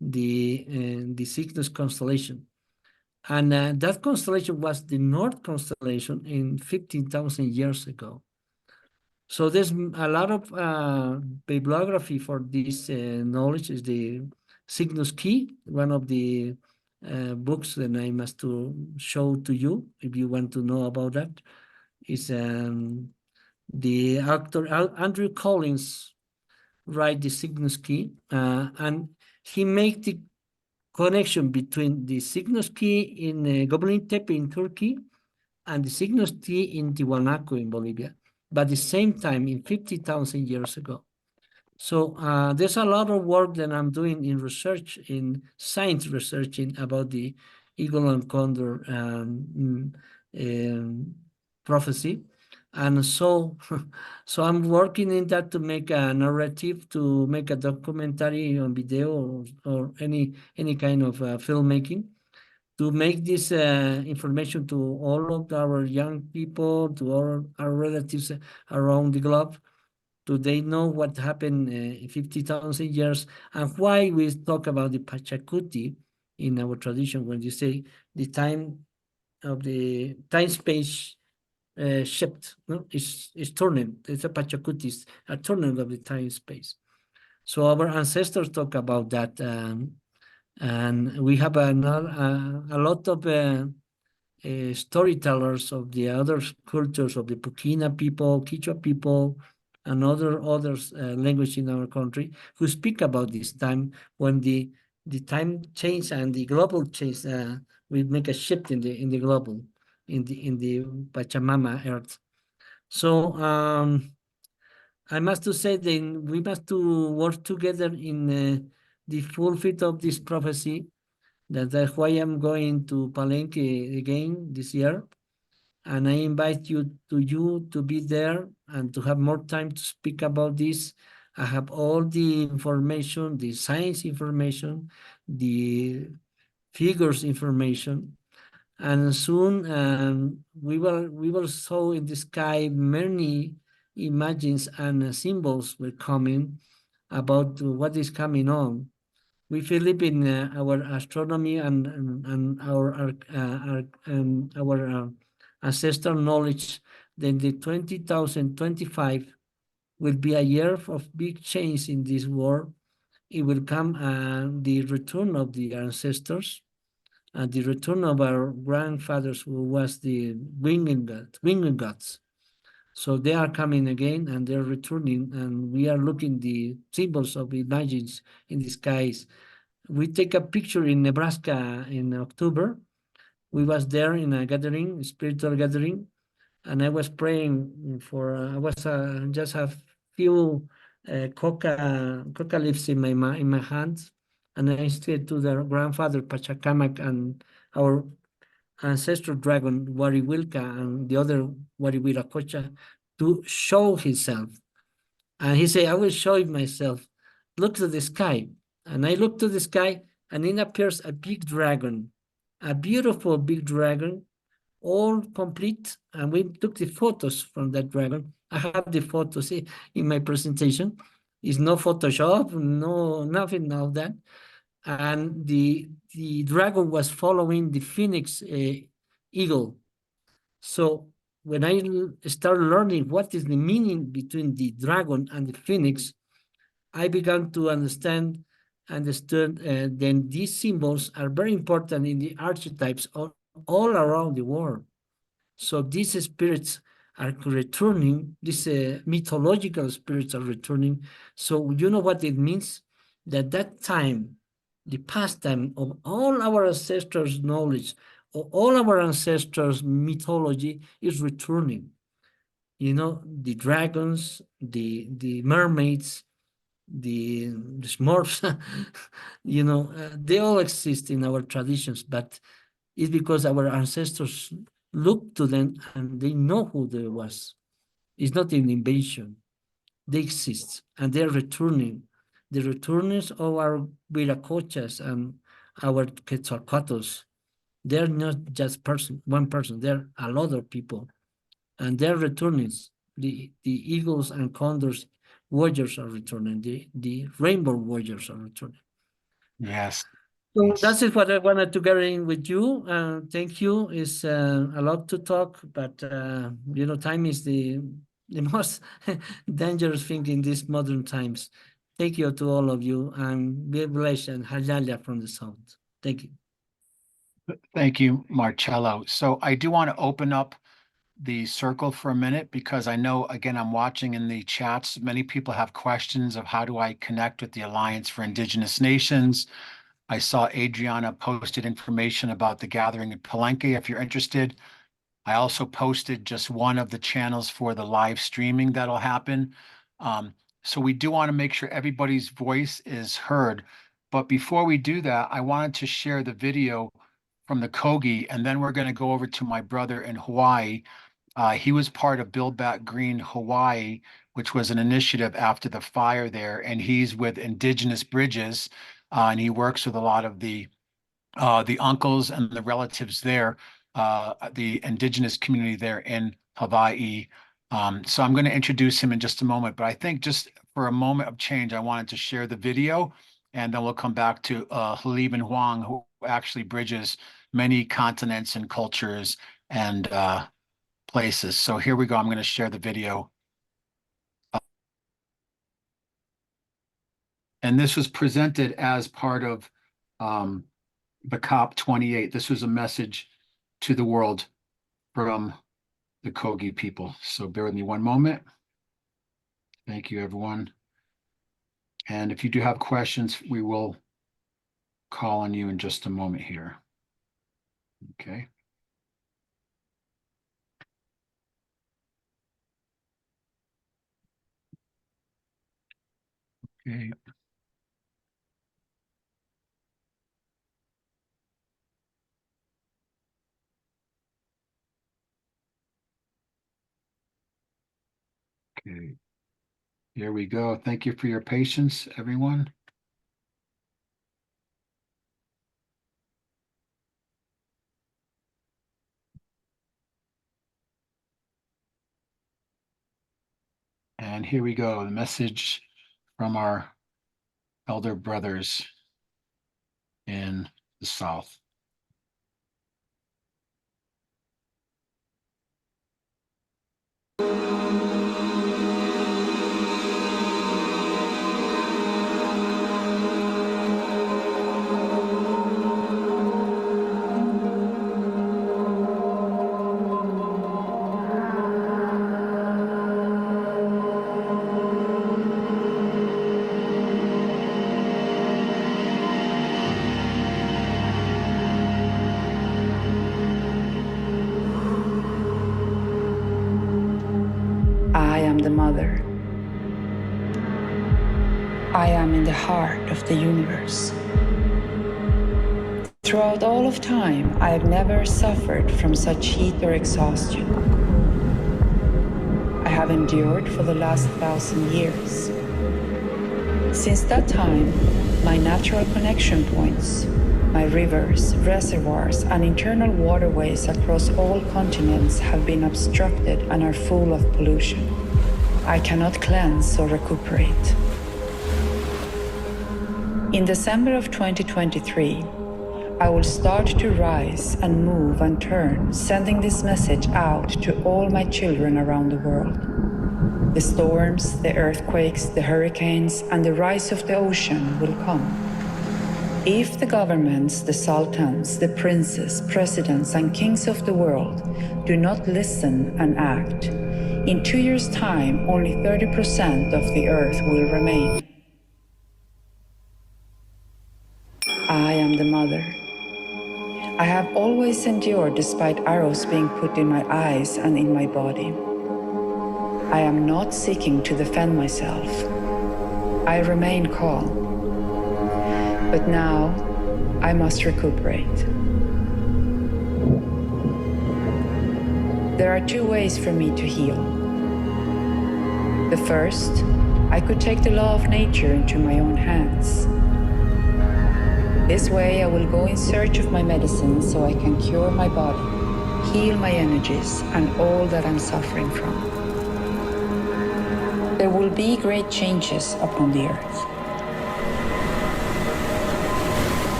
the Cygnus constellation. And that constellation was the North constellation in 15,000 years ago. So there's a lot of bibliography for this knowledge. Is the Cygnus Key, one of the books that I must to show to you if you want to know about that. Is the actor Andrew Collins write the Cygnus Key, and he make the connection between the Cygnus Key in Göbekli Tepe in Turkey and the Cygnus Key in Tiwanaku in Bolivia, but at the same time in 50,000 years ago. So there's a lot of work that I'm doing in research, in science researching about the eagle and condor prophecy. And so I'm working in that to make a narrative, to make a documentary on video or any kind of filmmaking, to make this information to all of our young people, to all our relatives around the globe. Do they know what happened in 50,000 years, and why we talk about the Pachacuti in our tradition when you say the time time-space shift. No, it's turning. It's a Pachacutis, a turning of the time-space. So our ancestors talk about that, and we have a lot of storytellers of the other cultures of the Pukina people, Quechua people, and others language in our country who speak about this time when the time change and the global change. We make a shift in the global, in the Pachamama earth. So I must to say that we must to work together in the fulfillment of this prophecy. That's why I'm going to Palenque again this year. And I invite you to be there and to have more time to speak about this. I have all the information, the science information, the figures information, and soon we will show in the sky many images and symbols will coming about what is coming on. We believe in our astronomy and our ancestral knowledge. Then the 2025 will be a year of big change in this world. It will come the return of the ancestors, and the return of our grandfathers, who was the winged gods. So they are coming again, and they're returning, and we are looking the symbols of images in the skies. We take a picture in Nebraska in October. We was there in a gathering, spiritual gathering, and I was praying for. I was just a few coca leaves in my hands, and I said to the grandfather Pachacamac and our ancestral dragon Wariwilka and the other Wariwiracocha to show himself. And he said, I will show it myself. Look to the sky. And I looked to the sky, and it appears a big dragon, a beautiful big dragon, all complete. And we took the photos from that dragon. I have the photos in my presentation. It's no Photoshop, no nothing of that. And the dragon was following the phoenix eagle. So when I started learning what is the meaning between the dragon and the phoenix, I began to understood then these symbols are very important in the archetypes all around the world. So these spirits are returning, these mythological spirits are returning. So you know what it means? That time, the past time of all our ancestors' knowledge, of all our ancestors' mythology is returning. You know, the dragons, the mermaids, the smurfs, you know, they all exist in our traditions, but it's because our ancestors look to them and they know who they was. It's not an invention. They exist and they're returning. The returners of our Viracochas and our Quetzalcoatls, they're not just one person, they're a lot of people. And they're returning. The eagles and condors warriors are returning. The rainbow warriors are returning. Yes. So Yes. that is what I wanted to get in with you. Thank you. It's a lot to talk, but you know, time is the most dangerous thing in these modern times. Thank you to all of you, and be blessed, and halala from the south. Thank you. Thank you, Marcello. So I do want to open up the circle for a minute, because I know, again, I'm watching in the chats, many people have questions of how do I connect with the Alliance for Indigenous Nations. I saw Adriana posted information about the gathering at Palenque, if you're interested. I also posted just one of the channels for the live streaming that'll happen. So we do want to make sure everybody's voice is heard. But before we do that, I wanted to share the video from the Kogi, and then we're going to go over to my brother in Hawaii. He was part of Build Back Green Hawaii, which was an initiative after the fire there, and he's with Indigenous Bridges, and he works with a lot of the uncles and the relatives there, the indigenous community there in Hawaii. So I'm going to introduce him in just a moment, but I think just for a moment of change, I wanted to share the video, and then we'll come back to Halib and Huang, who actually bridges many continents and cultures and places. So here we go. I'm going to share the video. And this was presented as part of the COP28. This was a message to the world from the Kogi people. So bear with me one moment. Thank you, everyone. And if you do have questions, we will call on you in just a moment here. Okay. Okay. Okay. Here we go. Thank you for your patience, everyone. And here we go. The message from our elder brothers in the South. I am the mother. I am in the heart of the universe. Throughout all of time, I have never suffered from such heat or exhaustion. I have endured for the last 1,000 years. Since that time, my natural connection points, my rivers, reservoirs, and internal waterways across all continents have been obstructed and are full of pollution. I cannot cleanse or recuperate. In December of 2023, I will start to rise and move and turn, sending this message out to all my children around the world. The storms, the earthquakes, the hurricanes, and the rise of the ocean will come. If the governments, the sultans, the princes, presidents, and kings of the world do not listen and act, in 2 years' time, only 30% of the earth will remain. I am the mother. I have always endured despite arrows being put in my eyes and in my body. I am not seeking to defend myself. I remain calm. But now, I must recuperate. There are 2 ways for me to heal. The first, I could take the law of nature into my own hands. This way, I will go in search of my medicine so I can cure my body, heal my energies, and all that I'm suffering from. There will be great changes upon the earth.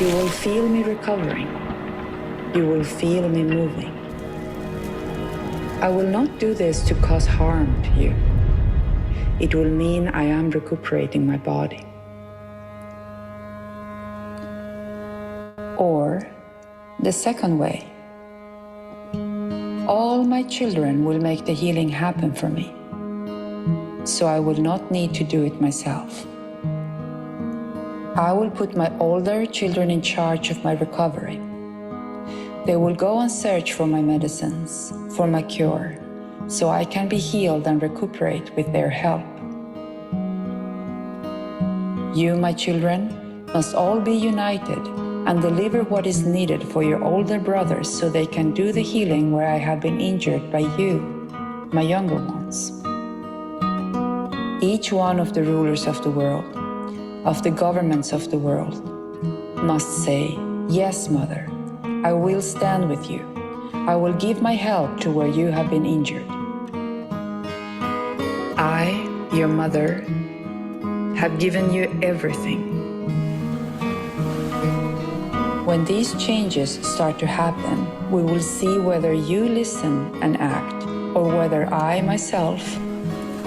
You will feel me recovering. You will feel me moving. I will not do this to cause harm to you. It will mean I am recuperating my body. Or the second way. All my children will make the healing happen for me, so I will not need to do it myself. I will put my older children in charge of my recovery. They will go and search for my medicines, for my cure, so I can be healed and recuperate with their help. You, my children, must all be united and deliver what is needed for your older brothers so they can do the healing where I have been injured by you, my younger ones. Each one of the rulers of the world, of the governments of the world, must say, yes, mother, I will stand with you. I will give my help to where you have been injured. I, your mother, have given you everything. When these changes start to happen, we will see whether you listen and act, or whether I myself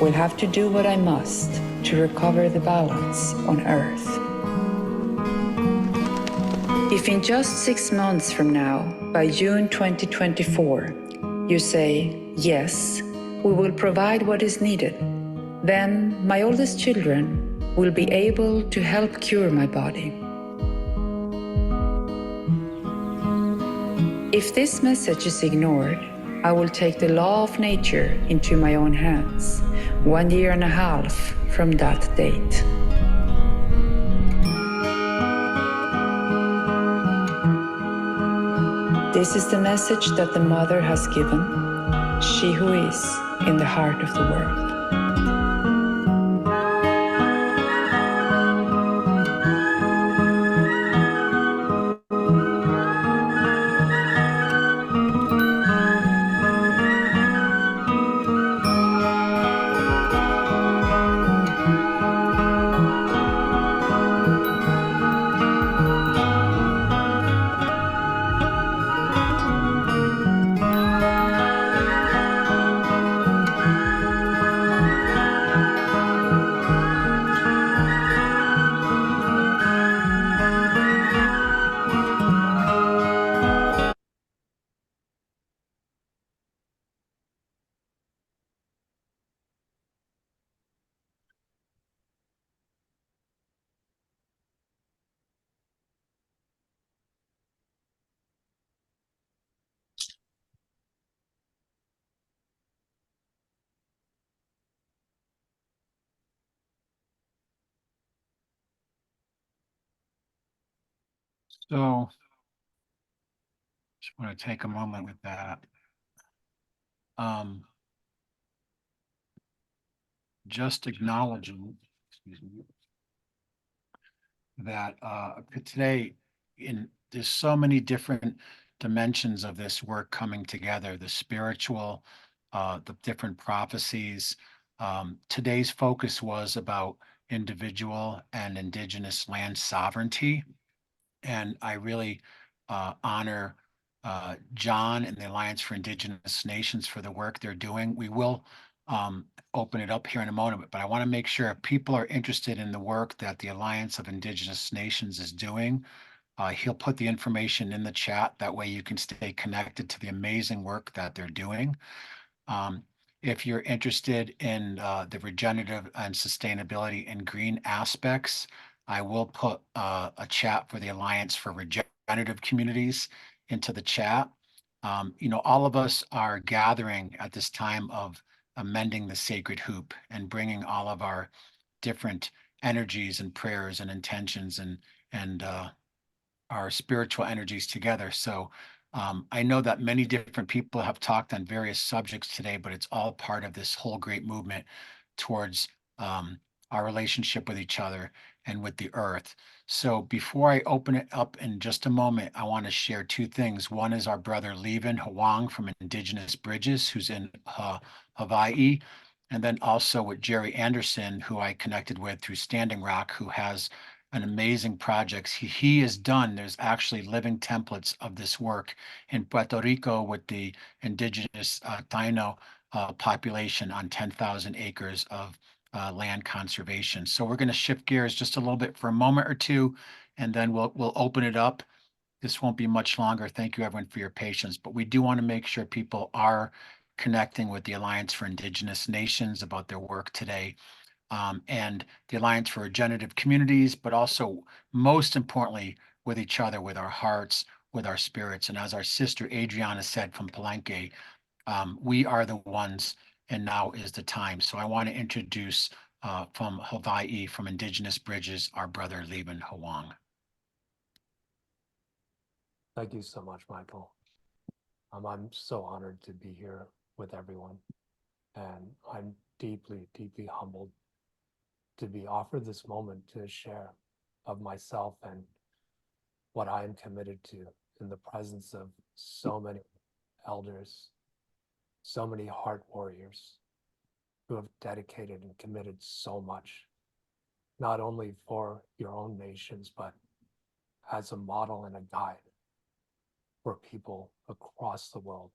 will have to do what I must to recover the balance on Earth. If in just 6 months from now, by June 2024, you say, yes, we will provide what is needed, then my oldest children will be able to help cure my body. If this message is ignored, I will take the law of nature into my own hands, 1.5 years from that date. This is the message that the Mother has given, she who is in the heart of the world. So just want to take a moment with that. Just acknowledging, excuse me, that today there's so many different dimensions of this work coming together, the spiritual, the different prophecies. Today's focus was about individual and indigenous land sovereignty. And I really honor John and the Alliance for Indigenous Nations for the work they're doing. We will open it up here in a moment, but I want to make sure if people are interested in the work that the Alliance of Indigenous Nations is doing, he'll put the information in the chat. That way you can stay connected to the amazing work that they're doing. If you're interested in the regenerative and sustainability and green aspects, I will put a chat for the Alliance for Regenerative Communities into the chat. All of us are gathering at this time of amending the sacred hoop and bringing all of our different energies and prayers and intentions and our spiritual energies together. So I know that many different people have talked on various subjects today, but it's all part of this whole great movement towards our relationship with each other and with the earth. So before I open it up in just a moment, I want to share two things. One is our brother Levin Hwang from Indigenous Bridges, who's in Hawaii. And then also with Jerry Anderson, who I connected with through Standing Rock, who has an amazing projects he has done. There's actually living templates of this work in Puerto Rico with the indigenous Taino population on 10,000 acres of land conservation. So we're going to shift gears just a little bit for a moment or two, and then we'll open it up. This won't be much longer. Thank you everyone for your patience, but we do want to make sure people are connecting with the Alliance for Indigenous Nations about their work today. And the Alliance for Regenerative Communities, but also most importantly with each other, with our hearts, with our spirits. And as our sister Adriana said from Palenque, we are the ones and now is the time. So I want to introduce from Hawaii, from Indigenous Bridges, our brother Levin Hwang. Thank you so much, Michael. I'm so honored to be here with everyone, and I'm deeply, deeply humbled to be offered this moment to share of myself and what I am committed to in the presence of so many elders, so many heart warriors who have dedicated and committed so much, not only for your own nations, but as a model and a guide for people across the world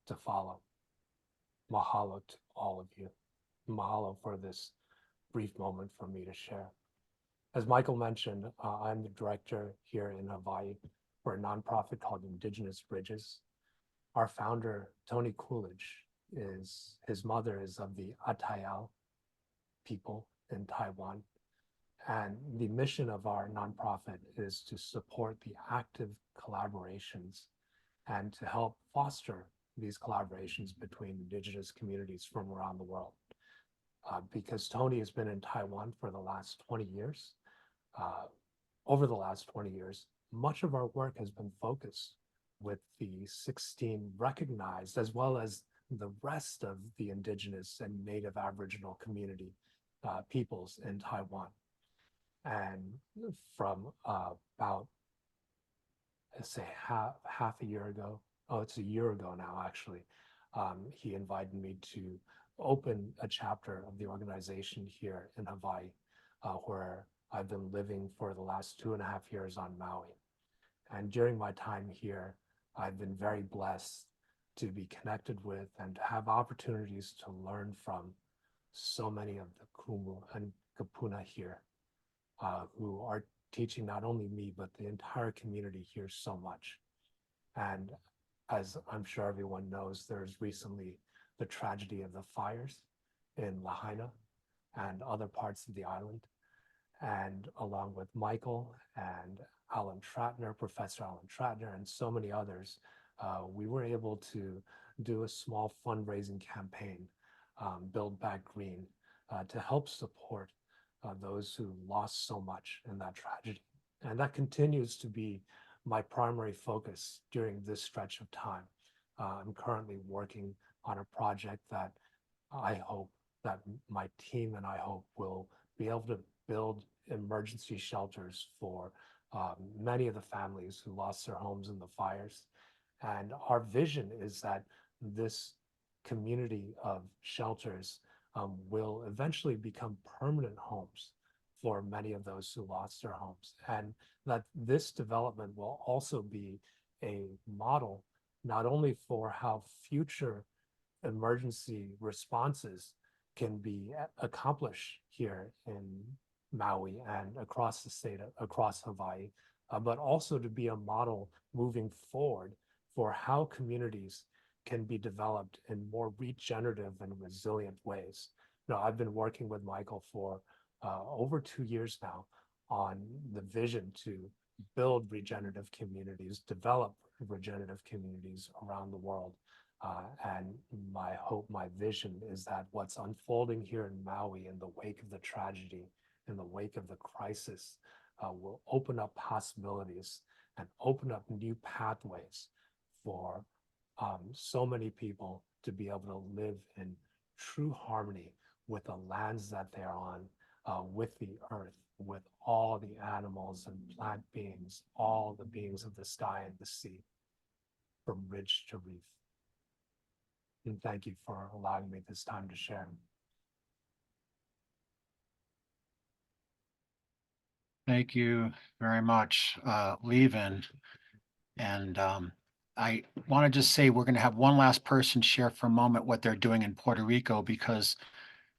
to follow. Mahalo to all of you. Mahalo for this brief moment for me to share. As Michael mentioned, I'm the director here in Hawaii for a nonprofit called Indigenous Bridges. Our founder, Tony Coolidge, his mother is of the Atayal people in Taiwan. And the mission of our nonprofit is to support the active collaborations and to help foster these collaborations between Indigenous communities from around the world. Because Tony has been in Taiwan for the last 20 years, over the last 20 years, much of our work has been focused with the 16 recognized, as well as the rest of the Indigenous and Native Aboriginal community peoples in Taiwan. And from about, let's say half a year ago, it's a year ago now actually, he invited me to open a chapter of the organization here in Hawaii, where I've been living for the last 2.5 years on Maui. And during my time here, I've been very blessed to be connected with and to have opportunities to learn from so many of the Kumu and Kapuna here, who are teaching not only me, but the entire community here so much. And as I'm sure everyone knows, there's recently the tragedy of the fires in Lahaina and other parts of the island. And along with Michael and Alan Tratner, Professor Alan Tratner, and so many others, we were able to do a small fundraising campaign, Build Back Green, to help support those who lost so much in that tragedy. And that continues to be my primary focus during this stretch of time. I'm currently working on a project that I hope that my team and I hope will be able to build emergency shelters for many of the families who lost their homes in the fires. And our vision is that this community of shelters will eventually become permanent homes for many of those who lost their homes. And that this development will also be a model not only for how future emergency responses can be accomplished here in Maui and across the state, across Hawaii, but also to be a model moving forward for how communities can be developed in more regenerative and resilient ways. You know, I've been working with Michael for over 2 years now on the vision to build regenerative communities, develop regenerative communities around the world. And my hope, my vision is that what's unfolding here in Maui in the wake of the tragedy, in the wake of the crisis, will open up possibilities and open up new pathways for so many people to be able to live in true harmony with the lands that they're on, with the earth, with all the animals and plant beings, all the beings of the sky and the sea, from ridge to reef. And thank you for allowing me this time to share. Thank you very much, Levin. And I want to just say we're going to have one last person share for a moment what they're doing in Puerto Rico, because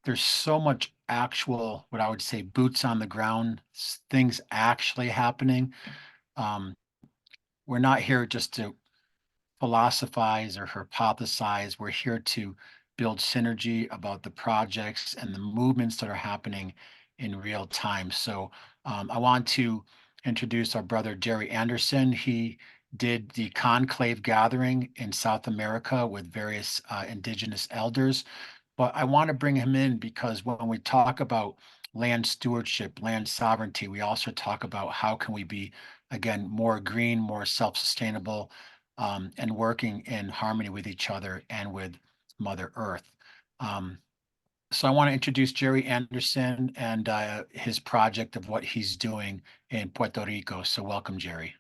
there's so much actual, what I would say, boots on the ground, things actually happening. We're not here just to philosophize or hypothesize. We're here to build synergy about the projects and the movements that are happening in real time. So I want to introduce our brother Jerry Anderson. He did the conclave gathering in South America with various indigenous elders. But I want to bring him in because when we talk about land stewardship, land sovereignty, we also talk about how can we be, again, more green, more self-sustainable, and working in harmony with each other and with Mother Earth. So I want to introduce Jerry Anderson and his project of what he's doing in Puerto Rico. So welcome, Jerry.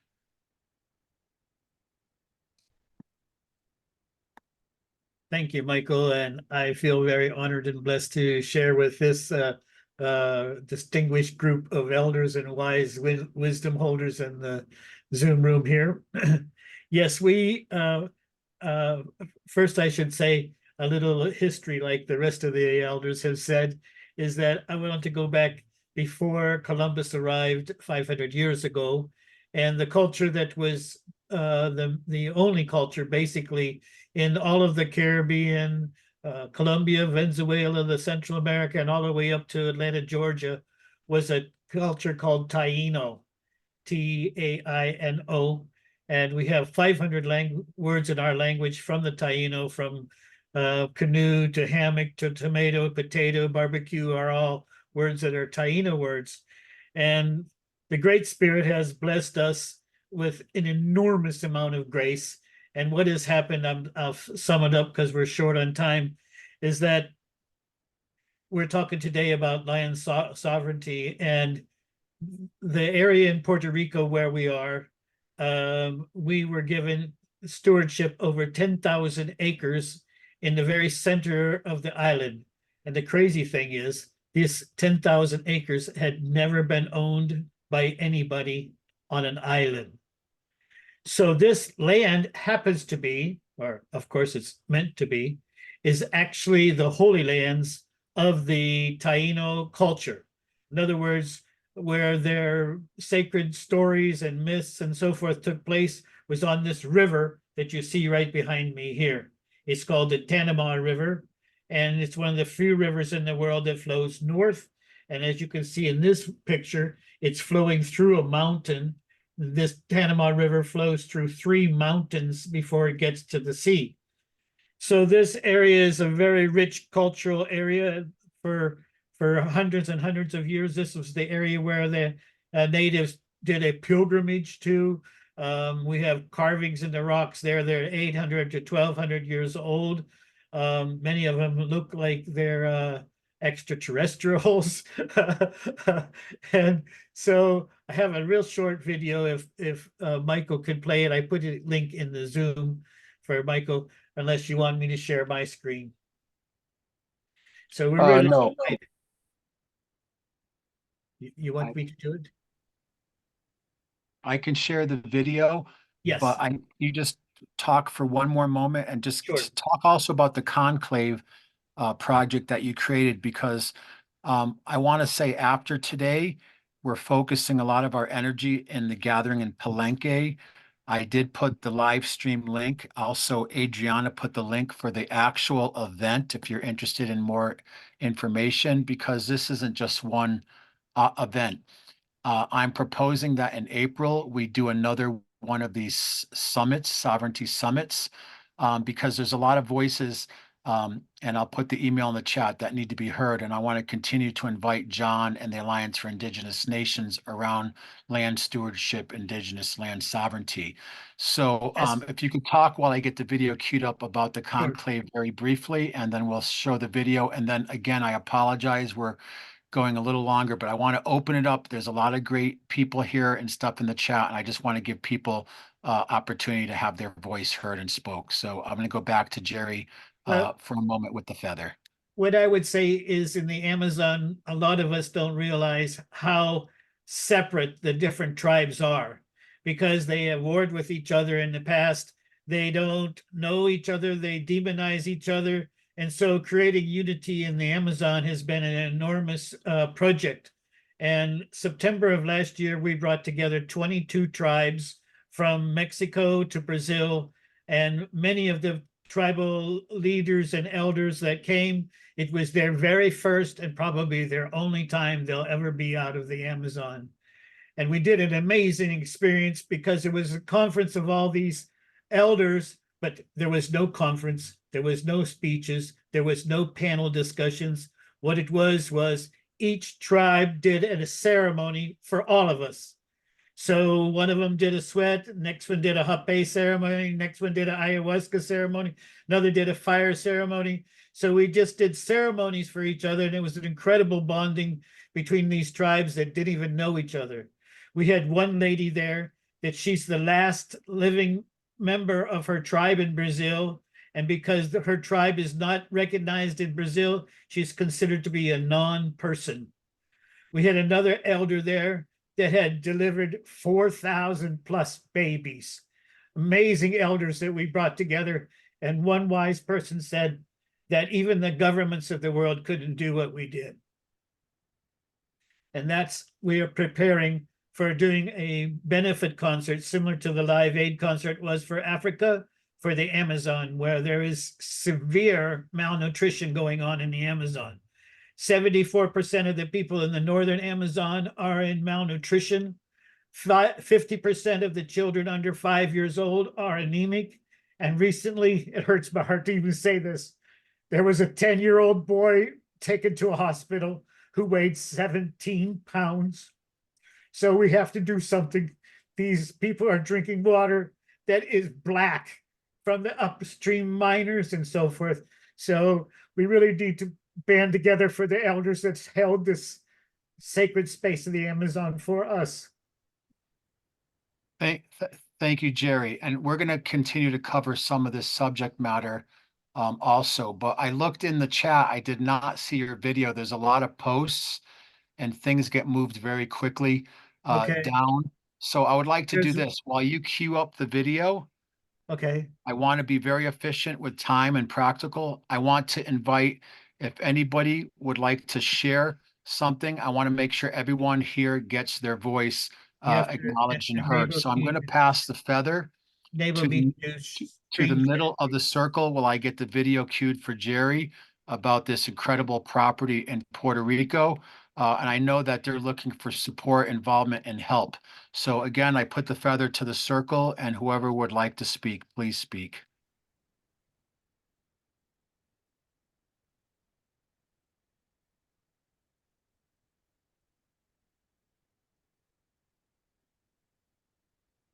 Thank you, Michael. And I feel very honored and blessed to share with this distinguished group of elders and wise wisdom holders in the Zoom room here. Yes, first I should say a little history, like the rest of the elders have said, is that I want to go back before Columbus arrived 500 years ago, and the culture that was the only culture basically in all of the Caribbean, Colombia, Venezuela, the Central America, and all the way up to Atlanta, Georgia, was a culture called Taino, Taino. And we have 500 words in our language from the Taino, from canoe to hammock to tomato, potato, barbecue are all words that are Taino words. And the Great Spirit has blessed us with an enormous amount of grace. And what has happened, I'll sum it up because we're short on time, is that we're talking today about land sovereignty, and the area in Puerto Rico where we are, we were given stewardship over 10,000 acres in the very center of the island. And the crazy thing is, this 10,000 acres had never been owned by anybody on an island. So this land happens to be, or of course it's meant to be, is actually the holy lands of the Taino culture. In other words, where their sacred stories and myths and so forth took place was on this river that you see right behind me here. It's called the Tanama River, and it's one of the few rivers in the world that flows north. And as you can see in this picture, it's flowing through a mountain. This Tanama River flows through 3 mountains before it gets to the sea. So this area is a very rich cultural area for hundreds and hundreds of years. This was the area where the natives did a pilgrimage to. We have carvings in the rocks there. They're 800 to 1200 years old. Many of them look like they're extraterrestrials. And so I have a real short video if Michael could play it. I put a link in the Zoom for Michael, unless you want me to share my screen. So we're really No. You want me to do it? I can share the video. Yes. But you just talk for one more moment and just Sure. talk also about the conclave project that you created, because I want to say after today, we're focusing a lot of our energy in the gathering in Palenque. I did put the live stream link. Also, Adriana put the link for the actual event if you're interested in more information, because this isn't just one event. I'm proposing that in April, we do another one of these summits, sovereignty summits, because there's a lot of voices, and I'll put the email in the chat, that need to be heard. And I want to continue to invite John and the Alliance for Indigenous Nations around land stewardship, Indigenous land sovereignty. So if you could talk while I get the video queued up about the conclave very briefly, and then we'll show the video. And then again, I apologize, we're going a little longer, but I want to open it up. There's a lot of great people here and stuff in the chat, and I just want to give people opportunity to have their voice heard and spoke. So I'm going to go back to Jerry for a moment with the feather. What I would say is, in the Amazon, a lot of us don't realize how separate the different tribes are, because they have warred with each other in the past. They don't know each other. They demonize each other. And so creating unity in the Amazon has been an enormous project. And September of last year, we brought together 22 tribes from Mexico to Brazil, and many of the tribal leaders and elders that came, it was their very first and probably their only time they'll ever be out of the Amazon. And we did an amazing experience, because it was a conference of all these elders, but there was no conference, there was no speeches, there was no panel discussions. What it was each tribe did a ceremony for all of us. So one of them did a sweat, next one did a hape ceremony, next one did an ayahuasca ceremony, another did a fire ceremony. So we just did ceremonies for each other, and it was an incredible bonding between these tribes that didn't even know each other. We had one lady there that she's the last living member of her tribe in Brazil, and because her tribe is not recognized in Brazil, she's considered to be a non-person. We had another elder there that had delivered 4,000 plus babies. Amazing elders that we brought together. And one wise person said that even the governments of the world couldn't do what we did. And we are preparing for doing a benefit concert similar to the Live Aid concert was for Africa, for the Amazon, where there is severe malnutrition going on in the Amazon. 74% of the people in the northern Amazon are in malnutrition. 50% of the children under 5 years old are anemic. And recently, it hurts my heart to even say this, there was a 10-year-old boy taken to a hospital who weighed 17 pounds. So we have to do something. These people are drinking water that is black from the upstream miners and so forth. So we really need to band together for the elders that's held this sacred space of the Amazon for us. Thank you, Jerry. And we're going to continue to cover some of this subject matter also. But I looked in the chat. I did not see your video. There's a lot of posts and things get moved very quickly down. So I would like to do this while you queue up the video. Okay. I want to be very efficient with time and practical. I want to invite, if anybody would like to share something, I want to make sure everyone here gets their voice acknowledged and heard. So I'm going to pass the feather to the middle of the circle while I get the video queued for Jerry about this incredible property in Puerto Rico. And I know that they're looking for support, involvement, and help. So again, I put the feather to the circle, and whoever would like to speak, please speak.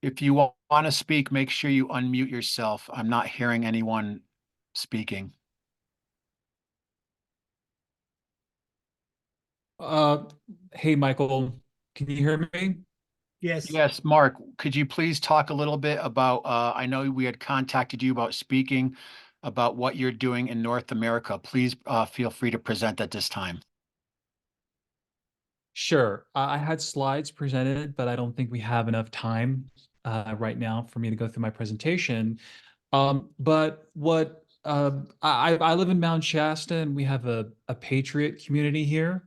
If you want to speak, make sure you unmute yourself. I'm not hearing anyone speaking. Hey, Michael, can you hear me? Yes. Yes, Mark, could you please talk a little bit about, I know we had contacted you about speaking about what you're doing in North America. Please feel free to present at this time. Sure. I had slides presented, but I don't think we have enough time right now for me to go through my presentation. But what I live in Mount Shasta, and we have a patriot community here,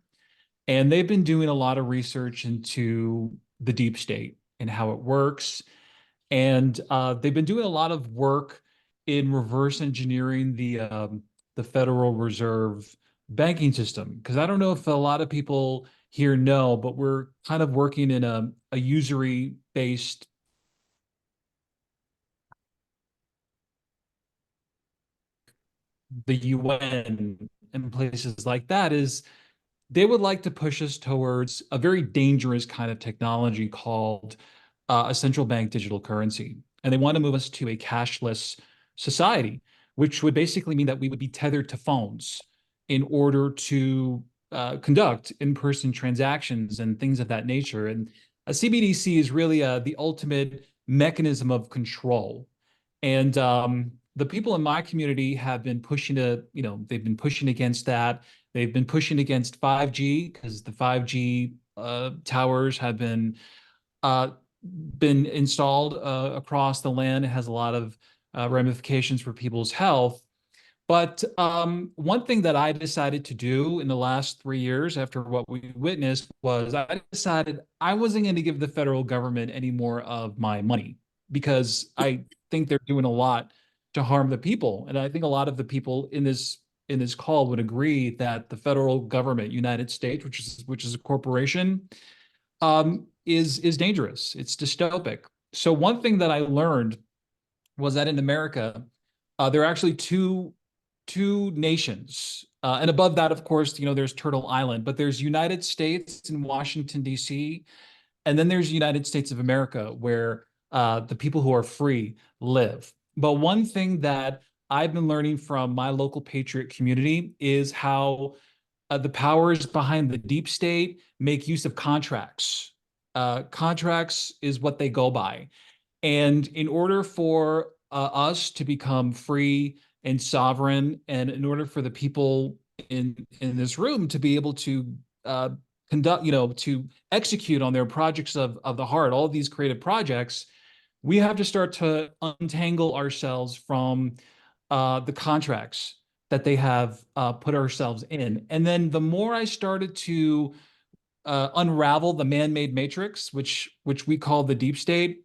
and they've been doing a lot of research into the deep state and how it works. And they've been doing a lot of work in reverse engineering the Federal Reserve banking system. Because I don't know if a lot of people here know, but we're kind of working in a usury-based the UN and places like that is they would like to push us towards a very dangerous kind of technology called a central bank digital currency. And they want to move us to a cashless society, which would basically mean that we would be tethered to phones in order to conduct in-person transactions and things of that nature. And a CBDC is really the ultimate mechanism of control. And the people in my community have been pushing they've been pushing against that. They've been pushing against 5G because the 5G towers have been installed across the land. It has a lot of ramifications for people's health. But one thing that I decided to do in the last 3 years after what we witnessed was I decided I wasn't going to give the federal government any more of my money because I think they're doing a lot to harm the people. And I think a lot of the people in this call would agree that the federal government, United States, which is a corporation, is dangerous. It's dystopic. So one thing that I learned was that in America, there are actually two nations. And above that, of course, there's Turtle Island, but there's United States in Washington, D.C., and then there's United States of America, where the people who are free live. But one thing that I've been learning from my local patriot community is how the powers behind the deep state make use of contracts. Contracts is what they go by. And in order for us to become free and sovereign, and in order for the people in this room to be able to conduct, to execute on their projects of the heart, all of these creative projects, we have to start to untangle ourselves from the contracts that they have put ourselves in. And then the more I started to unravel the man-made matrix, which we call the deep state,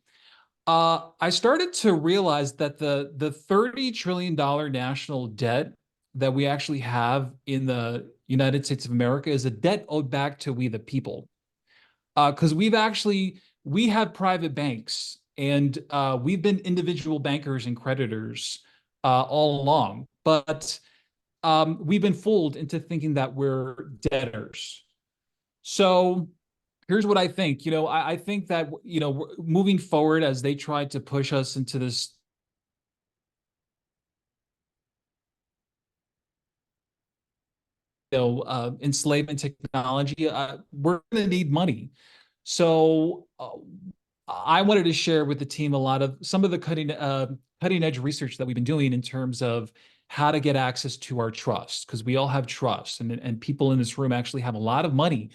I started to realize that the $30 trillion national debt that we actually have in the United States of America is a debt owed back to we the people. Because we have private banks, and we've been individual bankers and creditors all along, but we've been fooled into thinking that we're debtors. So here's what I think. I think that, moving forward, as they try to push us into this enslavement technology, we're going to need money. So I wanted to share with the team some of the cutting edge research that we've been doing in terms of how to get access to our trust, because we all have trust, and people in this room actually have a lot of money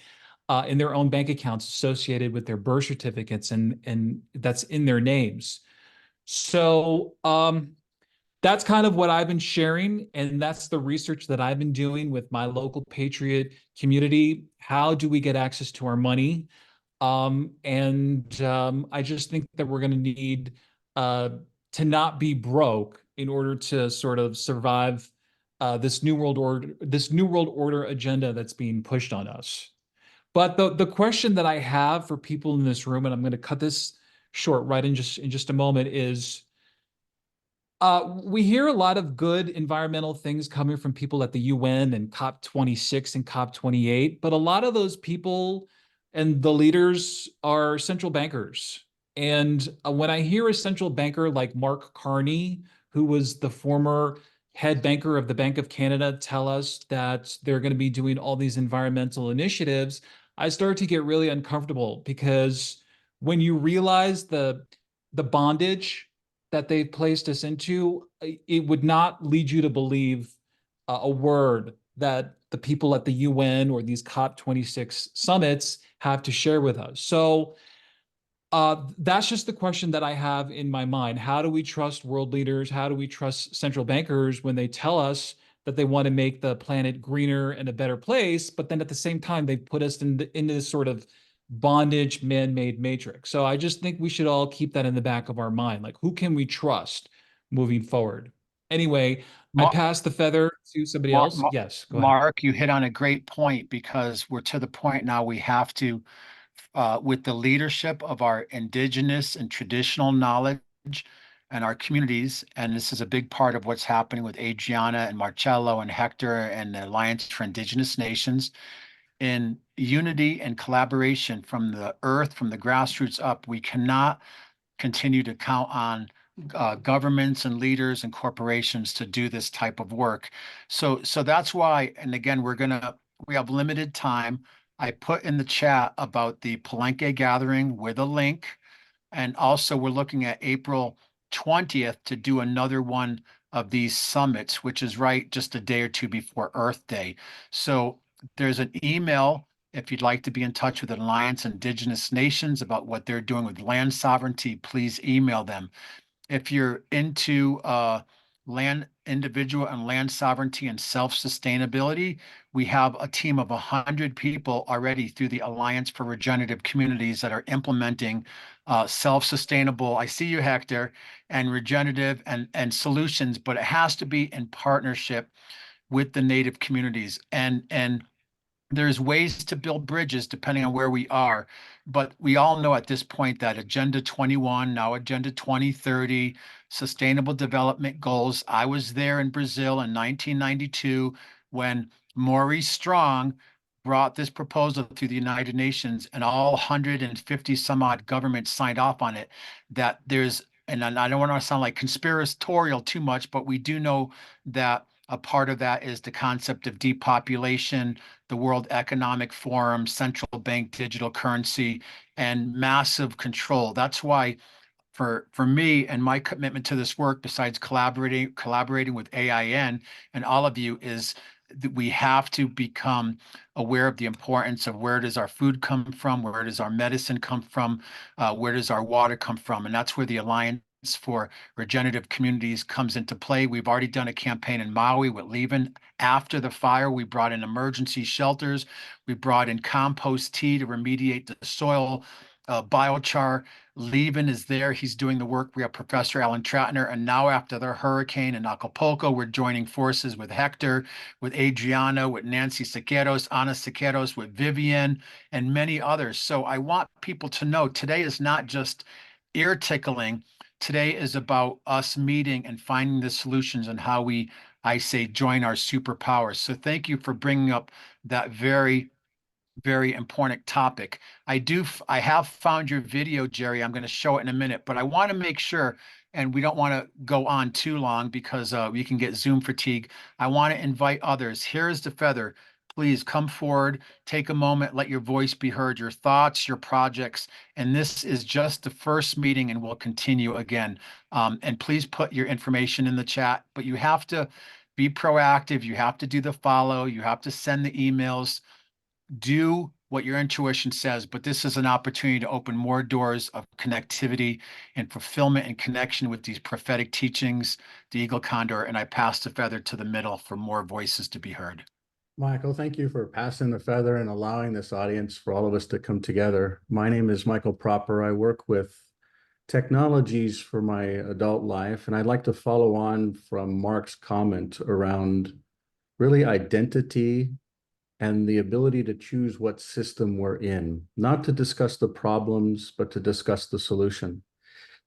in their own bank accounts associated with their birth certificates, and that's in their names. So that's kind of what I've been sharing, and that's the research that I've been doing with my local patriot community. How do we get access to our money? I just think that we're going to need to not be broke in order to sort of survive this new world order agenda that's being pushed on us. But the question that I have for people in this room, and I'm going to cut this short right in just a moment, is we hear a lot of good environmental things coming from people at the UN and COP26 and COP28, but a lot of those people and the leaders are central bankers. And when I hear a central banker like Mark Carney, who was the former head banker of the Bank of Canada, tell us that they're going to be doing all these environmental initiatives, I start to get really uncomfortable, because when you realize the bondage that they've placed us into, it would not lead you to believe a word that the people at the UN or these COP26 summits have to share with us. So that's just the question that I have in my mind. How do we trust world leaders? How do we trust central bankers when they tell us that they want to make the planet greener and a better place, but then at the same time, they've put us into this sort of bondage man-made matrix? So I just think we should all keep that in the back of our mind. Like, who can we trust moving forward? Anyway, I pass the feather to somebody else. Yes, go ahead. Mark, you hit on a great point, because we're to the point now we have to, with the leadership of our indigenous and traditional knowledge and our communities, and this is a big part of what's happening with Adriana and Marcello and Hector and the Alliance for Indigenous Nations, in unity and collaboration from the earth, from the grassroots up. We cannot continue to count on governments and leaders and corporations to do this type of work. So that's why, and again, we have limited time. I put in the chat about the Palenque gathering with a link. And also we're looking at April 20th to do another one of these summits, which is right just a day or two before Earth Day. So there's an email if you'd like to be in touch with Alliance Indigenous Nations about what they're doing with land sovereignty. Please email them. If you're into land, individual and land sovereignty and self-sustainability, we have a team of 100 people already through the Alliance for Regenerative Communities that are implementing self-sustainable, I see you, Hector, and regenerative and solutions, but it has to be in partnership with the Native communities. And there's ways to build bridges depending on where we are. But we all know at this point that Agenda 21, now Agenda 2030, Sustainable Development Goals. I was there in Brazil in 1992 when Maurice Strong brought this proposal to the United Nations, and all 150 some odd governments signed off on it. That there's, and I don't want to sound like conspiratorial too much, but we do know that a part of that is the concept of depopulation, the World Economic Forum, central bank digital currency, and massive control. That's why for me and my commitment to this work, besides collaborating with AIN and all of you, is we have to become aware of the importance of where does our food come from, where does our medicine come from, where does our water come from, and that's where the Alliance for Regenerative Communities comes into play. We've already done a campaign in Maui with Leven. After the fire, we brought in emergency shelters. We brought in compost tea to remediate the soil, biochar. Leven is there. He's doing the work. We have Professor Alan Tratner. And now after the hurricane in Acapulco, we're joining forces with Hector, with Adriana, with Nancy Siqueiros, Ana Siqueiros, with Vivian, and many others. So I want people to know today is not just ear tickling. Today is about us meeting and finding the solutions and how we, I say, join our superpowers. So thank you for bringing up that very important topic. I have found your video, Jerry. I'm going to show it in a minute, but I want to make sure, and we don't want to go on too long because we can get Zoom fatigue. I want to invite others. Here is the feather. Please come forward, take a moment, let your voice be heard, your thoughts, your projects. And this is just the first meeting and we'll continue again. And please put your information in the chat, but you have to be proactive. You have to do the follow. You have to send the emails. Do what your intuition says, but this is an opportunity to open more doors of connectivity and fulfillment and connection with these prophetic teachings, the eagle condor, and I pass the feather to the middle for more voices to be heard. Michael, thank you for passing the feather and allowing this audience for all of us to come together. My name is Michael Proper. I work with technologies for my adult life, and I'd like to follow on from Mark's comment around really identity and the ability to choose what system we're in, not to discuss the problems, but to discuss the solution,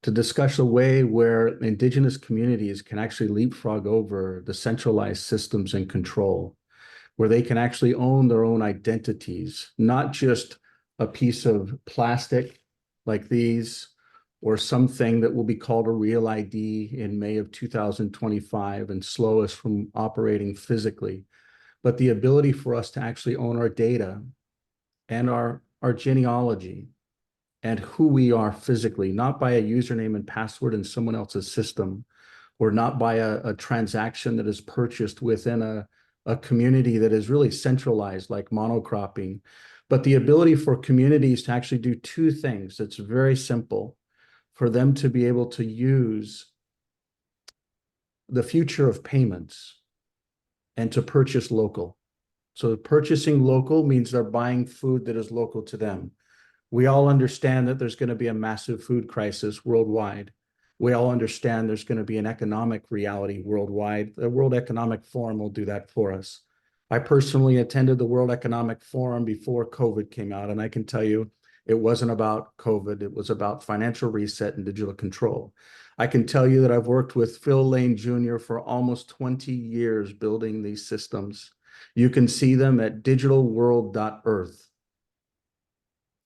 to discuss a way where Indigenous communities can actually leapfrog over the centralized systems and control, where they can actually own their own identities, not just a piece of plastic like these, or something that will be called a real ID in May of 2025 and slow us from operating physically, but the ability for us to actually own our data and our genealogy and who we are physically, not by a username and password in someone else's system, or not by a transaction that is purchased within a community that is really centralized like monocropping, but the ability for communities to actually do two things that's very simple, for them to be able to use the future of payments and to purchase local. So purchasing local means they're buying food that is local to them. We all understand that there's going to be a massive food crisis worldwide. We all understand there's going to be an economic reality worldwide. The World Economic Forum will do that for us. I personally attended the World Economic Forum before COVID came out, and I can tell you it wasn't about COVID. It was about financial reset and digital control. I can tell you that I've worked with Phil Lane Jr. for almost 20 years building these systems. You can see them at digitalworld.earth.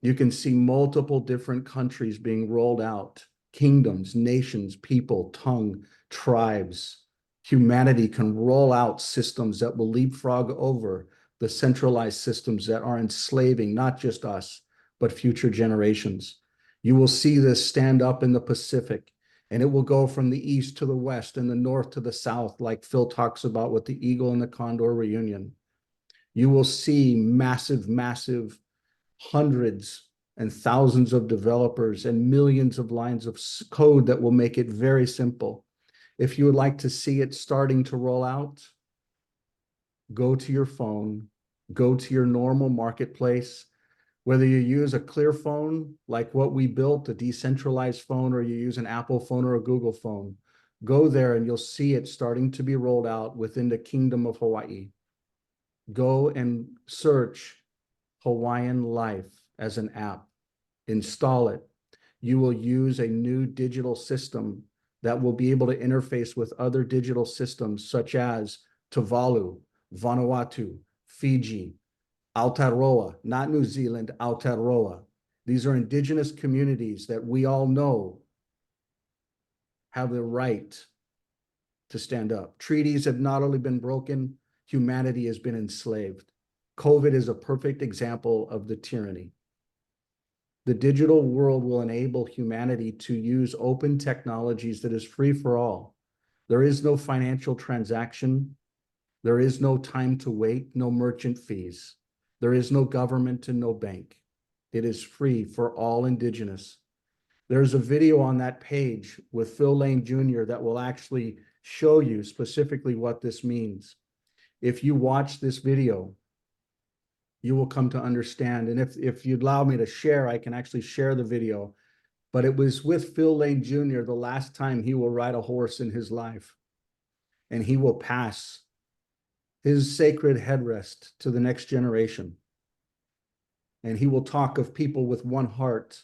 You can see multiple different countries being rolled out, kingdoms, nations, people, tongue, tribes. Humanity can roll out systems that will leapfrog over the centralized systems that are enslaving not just us, but future generations. You will see this stand up in the Pacific, and it will go from the east to the west and the north to the south, like Phil talks about with the eagle and the condor reunion. You will see massive, massive hundreds and thousands of developers and millions of lines of code that will make it very simple. If you would like to see it starting to roll out, go to your phone, go to your normal marketplace, whether you use a clear phone like what we built, a decentralized phone, or you use an Apple phone or a Google phone, go there and you'll see it starting to be rolled out within the Kingdom of Hawaii. Go and search Hawaiian Life as an app, install it. You will use a new digital system that will be able to interface with other digital systems such as Tuvalu, Vanuatu, Fiji, Aotearoa, not New Zealand, Aotearoa. These are indigenous communities that we all know have the right to stand up. Treaties have not only been broken, humanity has been enslaved. COVID is a perfect example of the tyranny. The digital world will enable humanity to use open technologies that is free for all. There is no financial transaction. There is no time to wait, no merchant fees. There is no government and no bank. It is free for all Indigenous. There's a video on that page with Phil Lane Jr. that will actually show you specifically what this means. If you watch this video, you will come to understand. And if you'd allow me to share, I can actually share the video. But it was with Phil Lane Jr. the last time he will ride a horse in his life. And he will pass his sacred headrest to the next generation. And he will talk of people with one heart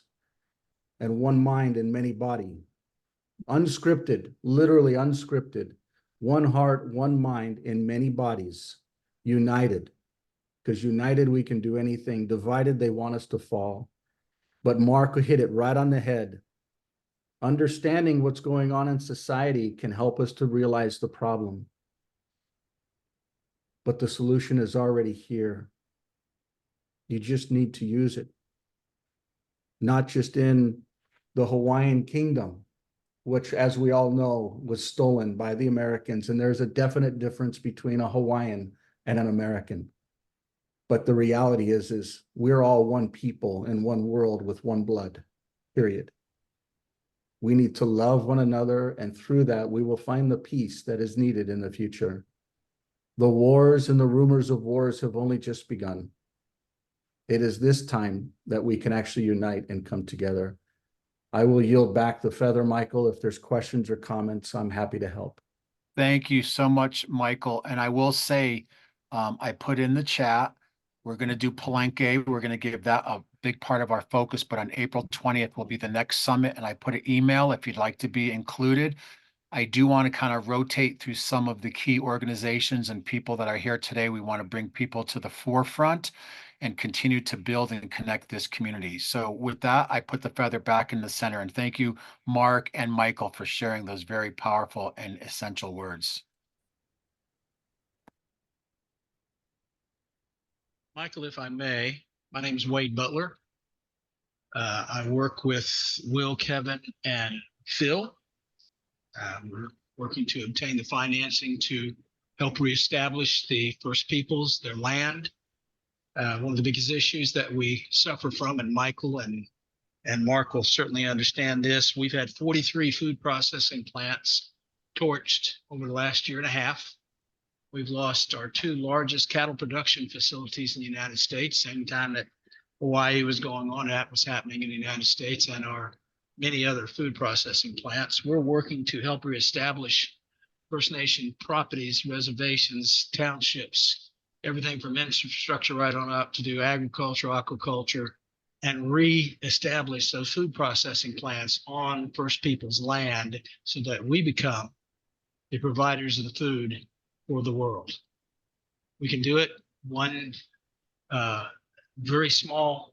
and one mind and many body. Unscripted, literally unscripted. One heart, one mind in many bodies, united. Because united we can do anything. Divided they want us to fall. But Mark hit it right on the head. Understanding what's going on in society can help us to realize the problem. But the solution is already here. You just need to use it. Not just in the Hawaiian kingdom, which, as we all know, was stolen by the Americans. And there's a definite difference between a Hawaiian and an American. But the reality is we're all one people in one world with one blood, period. We need to love one another, and through that, we will find the peace that is needed in the future. The wars and the rumors of wars have only just begun. It is this time that we can actually unite and come together. I will yield back the feather, Michael. If there's questions or comments, I'm happy to help. Thank you so much, Michael. And I will say, I put in the chat, we're going to do Palenque. We're going to give that a big part of our focus, but on April 20th will be the next summit. And I put an email if you'd like to be included. I do want to kind of rotate through some of the key organizations and people that are here today. We want to bring people to the forefront and continue to build and connect this community. So with that, I put the feather back in the center. And thank you, Mark and Michael, for sharing those very powerful and essential words. Michael, if I may, my name is Wade Butler. I work with Will, Kevin, and Phil. We're working to obtain the financing to help reestablish the First Peoples, their land. One of the biggest issues that we suffer from, and Michael and Mark will certainly understand this, we've had 43 food processing plants torched over the last year and a half. We've lost our two largest cattle production facilities in the United States, same time that Hawaii was going on, that was happening in the United States, and our many other food processing plants. We're working to help reestablish First Nation properties, reservations, townships, everything from infrastructure right on up to do agriculture, aquaculture, and reestablish those food processing plants on First Peoples land so that we become the providers of the food for the world. We can do it one very small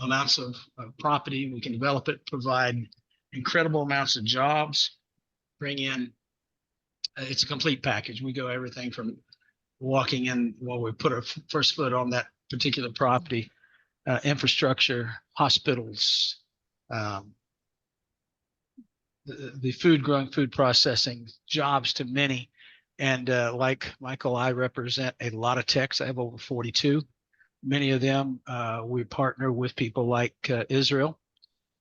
amounts of property. We can develop it, provide incredible amounts of jobs, bring in, it's a complete package. We go everything from walking in when we put our first foot on that particular property, infrastructure, hospitals, the food growing, food processing, jobs to many. And like Michael, I represent a lot of techs. I have over 42. Many of them, we partner with people like Israel,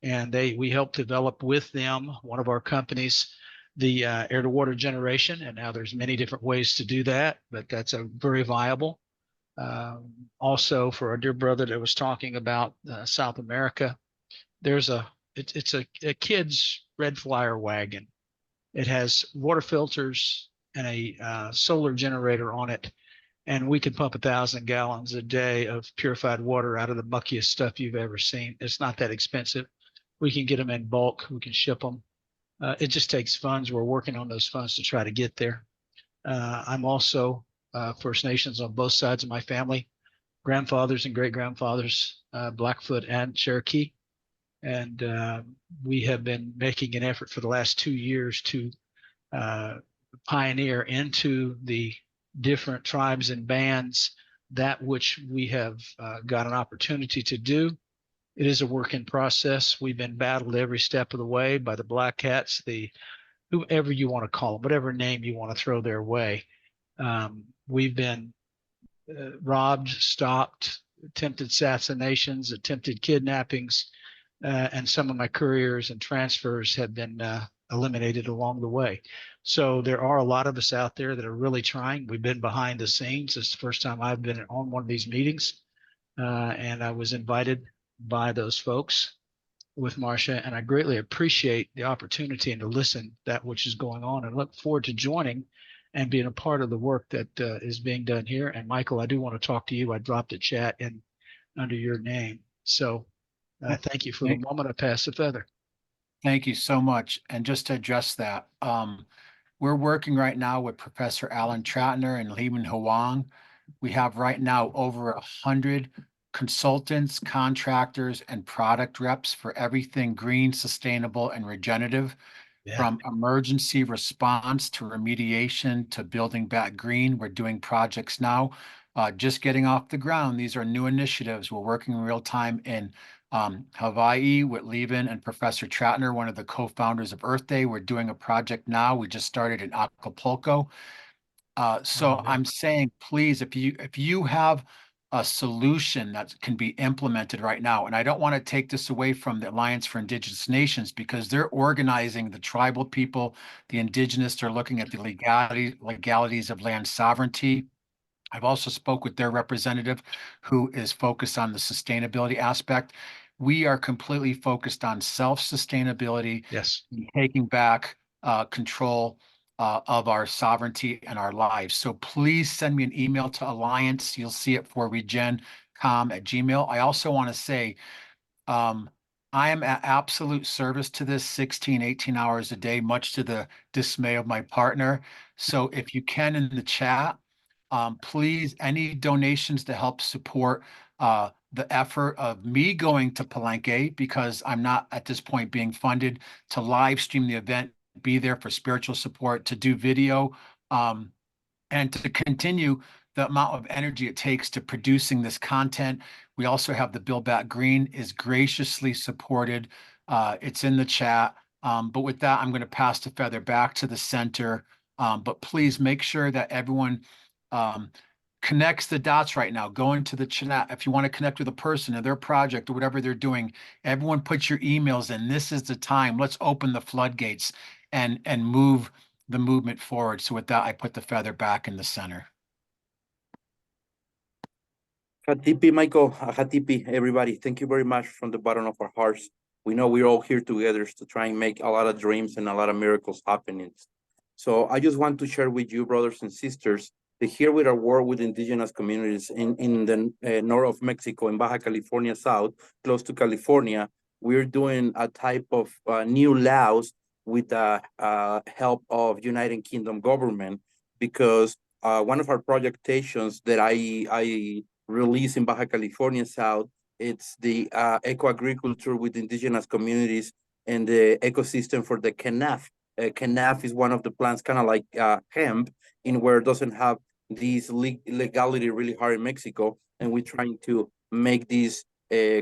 and we help develop with them, one of our companies, the air to water generation. And now there's many different ways to do that, but that's a very viable. Also for our dear brother that was talking about South America, there's it's a kid's red flyer wagon. It has water filters and a solar generator on it. And we can pump 1,000 gallons a day of purified water out of the muckiest stuff you've ever seen. It's not that expensive. We can get them in bulk. We can ship them. It just takes funds. We're working on those funds to try to get there. I'm also First Nations on both sides of my family, grandfathers and great grandfathers, Blackfoot and Cherokee. And we have been making an effort for the last 2 years to pioneer into the different tribes and bands that which we have got an opportunity to do. It is a work in process. We've been battled every step of the way by the Black Hats, whoever you want to call them, whatever name you want to throw their way. We've been robbed, stopped, attempted assassinations, attempted kidnappings, and some of my couriers and transfers have been eliminated along the way. So there are a lot of us out there that are really trying. We've been behind the scenes. It's the first time I've been on one of these meetings, and I was invited by those folks with Marcia, and I greatly appreciate the opportunity and to listen that which is going on, and look forward to joining and being a part of the work that is being done here. And Michael, I do want to talk to you. I dropped a chat in under your name. So thank you for the moment. I pass the feather. Thank you so much. And just to address that, we're working right now with Professor Alan Tratner and Leeman Huang. We have right now over 100 consultants, contractors, and product reps for everything green, sustainable, and regenerative. Yeah. From emergency response to remediation to building back green. We're doing projects now, just getting off the ground. These are new initiatives. We're working in real time in Hawaii with Levin and Professor Tratner, one of the co-founders of Earth Day. We're doing a project now. We just started in Acapulco. So I'm saying, please, if you have a solution that can be implemented right now, and I don't want to take this away from the Alliance for Indigenous Nations, because they're organizing the tribal people, the indigenous, they're looking at the legalities of land sovereignty. I've also spoke with their representative who is focused on the sustainability aspect. We are completely focused on self-sustainability, yes, and taking back control of our sovereignty and our lives. So please send me an email to Alliance. You'll see it for regencom@gmail. I also want to say, I am at absolute service to this 16, 18 hours a day, much to the dismay of my partner. So if you can in the chat, please, any donations to help support the effort of me going to Palenque, because I'm not at this point being funded to live stream the event, be there for spiritual support, to do video, and to continue the amount of energy it takes to producing this content. We also have the Build Back Green is graciously supported. It's in the chat. But with that, I'm going to pass the feather back to the center. But please make sure that everyone connects the dots right now. Go into the chat. If you want to connect with a person or their project or whatever they're doing, everyone put your emails in. This is the time. Let's open the floodgates and move the movement forward. So with that, I put the feather back in the center. Hatipi, Michael, Hatipi, everybody. Thank you very much from the bottom of our hearts. We know we're all here together to try and make a lot of dreams and a lot of miracles happening. So I just want to share with you, brothers and sisters, that here with our work with indigenous communities in the north of Mexico, in Baja California South, close to California, we're doing a type of new laws with the help of United Kingdom government, because one of our projectations that I released in Baja California South, it's the eco-agriculture with indigenous communities and the ecosystem for the canaf. Canaf is one of the plants, kind of like hemp, in where it doesn't have these legality really hard in Mexico, and we're trying to make this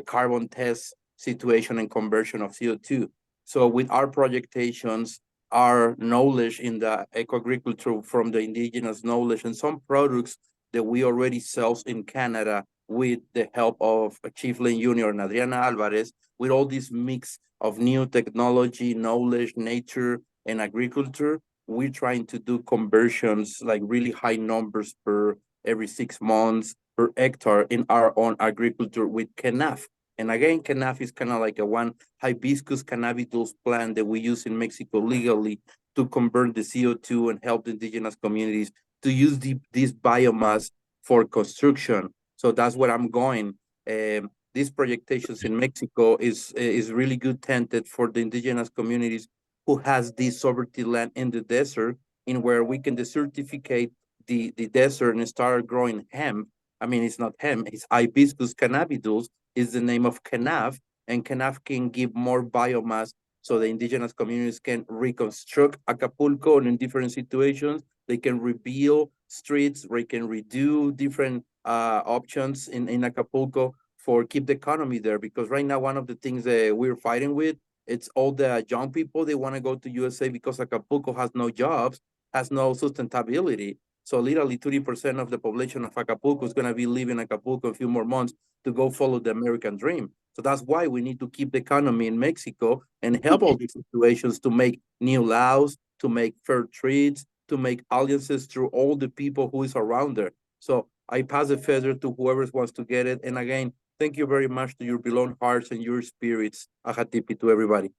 carbon test situation and conversion of CO2. So with our projectations, our knowledge in the eco-agriculture from the indigenous knowledge and some products that we already sell in Canada with the help of Chief Lane Jr. and Adriana Alvarez, with all this mix of new technology, knowledge, nature, and agriculture, we're trying to do conversions, like really high numbers per every 6 months per hectare in our own agriculture with canaf. And again, canaf is kind of like a one hibiscus cannabidulus plant that we use in Mexico legally to convert the CO2 and help the indigenous communities to use this biomass for construction. So that's where I'm going. These projectations in Mexico is really good tented for the indigenous communities who has this sovereignty land in the desert, in where we can desertificate the desert and start growing hemp. I mean, it's not hemp, it's hibiscus cannabidulus is the name of canaf, and canaf can give more biomass so the indigenous communities can reconstruct Acapulco and in different situations. They can rebuild streets, they can redo different options in Acapulco for keep the economy there. Because right now, one of the things that we're fighting with, it's all the young people, they want to go to USA because Acapulco has no jobs, has no sustainability. So literally 30% of the population of Acapulco is going to be leaving Acapulco a few more months to go follow the American dream. So that's why we need to keep the economy in Mexico and help all these situations to make new laws, to make fair trades, to make alliances through all the people who is around there. So I pass the feather to whoever wants to get it. And again, thank you very much to your beloved hearts and your spirits. Ajatipi to everybody.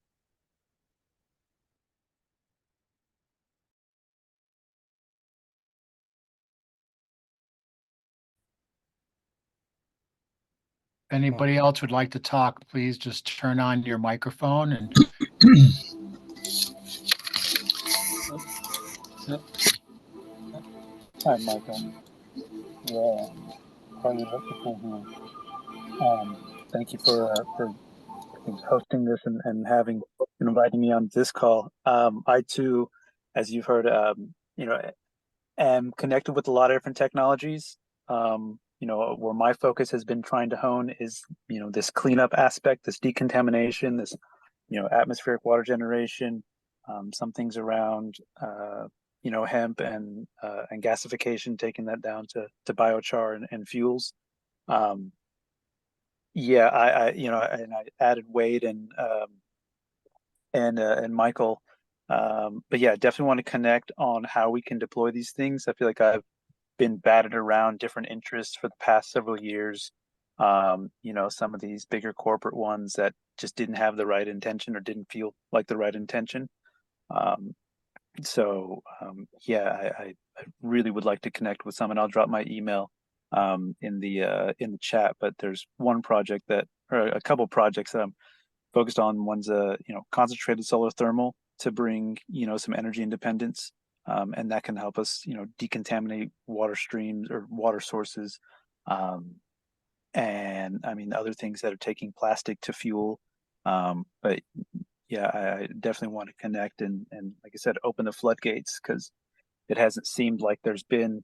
Anybody else would like to talk, please just turn on your microphone and Hi, Michael. Yeah, party people who, thank you for hosting this and having and inviting me on this call. I too, as you've heard, am connected with a lot of different technologies. Where my focus has been trying to hone is, this cleanup aspect, this decontamination, this, atmospheric water generation, some things around, hemp and gasification, taking that down to biochar and fuels. Yeah, and I added Wade and Michael. But yeah, definitely want to connect on how we can deploy these things. I feel like I've been batted around different interests for the past several years. Some of these bigger corporate ones that just didn't have the right intention or didn't feel like the right intention. Yeah, I really would like to connect with some, and I'll drop my email in the chat. But there's one project or a couple projects that I'm focused on. One's concentrated solar thermal to bring some energy independence, and that can help us decontaminate water streams or water sources, and I mean other things that are taking plastic to fuel. But yeah, I definitely want to connect and like I said, open the floodgates, because it hasn't seemed like there's been,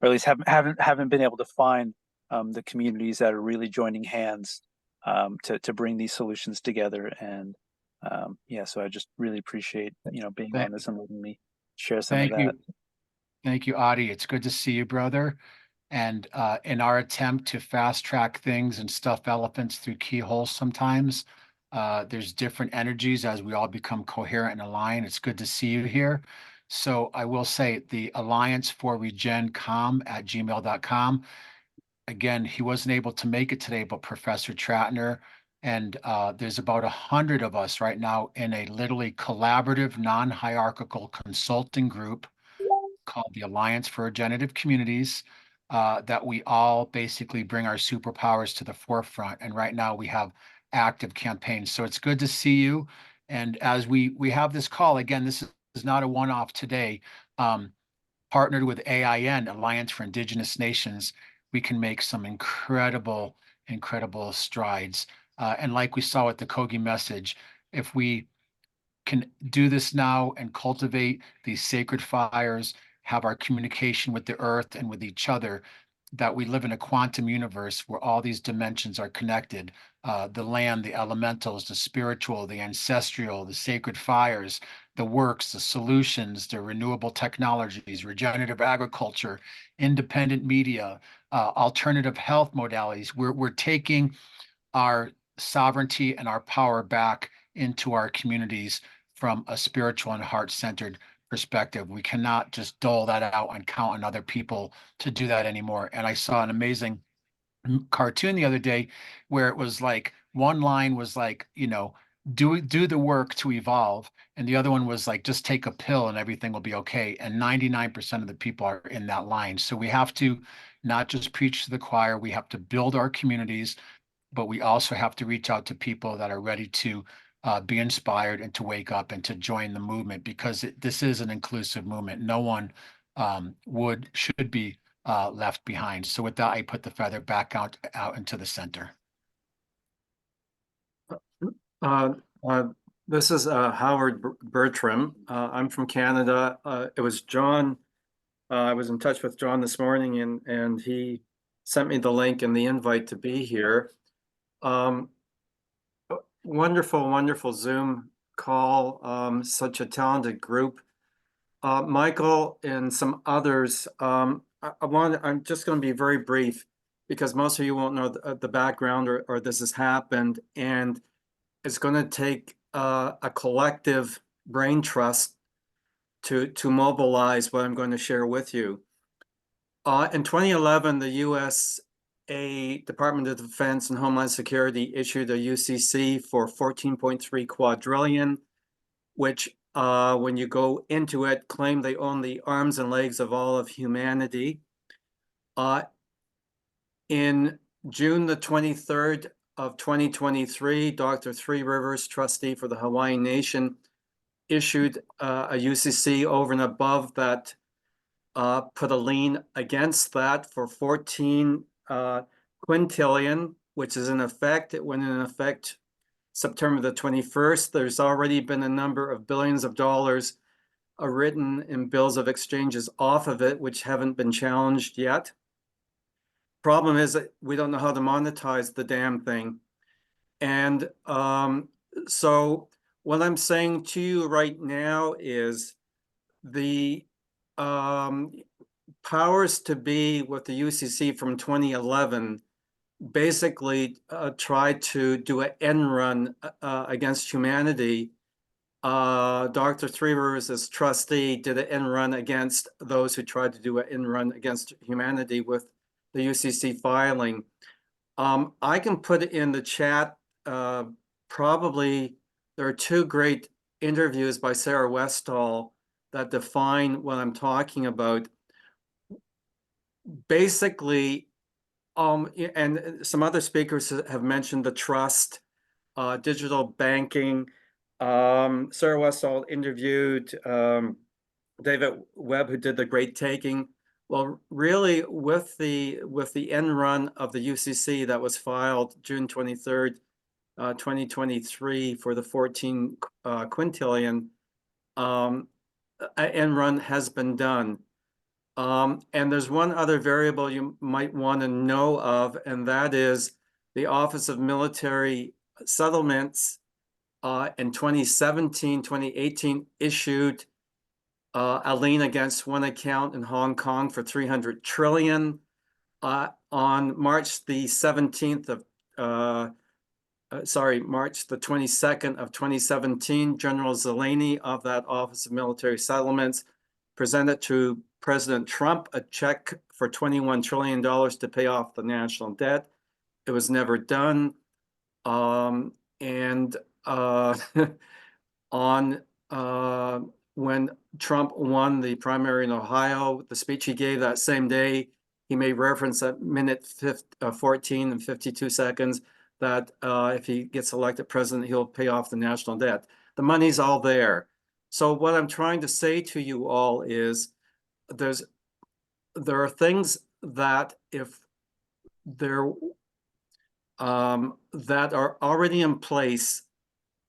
or at least haven't been able to find the communities that are really joining hands to bring these solutions together. And yeah, so I just really appreciate being on this and letting me share some of thank that. you. Thank you, Adi. It's good to see you, brother. And in our attempt to fast track things and stuff elephants through keyholes sometimes, there's different energies as we all become coherent and aligned. It's good to see you here. So I will say the Alliance for regencom@gmail.com. Again, he wasn't able to make it today, but Professor Tratner, and there's about 100 of us right now in a literally collaborative, non-hierarchical consulting group called the Alliance for Regenerative Communities, that we all basically bring our superpowers to the forefront. And right now we have active campaigns. So it's good to see you. And as we have this call, again, this is not a one-off today, partnered with AIN, Alliance for Indigenous Nations, we can make some incredible, incredible strides. And like we saw with the Kogi message, if we can do this now and cultivate these sacred fires, have our communication with the earth and with each other, that we live in a quantum universe where all these dimensions are connected. The land, the elementals, the spiritual, the ancestral, the sacred fires, the works, the solutions, the renewable technologies, regenerative agriculture, independent media, alternative health modalities. We're taking our sovereignty and our power back into our communities from a spiritual and heart-centered perspective. We cannot just dole that out and count on other people to do that anymore. And I saw an amazing cartoon the other day where it was like one line was like, do the work to evolve, and the other one was like, just take a pill and everything will be okay. And 99% of the people are in that line. So we have to not just preach to the choir, we have to build our communities, but we also have to reach out to people that are ready to be inspired and to wake up and to join the movement, because this is an inclusive movement. No one should be left behind. So with that, I put the feather back out into the center. This is Howard Bertram. I'm from Canada. It was John. I was in touch with John this morning, and he sent me the link and the invite to be here. Wonderful, wonderful Zoom call. Such a talented group. Michael and some others, I'm just going to be very brief because most of you won't know the background or this has happened, and it's going to take a collective brain trust to mobilize what I'm going to share with you. In 2011, the U.S. Department of Defense and Homeland Security issued a UCC for 14.3 quadrillion, which when you go into it, claim they own the arms and legs of all of humanity. In June the 23rd of 2023, Dr. Three Rivers, trustee for the Hawaiian Nation, issued a UCC over and above that, put a lien against that for 14 quintillion, which is in effect, it went in effect September the 21st. There's already been a number of billions of dollars written in bills of exchanges off of it, which haven't been challenged yet. Problem is that we don't know how to monetize the damn thing. And so what I'm saying to you right now is the powers to be with the UCC from 2011 basically tried to do an end run against humanity. Dr. Three Rivers, as trustee, did an end run against those who tried to do an end run against humanity with the UCC filing. I can put it in the chat. Probably there are two great interviews by Sarah Westall that define what I'm talking about. Basically, and some other speakers have mentioned the trust, digital banking. Sarah Westall interviewed David Webb, who did the Great Taking. Well, really, with the end run of the UCC that was filed June 23rd, 2023 for the 14 quintillion, an end run has been done. And there's one other variable you might want to know of, and that is the Office of Military Settlements in 2017, 2018 issued a lien against one account in Hong Kong for 300 trillion. On March the 17th of, March the 22nd of 2017, General Zeleny of that Office of Military Settlements presented to President Trump a check for $21 trillion to pay off the national debt. It was never done. When Trump won the primary in Ohio, the speech he gave that same day, he made reference at minute 14 and 52 seconds that if he gets elected president, he'll pay off the national debt. The money's all there. So what I'm trying to say to you all is there are things that if they're that are already in place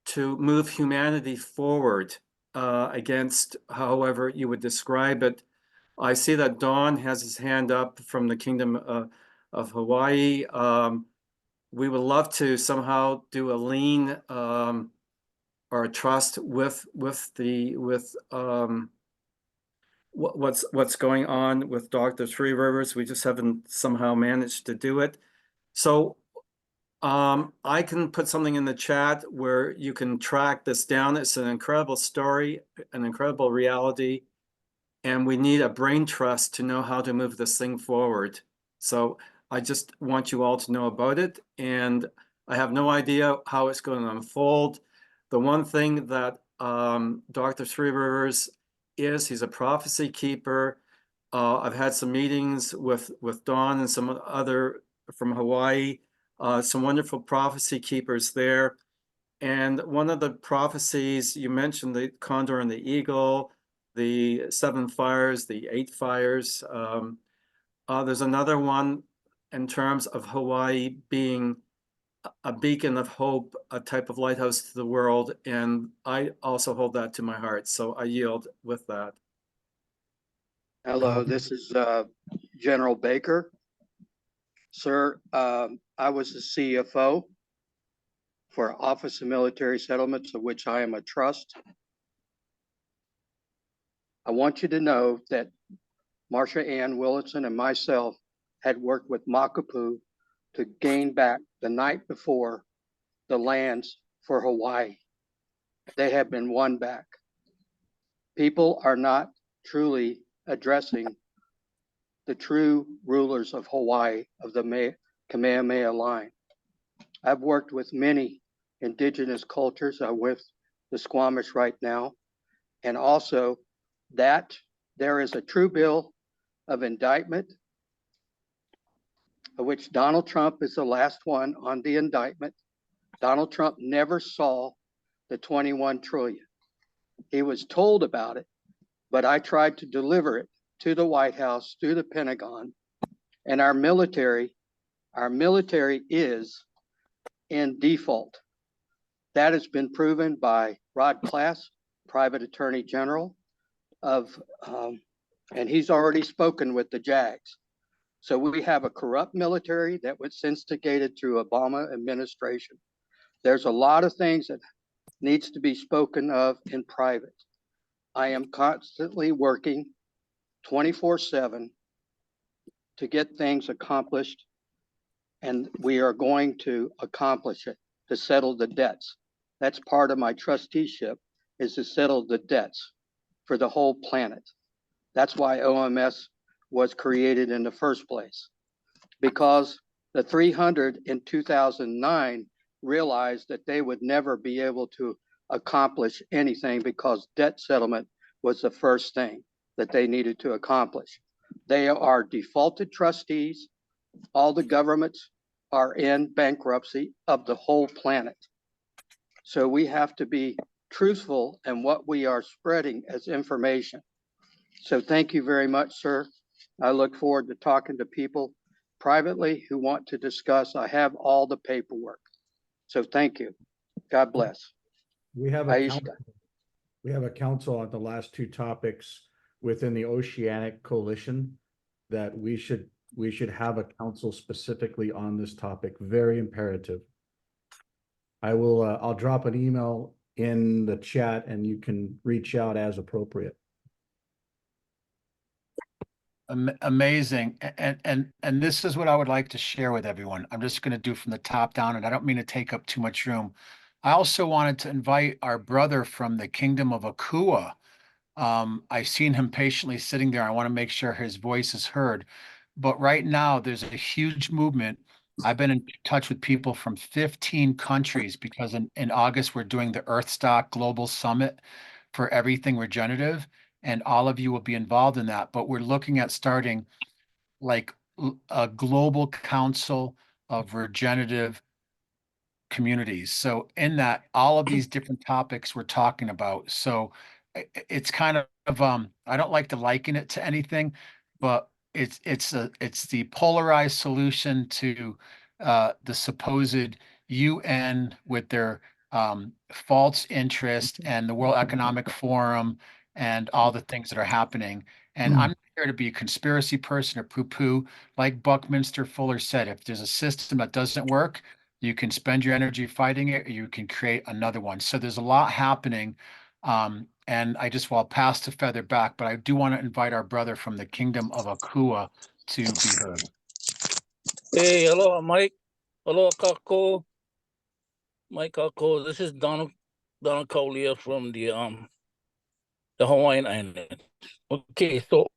to move humanity forward against however you would describe it. I see that Don has his hand up from the Kingdom of Hawaii. We would love to somehow do a lien or a trust with what's going on with Dr. Three Rivers. We just haven't somehow managed to do it. So I can put something in the chat where you can track this down. It's an incredible story, an incredible reality, and we need a brain trust to know how to move this thing forward. So I just want you all to know about it, and I have no idea how it's going to unfold. The one thing that Dr. Three Rivers is, he's a prophecy keeper. I've had some meetings with Dawn and some other from Hawaii. Some wonderful prophecy keepers there. And one of the prophecies, you mentioned the condor and the eagle, the 7 fires, the 8 fires. There's another one in terms of Hawaii being a beacon of hope, a type of lighthouse to the world. And I also hold that to my heart. So I yield with that. Hello, this is General Baker. Sir, I was the CFO for Office of Military Settlements, of which I am a trust. I want you to know that Marsha Ann Willison and myself had worked with Makapu to gain back the night before the lands for Hawaii. They have been won back. People are not truly addressing the true rulers of Hawaii of the Kamehameha line. I've worked with many indigenous cultures. I'm with the Squamish right now. And also that there is a true bill of indictment, of which Donald Trump is the last one on the indictment. Donald Trump never saw the 21 trillion. He was told about it, but I tried to deliver it to the White House through the Pentagon. And our military is in default. That has been proven by Rod Class, Private Attorney General and he's already spoken with the JAGs. So we have a corrupt military that was instigated through Obama administration. There's a lot of things that needs to be spoken of in private. I am constantly working 24/7 to get things accomplished, and we are going to accomplish it, to settle the debts. That's part of my trusteeship, is to settle the debts for the whole planet. That's why OMS was created in the first place, because the 300 in 2009 realized that they would never be able to accomplish anything because debt settlement was the first thing that they needed to accomplish. They are defaulted trustees. All the governments are in bankruptcy of the whole planet. So we have to be truthful in what we are spreading as information. So thank you very much, sir. I look forward to talking to people privately who want to discuss. I have all the paperwork. So thank you. God bless. We have a Aishka. council, we have a council on the last two topics within the Oceanic Coalition that we should have a council specifically on this topic. Very imperative. I'll drop an email in the chat and you can reach out as appropriate. Amazing. And this is what I would like to share with everyone. I'm just going to do from the top down, and I don't mean to take up too much room. I also wanted to invite our brother from the Kingdom of Akua. I've seen him patiently sitting there. I want to make sure his voice is heard. But right now, there's a huge movement. I've been in touch with people from 15 countries because in August, we're doing the Earthstock Global Summit for everything regenerative. And all of you will be involved in that. But we're looking at starting like a global council of regenerative communities. So in that, all of these different topics we're talking about. So it's kind of I don't like to liken it to anything, but it's the polarized solution to the supposed UN with their false interest and the World Economic Forum and all the things that are happening. And I'm here to be a conspiracy person or poo-poo. Like Buckminster Fuller said, if there's a system that doesn't work, you can spend your energy fighting it, or you can create another one. So there's a lot happening. And I just will pass the feather back, but I do want to invite our brother from the Kingdom of Akua to be heard. Hey, aloha, Mike. Aloha, Kako. Mike Kako. This is Donald Collier from the Hawaiian Islands. Okay, so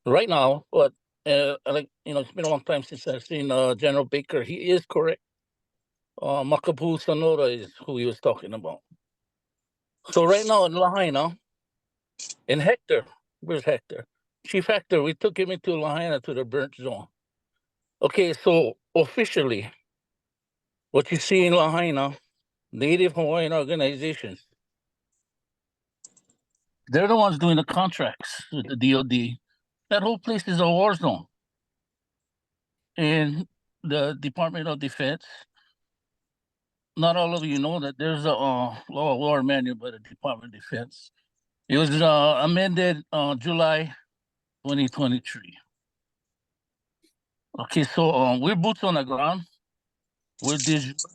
right now, but like it's been a long time since I've seen General Baker. He is correct. Makapu Sonora is who he was talking about. So right now in Lahaina, in Hector, where's Hector? Chief Hector, we took him into Lahaina to the burnt zone. Okay, so officially, what you see in Lahaina, Native Hawaiian organizations, they're the ones doing the contracts with the DOD. That whole place is a war zone. And the Department of Defense, not all of you know that there's a law of war manual by the Department of Defense. It was amended July 2023. Okay, so we're boots on the ground. We're digital.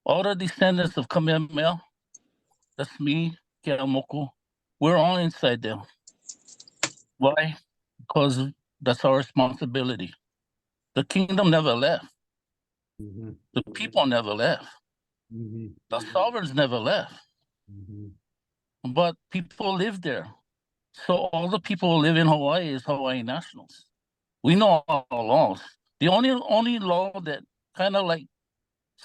All the descendants of Kamehameha, that's me, Keamoku, We're all inside there. Why? Because that's our responsibility. The kingdom never left. The people never left. The sovereigns never left. But people live there. So all the people who live in Hawaii is Hawaii nationals. We know our laws. The only law that kind of like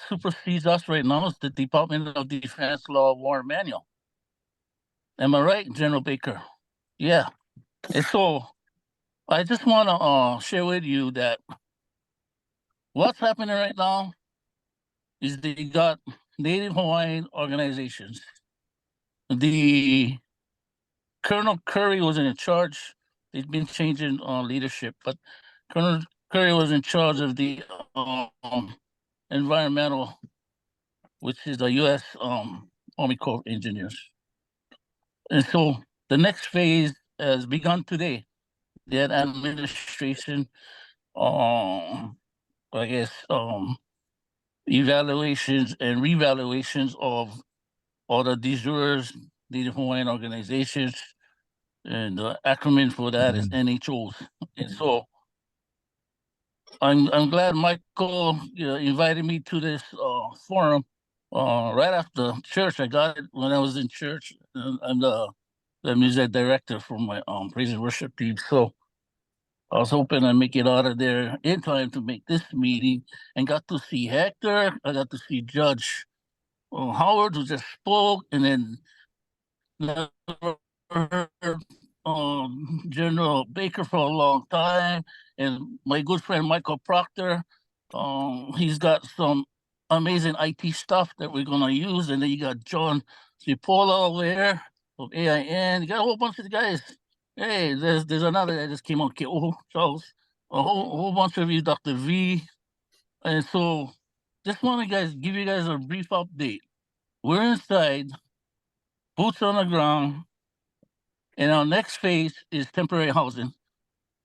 supersedes us right now is the Department of Defense Law of War Manual. Am I right, General Baker? Yeah. And so I just want to share with you that what's happening right now is they got Native Hawaiian organizations. The Colonel Curry was in charge. They've been changing leadership, but Colonel Curry was in charge of the environmental, which is the U.S. Army Corps of Engineers. And so the next phase has begun today. That administration, I guess, evaluations and revaluations of all the de jure Native Hawaiian organizations, and the acronym for that is NHOs. And so I'm glad Michael invited me to this forum right after church. I got it when I was in church. I'm the music director for my praise and worship team. So I was hoping I make it out of there in time to make this meeting, and got to see Hector. I got to see Judge Howard, who just spoke, and then never heard General Baker for a long time, and my good friend Michael Proctor. He's got some amazing IT stuff that we're gonna use, and then you got John Cipolla over there of AIN. You got a whole bunch of guys. Hey, there's another that just came on, Charles. A whole bunch of you, Dr. V. And so just want to give you guys a brief update. We're inside, boots on the ground, and our next phase is temporary housing.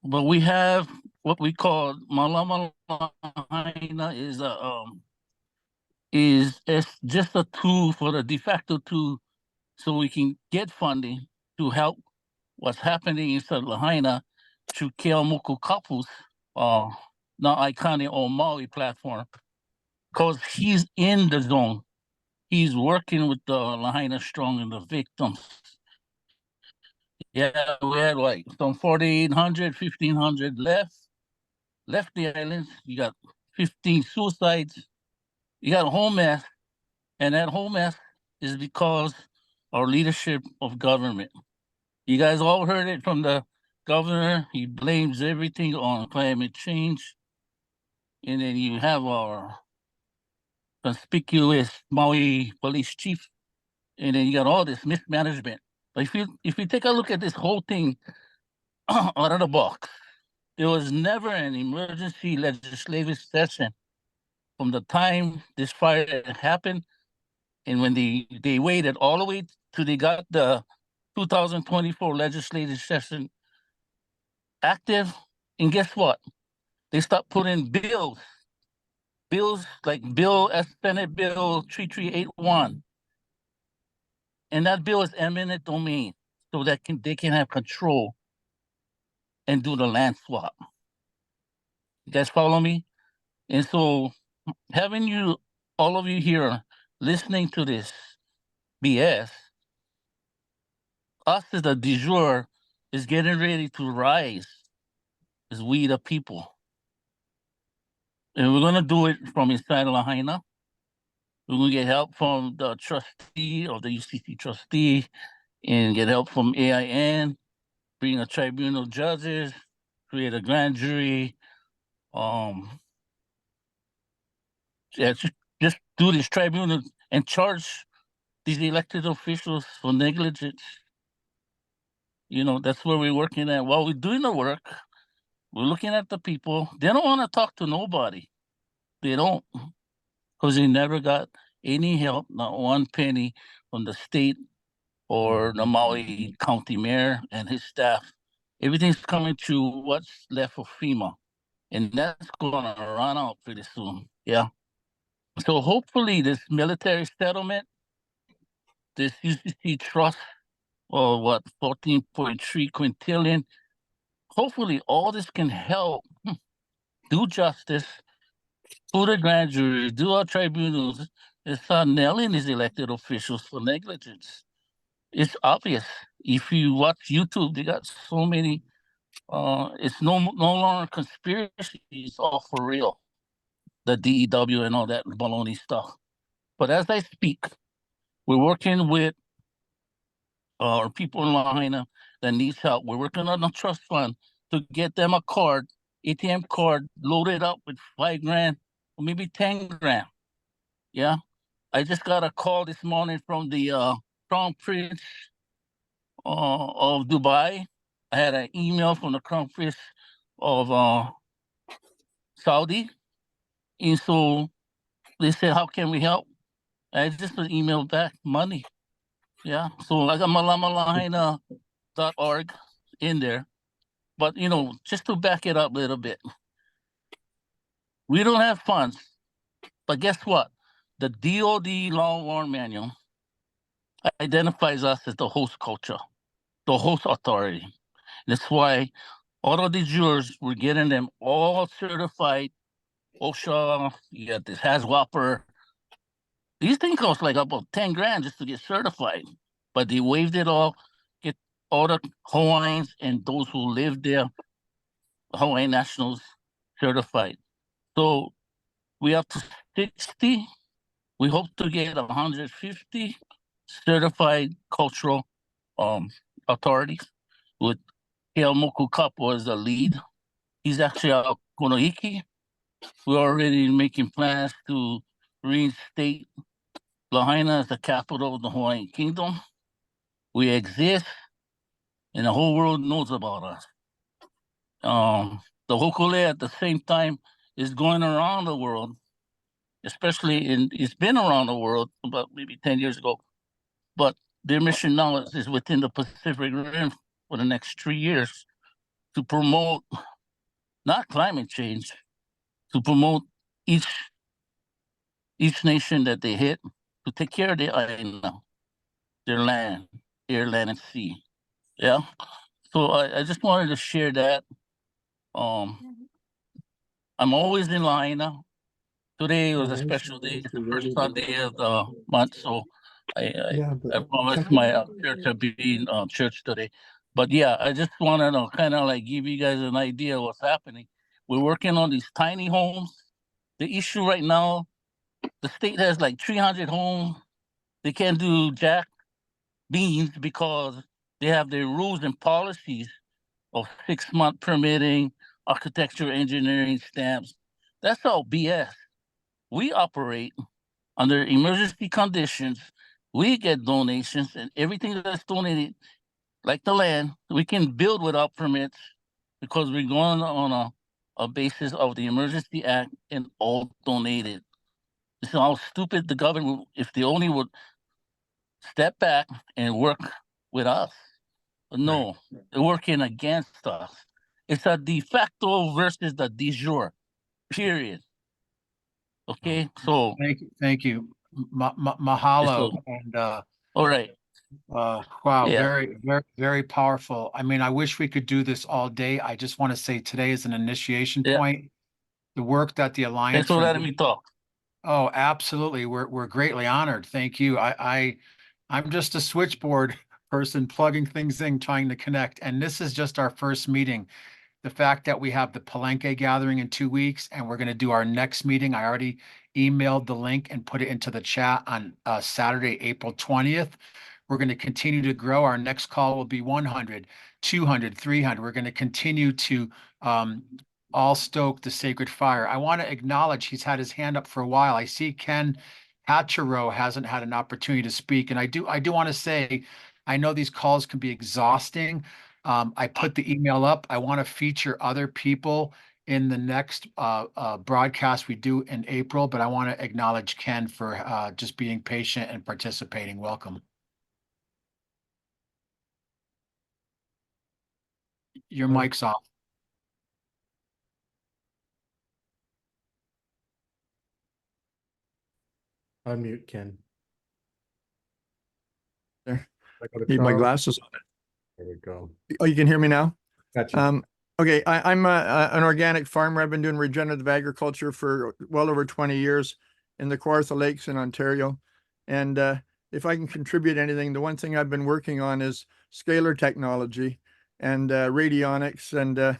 But we have what we call Malama Lahaina is just a tool for the de facto tool, so we can get funding to help what's happening inside Lahaina through Keamoku Kapu's Na Aikane or Maui platform, because he's in the zone. He's working with the Lahaina Strong and the victims. Yeah, we had like some 4,800, 1,500 left the islands. You got 15 suicides. You got a whole mess. And that whole mess is because our leadership of government. You guys all heard it from the governor. He blames everything on climate change. And then you have our conspicuous Maui police chief. And then you got all this mismanagement. But if you take a look at this whole thing out of the box, there was never an emergency legislative session from the time this fire happened, and when they waited all the way till they got the 2024 legislative session active. And guess what? They stopped putting bills like Senate Bill 3381. And that bill is eminent domain, so that they can have control and do the land swap. You guys follow me? And so having all of you here listening to this BS, us as the de jure is getting ready to rise as we the people. And we're gonna do it from inside Lahaina. We're gonna get help from the trustee of the UCC trustee, and get help from AIN, bring a tribunal judges, create a grand jury, yeah, just do this tribunal and charge these elected officials for negligence. That's where we're working at. While we're doing the work, we're looking at the people. They don't want to talk to nobody. They don't, because they never got any help, not one penny from the state or the Maui County Mayor and his staff. Everything's coming to what's left of FEMA, and that's going to run out pretty soon. Yeah. So hopefully this military settlement, this UCC trust or what, 14.3 quintillion. Hopefully all this can help do justice, to the grand jury, do our tribunals, and start nailing these elected officials for negligence. It's obvious. If you watch YouTube, they got so many. It's no longer conspiracy. It's all for real. The DEW and all that baloney stuff. But as I speak, we're working with our people in Lahaina that needs help. We're working on a trust fund to get them a card, ATM card, loaded up with $5,000 or maybe 10 grand. Yeah. I just got a call this morning from the Crown Prince of Dubai. I had an email from the Crown Prince of Saudi. And so they said, how can we help? I just emailed back money. Yeah. So I got malamalahina.org in there. But, you know, just to back it up a little bit, we don't have funds. But guess what? The DOD Law Warrant Manual identifies us as the host culture, the host authority. That's why all of these jurors, we're getting them all certified. OSHA, you got this HAZWOPER. These things cost like about 10 grand just to get certified. But they waived it all, get all the Hawaiians and those who live there, Hawaiian nationals, certified. So we up to 60. We hope to get 150 certified cultural authorities with Keamoku Kapo as the lead. He's actually a Konohiki. We're already making plans to reinstate Lahaina as the capital of the Hawaiian Kingdom. We exist, and the whole world knows about us. The hokule at the same time is going around the world, especially it's been around the world about maybe 10 years ago, but their mission now is within the Pacific Rim for the next 3 years to promote not climate change, to promote each nation that they hit to take care of their island, their land, air, land, and sea. Yeah. So I just wanted to share that. I'm always in Lahaina. Today was a special day. It's the first Sunday of the month, so I promised my church to be in church today. But yeah, I just wanted to kind of like give you guys an idea of what's happening. We're working on these tiny homes. The issue right now, the state has like 300 homes. They can't do jack beans because they have their rules and policies of 6-month permitting, architecture, engineering stamps. That's all BS. We operate under emergency conditions. We get donations, and everything that's donated, like the land, we can build without permits because we're going on a basis of the Emergency Act and all donated. This is how stupid the government, if they only would step back and work with us. But no, they're working against us. It's a de facto versus the de jure, period. Okay, so Thank you. Mahalo. So- And all right. wow, Yeah. very powerful. I mean, I wish we could do this all day. I just want to say today is an initiation Yeah. point. The work that the Alliance. Thanks for letting me talk. Oh, absolutely. We're greatly honored. Thank you. I'm just a switchboard person plugging things in, trying to connect. And this is just our first meeting. The fact that we have the Palenque gathering in 2 weeks and we're going to do our next meeting. I already emailed the link and put it into the chat on Saturday, April 20th. We're going to continue to grow. Our next call will be 100, 200, 300. We're going to continue to all stoke the sacred fire. I want to acknowledge he's had his hand up for a while. I see Ken Hatchero hasn't had an opportunity to speak. And I do want to say, I know these calls can be exhausting. I put the email up. I want to feature other people in the next broadcast we do in April, but I want to acknowledge Ken for just being patient and participating. Welcome. Your mic's off. Unmute, Ken. There. Need my glasses on. There we go. Oh, you can hear me now? Gotcha. Okay, I'm an organic farmer. I've been doing regenerative agriculture for well over 20 years in the Kawartha Lakes in Ontario. And if I can contribute anything, the one thing I've been working on is scalar technology and radionics. And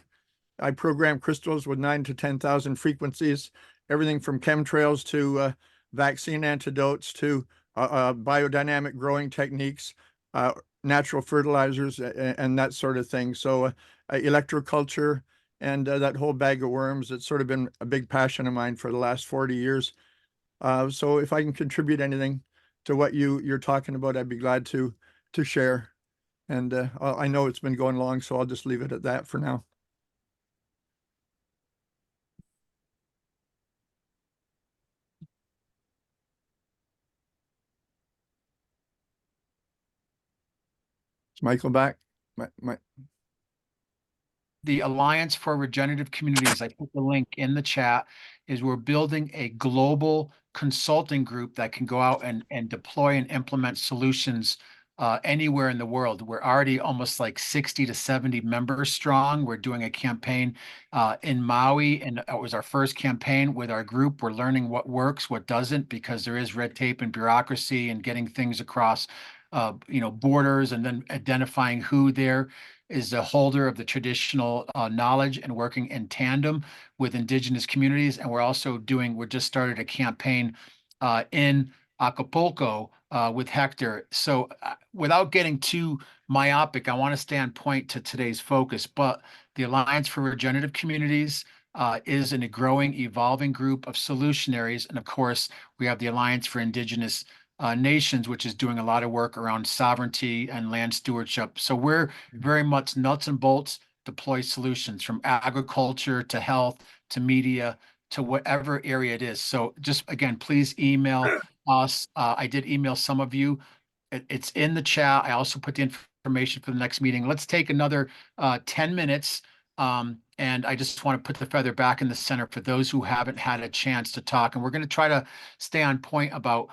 I program crystals with 9 to 10,000 frequencies, everything from chemtrails to vaccine antidotes to biodynamic growing techniques, natural fertilizers, and that sort of thing. So electroculture and that whole bag of worms, it's sort of been a big passion of mine for the last 40 years. So if I can contribute anything to what you're talking about, I'd be glad to share. And I know it's been going long, so I'll just leave it at that for now. Is Michael back? The Alliance for Regenerative Communities, I put the link in the chat, is we're building a global consulting group that can go out and deploy and implement solutions anywhere in the world. We're already almost like 60 to 70 members strong. We're doing a campaign in Maui, and it was our first campaign with our group. We're learning what works, what doesn't, because there is red tape and bureaucracy and getting things across borders, and then identifying who there is the holder of the traditional knowledge and working in tandem with Indigenous communities. And we just started a campaign in Acapulco with Hector. So without getting too myopic, I want to stay on point to today's focus, but the Alliance for Regenerative Communities is in a growing, evolving group of solutionaries. And of course, we have the Alliance for Indigenous Nations, which is doing a lot of work around sovereignty and land stewardship. So we're very much nuts and bolts, deploy solutions from agriculture to health to media to whatever area it is. So just again, please email us. I did email some of you. It's in the chat. I also put the information for the next meeting. Let's take another 10 minutes. And I just want to put the feather back in the center for those who haven't had a chance to talk. And we're going to try to stay on point about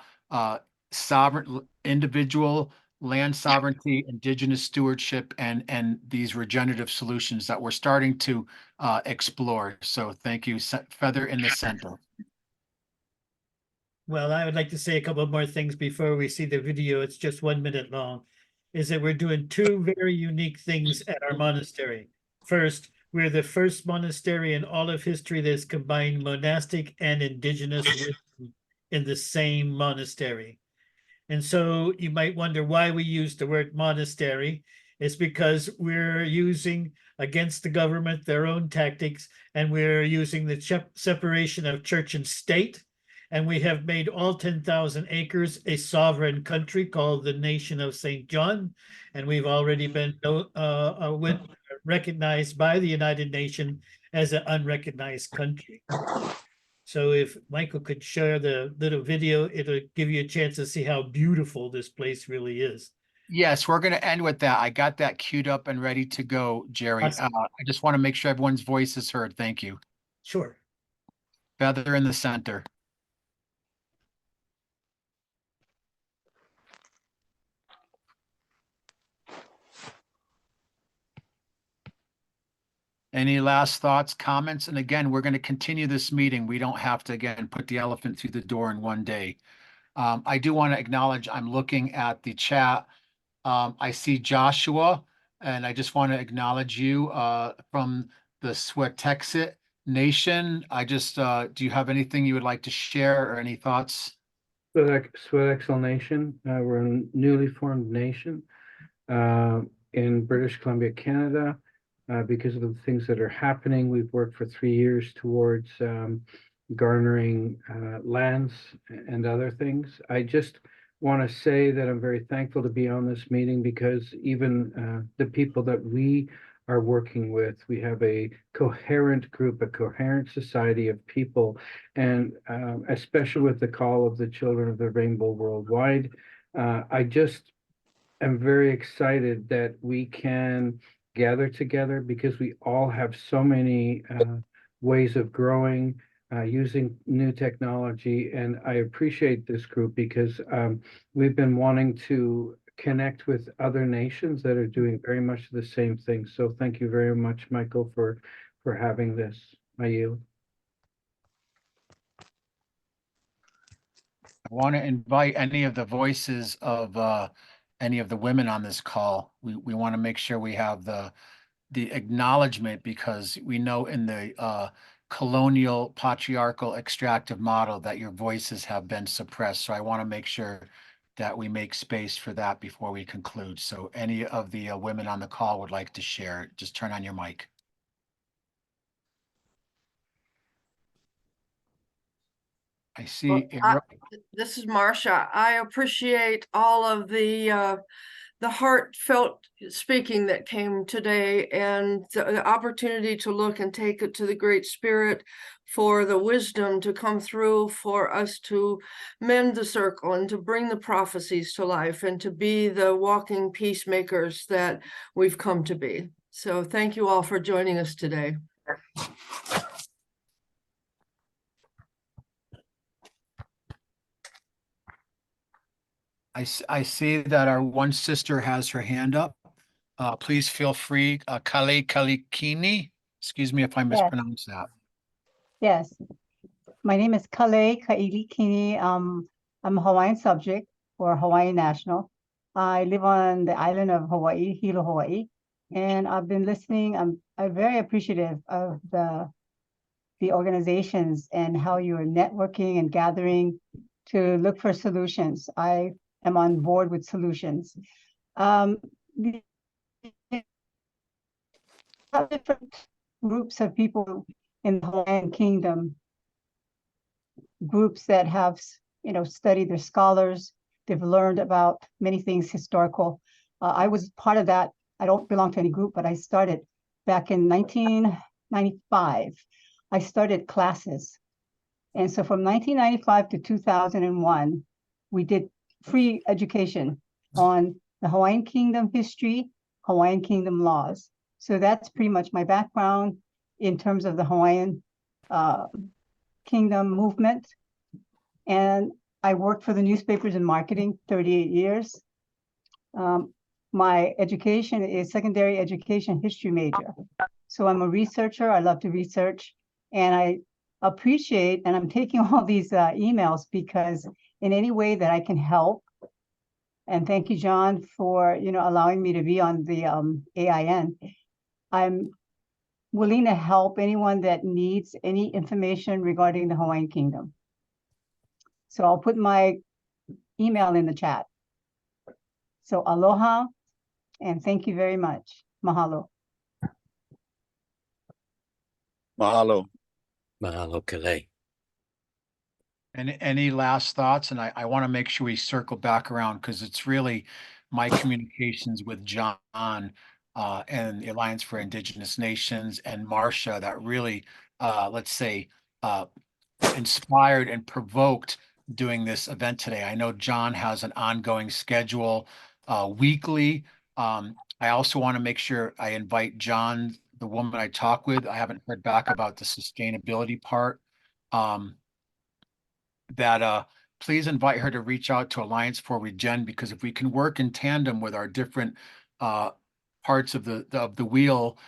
sovereign individual land sovereignty, indigenous stewardship, and these regenerative solutions that we're starting to explore. So thank you. Feather in the center. Well, I would like to say a couple more things before we see the video. It's just 1 minute long. Is that we're doing two very unique things at our monastery. First, we're the first monastery in all of history that's combined monastic and indigenous wisdom in the same monastery. And so you might wonder why we use the word monastery. It's because we're using against the government their own tactics, and we're using the separation of church and state. And we have made all 10,000 acres a sovereign country called the Nation of St. John. And we've already been recognized by the United Nations as an unrecognized country. So if Michael could share the little video, it'll give you a chance to see how beautiful this place really is. Yes, we're going to end with that. I got that queued up and ready to go, Jerry. Awesome. I just want to make sure everyone's voice is heard. Thank you. Sure. Feather in the center. Any last thoughts, comments? And again, we're going to continue this meeting. We don't have to, again, put the elephant through the door in one day. I do want to acknowledge, I'm looking at the chat. I see Joshua, and I just want to acknowledge you from the Swetexit Nation. Do you have anything you would like to share or any thoughts? Swedexel Nation, we're a newly formed nation in British Columbia, Canada. Because of the things that are happening, we've worked for 3 years towards garnering lands and other things. I just want to say that I'm very thankful to be on this meeting because even the people that we are working with, we have a coherent group, a coherent society of people, and especially with the call of the Children of the Rainbow Worldwide, I just am very excited that we can gather together because we all have so many ways of growing, using new technology. And I appreciate this group because we've been wanting to connect with other nations that are doing very much the same thing. So thank you very much, Michael, for having this. I yield. I want to invite any of the voices of any of the women on this call. We want to make sure we have the acknowledgement, because we know in the colonial patriarchal extractive model that your voices have been suppressed. So I want to make sure that we make space for that before we conclude. So any of the women on the call would like to share, just turn on your mic. I see. This is Marcia. I appreciate all of the heartfelt speaking that came today, and the opportunity to look and take it to the Great Spirit for the wisdom to come through for us to mend the circle and to bring the prophecies to life and to be the walking peacemakers that we've come to be. So thank you all for joining us today. I see that our one sister has her hand up. Please feel free, Kale Kalikini. Excuse me if I mispronounced that. Yes, my name is Kale Kailikini. I'm a Hawaiian subject or Hawaiian national. I live on the island of Hawaii, Hilo, Hawaii, and I've been listening. I'm very appreciative of the organizations and how you're networking and gathering to look for solutions. I am on board with solutions. Different groups of people in the Hawaiian Kingdom, groups that have, studied, they're scholars, they've learned about many things historical. I was part of that. I don't belong to any group, but I started back in 1995. I started classes. And so from 1995 to 2001, we did free education on the Hawaiian Kingdom history, Hawaiian Kingdom laws. So that's pretty much my background in terms of the Hawaiian Kingdom movement. And I worked for the newspapers in marketing 38 years. My education is secondary education history major. So I'm a researcher. I love to research. And I appreciate, and I'm taking all these emails because in any way that I can help, and thank you, John, for allowing me to be on the AIN. I'm willing to help anyone that needs any information regarding the Hawaiian Kingdom. So I'll put my email in the chat. So aloha, and thank you very much. Mahalo. Mahalo. Mahalo, Kale. And any last thoughts? And I want to make sure we circle back around, because it's really my communications with John and the Alliance for Indigenous Nations and Marcia that really, let's say, inspired and provoked doing this event today. I know John has an ongoing schedule weekly. I also want to make sure I invite John, the woman I talk with. I haven't heard back about the sustainability part. Please invite her to reach out to Alliance for Regen, because if we can work in tandem with our different parts of the wheel,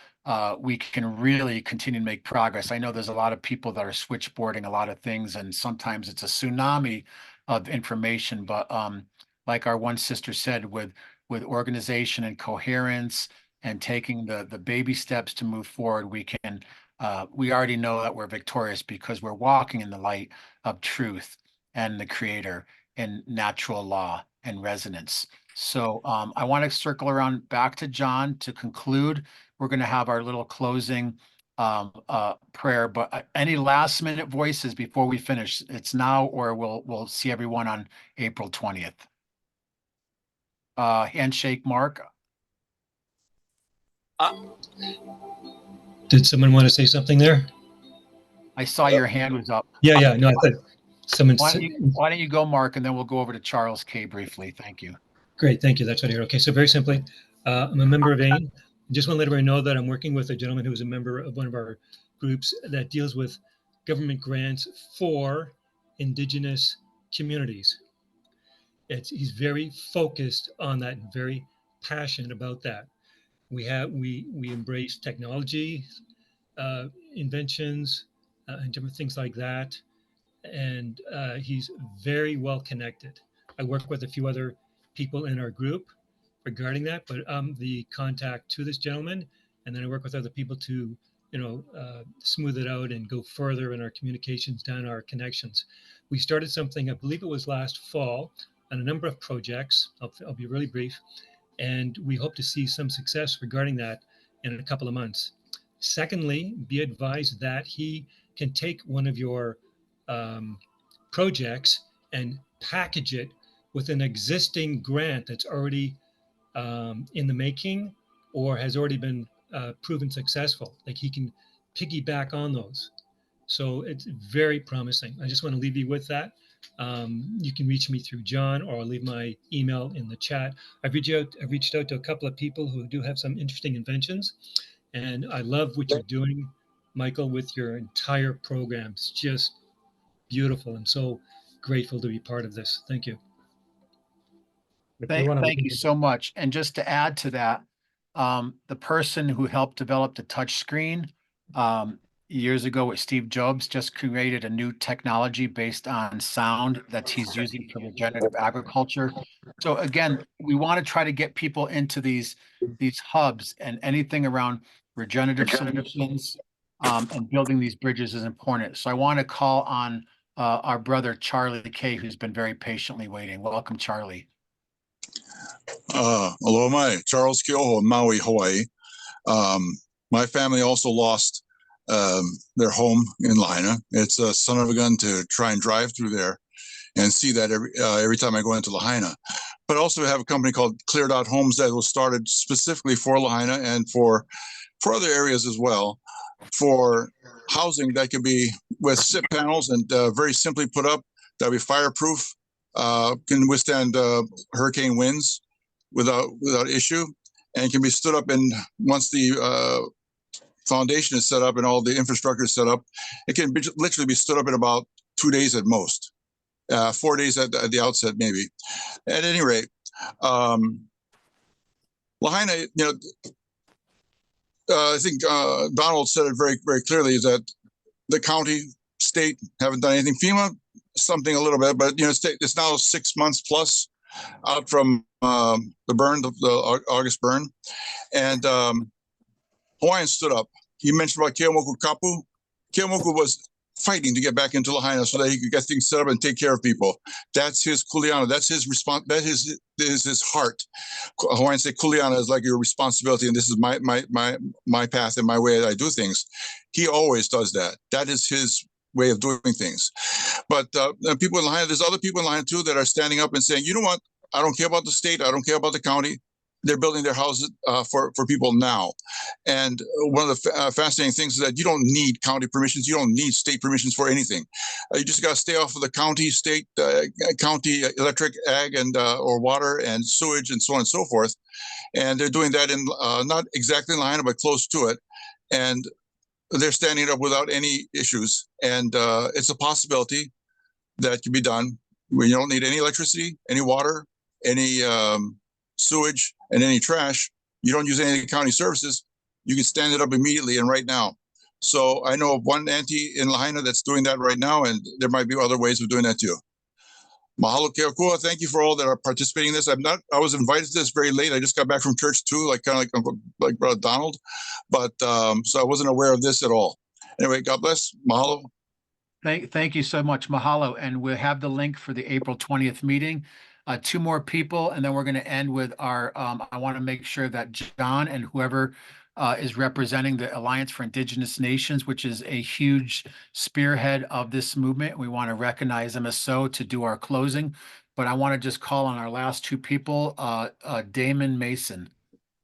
we can really continue to make progress. I know there's a lot of people that are switchboarding a lot of things, and sometimes it's a tsunami of information. But like our one sister said, with organization and coherence and taking the baby steps to move forward, we can. We already know that we're victorious because we're walking in the light of truth and the Creator and natural law and resonance. So I want to circle around back to John to conclude. We're going to have our little closing prayer, but any last minute voices before we finish? It's now, or we'll see everyone on April 20th. Handshake, Mark. Did someone want to say something there? I saw your hand was up. Yeah. No, I thought someone. Why don't you go, Mark, and then we'll go over to Charles K. briefly. Thank you. Great, thank you. That's what I hear. Okay, so very simply, I'm a member of AIN. I just want to let everybody know that I'm working with a gentleman who is a member of one of our groups that deals with government grants for Indigenous communities. he's very focused on that and very passionate about that. We embrace technology, inventions, and different things like that. And he's very well connected. I work with a few other people in our group regarding that, but I'm the contact to this gentleman, and then I work with other people to, smooth it out and go further in our communications down our connections. We started something, I believe it was last fall, on a number of projects. I'll be really brief, and we hope to see some success regarding that in a couple of months. Secondly, be advised that he can take one of your projects and package it with an existing grant that's already in the making or has already been proven successful. Like he can piggyback on those. So it's very promising. I just want to leave you with that. You can reach me through John, or I'll leave my email in the chat. I've reached out to a couple of people who do have some interesting inventions, and I love what you're doing, Michael, with your entire program. It's just beautiful. I'm so grateful to be part of this. Thank you. Thank you so much. And just to add to that, the person who helped develop the touch screen years ago with Steve Jobs just created a new technology based on sound that he's using for regenerative agriculture. So again, we want to try to get people into these hubs, and anything around regenerative solutions and building these bridges is important. So I want to call on our brother Charlie Kay, who's been very patiently waiting. Welcome, Charlie. Aloha mai, Charles Keoho, Maui, Hawaii. My family also lost their home in Lahaina. It's a son of a gun to try and drive through there and see that every time I go into Lahaina. But also we have a company called Clear Dot Homes that was started specifically for Lahaina and for other areas as well, for housing that could be with SIP panels and very simply put up, that'll be fireproof, can withstand hurricane winds without issue, and can be stood up. And once the foundation is set up and all the infrastructure is set up, it can literally be stood up in about 2 days at most, 4 days at the outset, maybe. At any rate, Lahaina, I think Donald said it very, very clearly, is that the county, state haven't done anything. FEMA, something a little bit, but it's now 6 months plus out from the burn, the August burn, and Hawaiian stood up. He mentioned about Keomoku Kapu. Keomoku was fighting to get back into Lahaina so that he could get things set up and take care of people. That's his kuleana. That's his response. That is his heart. Hawaiians say kuleana is like your responsibility, and this is my path and my way that I do things. He always does that. That is his way of doing things. But people in Lahaina, there's other people in Lahaina too that are standing up and saying, you know what? I don't care about the state. I don't care about the county. They're building their houses for people now. And one of the fascinating things is that you don't need county permissions. You don't need state permissions for anything. You just got to stay off of the county, state, county electric, ag, and or water and sewage and so on and so forth. And they're doing that in not exactly in Lahaina, but close to it. And they're standing up without any issues. And it's a possibility that can be done. You don't need any electricity, any water, any sewage, and any trash. You don't use any county services. You can stand it up immediately and right now. So I know of one auntie in Lahaina that's doing that right now, and there might be other ways of doing that too. Mahalo keakua. Thank you for all that are participating in this. I was invited to this very late. I just got back from church too, like Brother Donald, but so I wasn't aware of this at all. Anyway, God bless. Mahalo. Thank you so much. Mahalo. And we'll have the link for the April 20th meeting. 2 more people, and then we're going to end with our, I want to make sure that John and whoever is representing the Alliance for Indigenous Nations, which is a huge spearhead of this movement. We want to recognize them as so to do our closing. But I want to just call on our last 2 people, Damon Mason.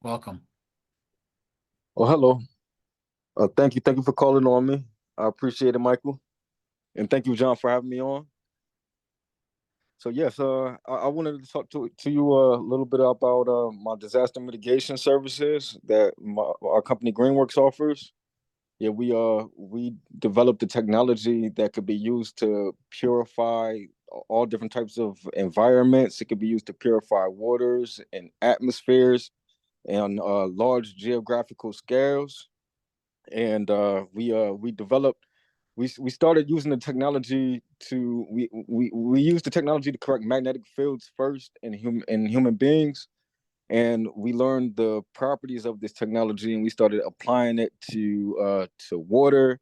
Welcome. Oh, hello. Thank you for calling on me. I appreciate it, Michael. And thank you, John, for having me on. So yes, I wanted to talk to you a little bit about my disaster mitigation services that our company Greenworks offers. Yeah, we developed the technology that could be used to purify all different types of environments. It could be used to purify waters and atmospheres and large geographical scales. And we developed. We started using the technology to we used the technology to correct magnetic fields first in human beings, and we learned the properties of this technology, and we started applying it to water,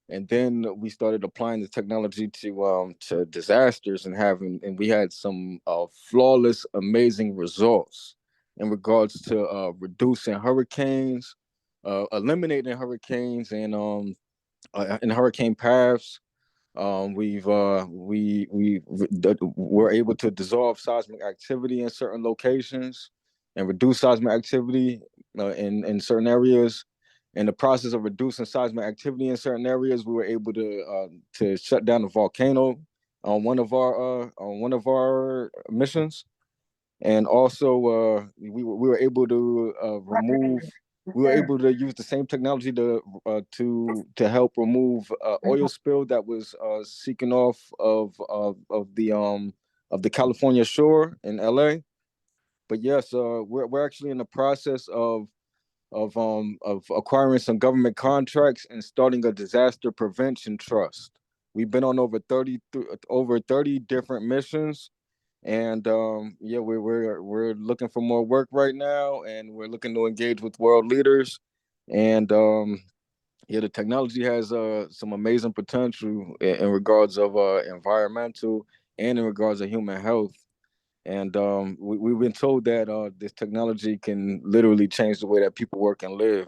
and then we started applying the technology to disasters, and we had some flawless, amazing results in regards to reducing hurricanes, eliminating hurricanes, and in hurricane paths. We're able to dissolve seismic activity in certain locations and reduce seismic activity in certain areas. In the process of reducing seismic activity in certain areas, we were able to shut down a volcano on one of our missions, and also we were able to remove. We were able to use the same technology to help remove oil spill that was seeking off of the California shore in LA. But yes, we're actually in the process of acquiring some government contracts and starting a disaster prevention trust. We've been on over 30 different missions, and yeah, we're looking for more work right now, and we're looking to engage with world leaders. And yeah, the technology has some amazing potential in regards of environmental and in regards of human health. And we've been told that this technology can literally change the way that people work and live.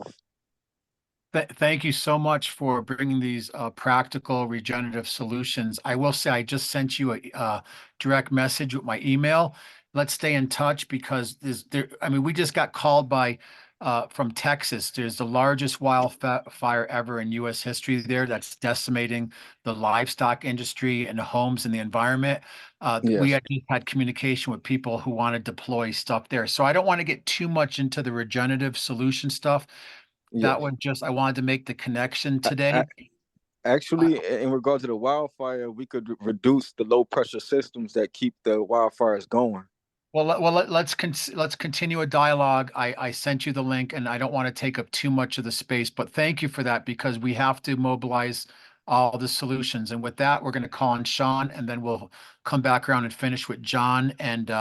Thank you so much for bringing these practical regenerative solutions. I will say I just sent you a direct message with my email. Let's stay in touch because we just got called by from Texas. There's the largest wildfire ever in U.S. history there that's decimating the livestock industry and the homes and the environment. We Yes. had communication with people who want to deploy stuff there. So I don't want to get too much into the regenerative solution stuff. That Yes. was I wanted to make the connection today. Actually, in regard to the wildfire, we could reduce the low pressure systems that keep the wildfires going. Let's continue a dialogue. I sent you the link, and I don't want to take up too much of the space, but thank you for that because we have to mobilize all the solutions. And with that, we're going to call on Sean, and then we'll come back around and finish with John. And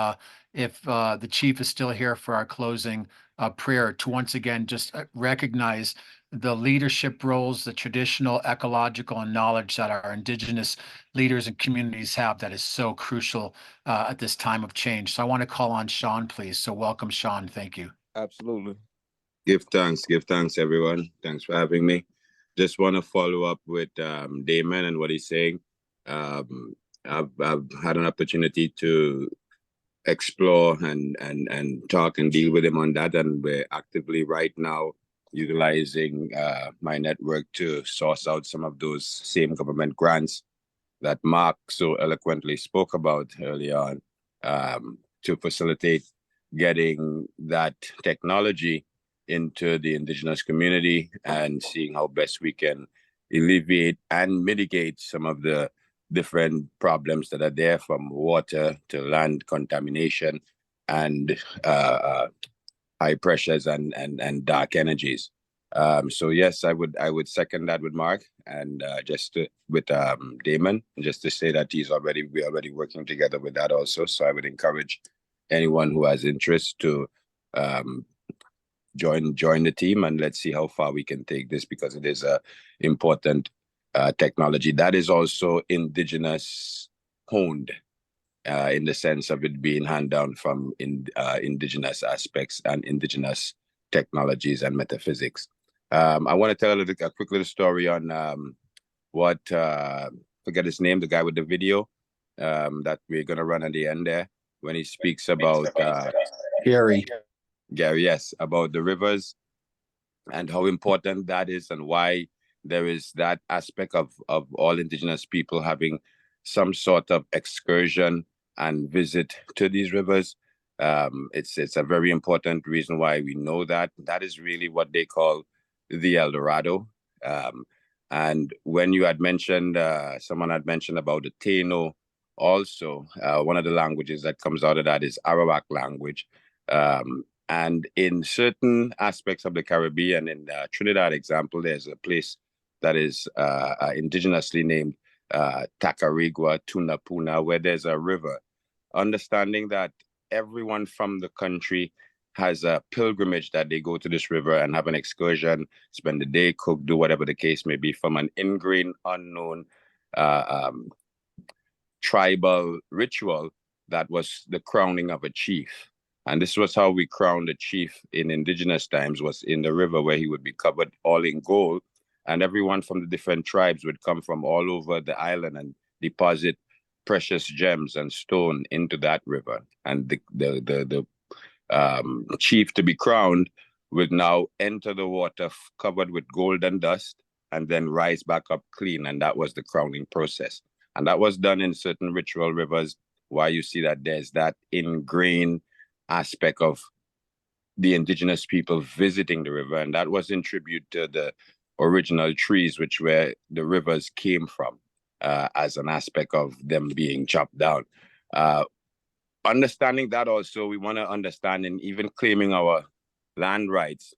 if the chief is still here for our closing prayer, to once again just recognize the leadership roles, the traditional, ecological, and knowledge that our Indigenous leaders and communities have that is so crucial at this time of change. So I want to call on Sean, please. So welcome, Sean. Thank you. Absolutely. Give thanks, everyone. Thanks for having me. Just want to follow up with Damon and what he's saying. I've had an opportunity to explore and talk and deal with him on that, and we're actively right now utilizing my network to source out some of those same government grants that Mark so eloquently spoke about early on, to facilitate getting that technology into the Indigenous community and seeing how best we can alleviate and mitigate some of the different problems that are there, from water to land contamination and high pressures and dark energies. So yes, I would second that with Mark, and with Damon, just to say that we're already working together with that also. So I would encourage anyone who has interest to join the team, and let's see how far we can take this, because it is a important technology that is also Indigenous honed, in the sense of it being hand down from Indigenous aspects and Indigenous technologies and metaphysics. I want to tell a quick little story on forget his name, the guy with the video that we're going to run at the end there, when he speaks about Gary, yes, about the rivers and how important that is, and why there is that aspect of all Indigenous people having some sort of excursion and visit to these rivers. It's a very important reason why we know that is really what they call the El Dorado. And when you had mentioned, someone had mentioned about the Taino also. One of the languages that comes out of that is Arawak language. And in certain aspects of the Caribbean, in Trinidad example, there's a place that is indigenously named Tacarigua, Tunapuna, where there's a river. Understanding that everyone from the country has a pilgrimage that they go to this river and have an excursion, spend the day, cook, do whatever the case may be, from an ingrained, unknown tribal ritual that was the crowning of a chief. And this was how we crowned a chief in indigenous times, was in the river, where he would be covered all in gold. And everyone from the different tribes would come from all over the island and deposit precious gems and stone into that river. And the chief to be crowned would now enter the water covered with gold and dust and then rise back up clean. And that was the crowning process. And that was done in certain ritual rivers, why you see that there's that ingrained aspect of the indigenous people visiting the river. And that was in tribute to the original trees, which where the rivers came from, as an aspect of them being chopped down. Understanding that also, we want to understand in even claiming our land rights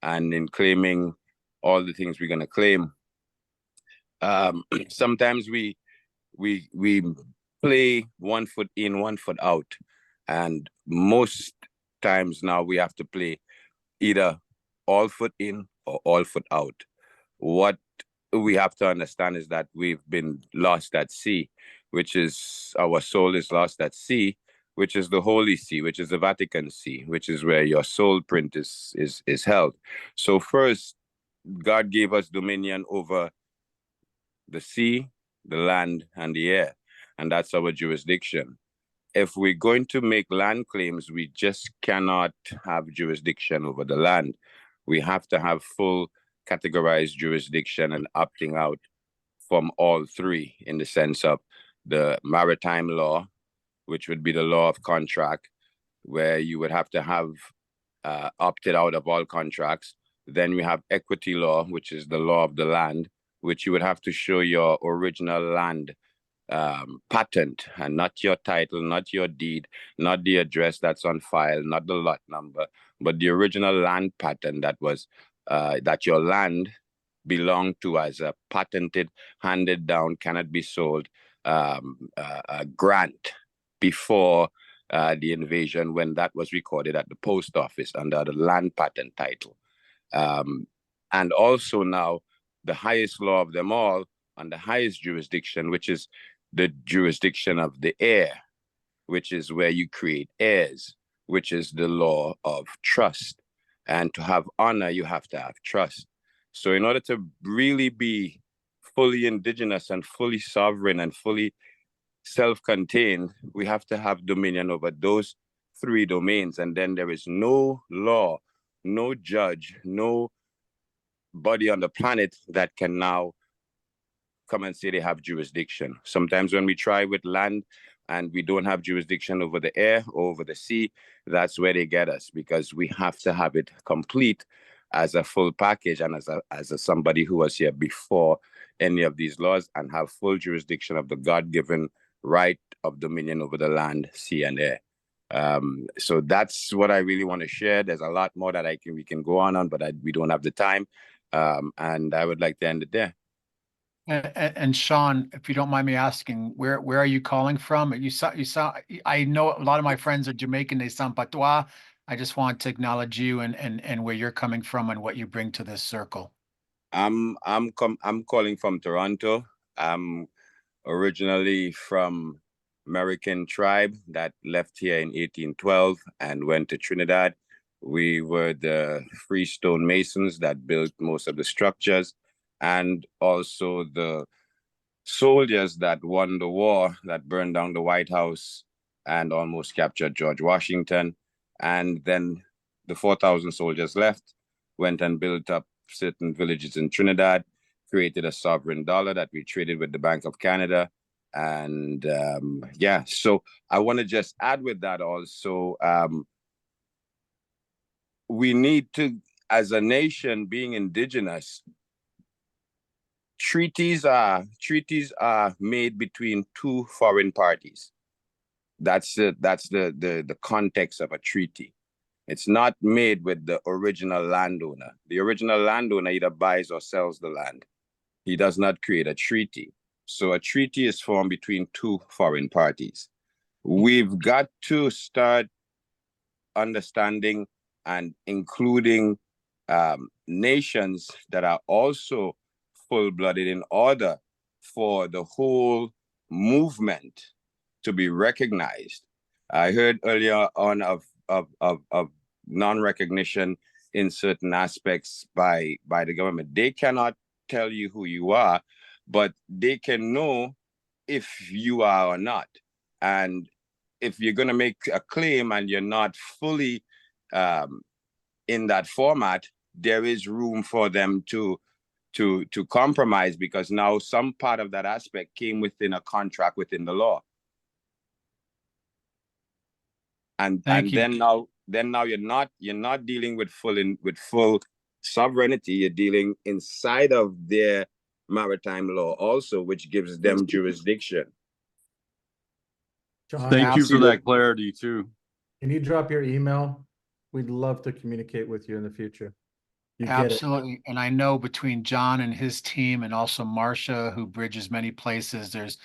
and in claiming all the things we're going to claim. Sometimes we play 1 foot in, 1 foot out. And most times now we have to play either all foot in or all foot out. What we have to understand is that we've been lost at sea, which is our soul is lost at sea, which is the Holy See, which is the Vatican See, which is where your soul print is held. So first, God gave us dominion over the sea, the land, and the air, and that's our jurisdiction. If we're going to make land claims, we just cannot have jurisdiction over the land. We have to have full categorized jurisdiction and opting out from all three, in the sense of the maritime law, which would be the law of contract, where you would have to have opted out of all contracts. Then we have equity law, which is the law of the land, which you would have to show your original land patent, and not your title, not your deed, not the address that's on file, not the lot number, but the original land patent that was that your land belonged to as a patented, handed down, cannot be sold grant before the invasion, when that was recorded at the post office under the land patent title. And also now the highest law of them all, and the highest jurisdiction, which is the jurisdiction of the heir, which is where you create heirs, which is the law of trust. And to have honor, you have to have trust. So in order to really be fully indigenous and fully sovereign and fully self-contained, we have to have dominion over those three domains. And then there is no law, no judge, no body on the planet that can now come and say they have jurisdiction. Sometimes when we try with land and we don't have jurisdiction over the air or over the sea, that's where they get us, because we have to have it complete as a full package and as a somebody who was here before any of these laws, and have full jurisdiction of the God-given right of dominion over the land, sea, and air. So that's what I really want to share. There's a lot more that we can go on, but we don't have the time. And I would like to end it there. And Sean, if you don't mind me asking, where are you calling from? You saw. I know a lot of my friends are Jamaican. They sound patois. I just want to acknowledge you and where you're coming from and what you bring to this circle. I'm calling from Toronto. I'm originally from American tribe that left here in 1812 and went to Trinidad. We were the freestone masons that built most of the structures, and also the soldiers that won the war, that burned down the White House and almost captured George Washington. And then the 4,000 soldiers left, went and built up certain villages in Trinidad, created a sovereign dollar that we traded with the Bank of Canada. And yeah, so I want to just add with that also, we need to, as a nation being indigenous, treaties are made between two foreign parties. That's the context of a treaty. It's not made with the original landowner. The original landowner either buys or sells the land. He does not create a treaty. So a treaty is formed between two foreign parties. We've got to start understanding and including nations that are also full-blooded in order for the whole movement to be recognized. I heard earlier on of non-recognition in certain aspects by the government. They cannot tell you who you are, but they can know if you are or not. And if you're going to make a claim and you're not fully in that format, there is room for them to compromise, because now some part of that aspect came within a contract within the law. And then now you're not dealing with full sovereignty. You're dealing inside of their maritime law also, which gives them jurisdiction. John, Thank you for that clarity too. Can you drop your email? We'd love to communicate with you in the future. You get it. Absolutely. And I know between John and his team and also Marcia, who bridges many places, there's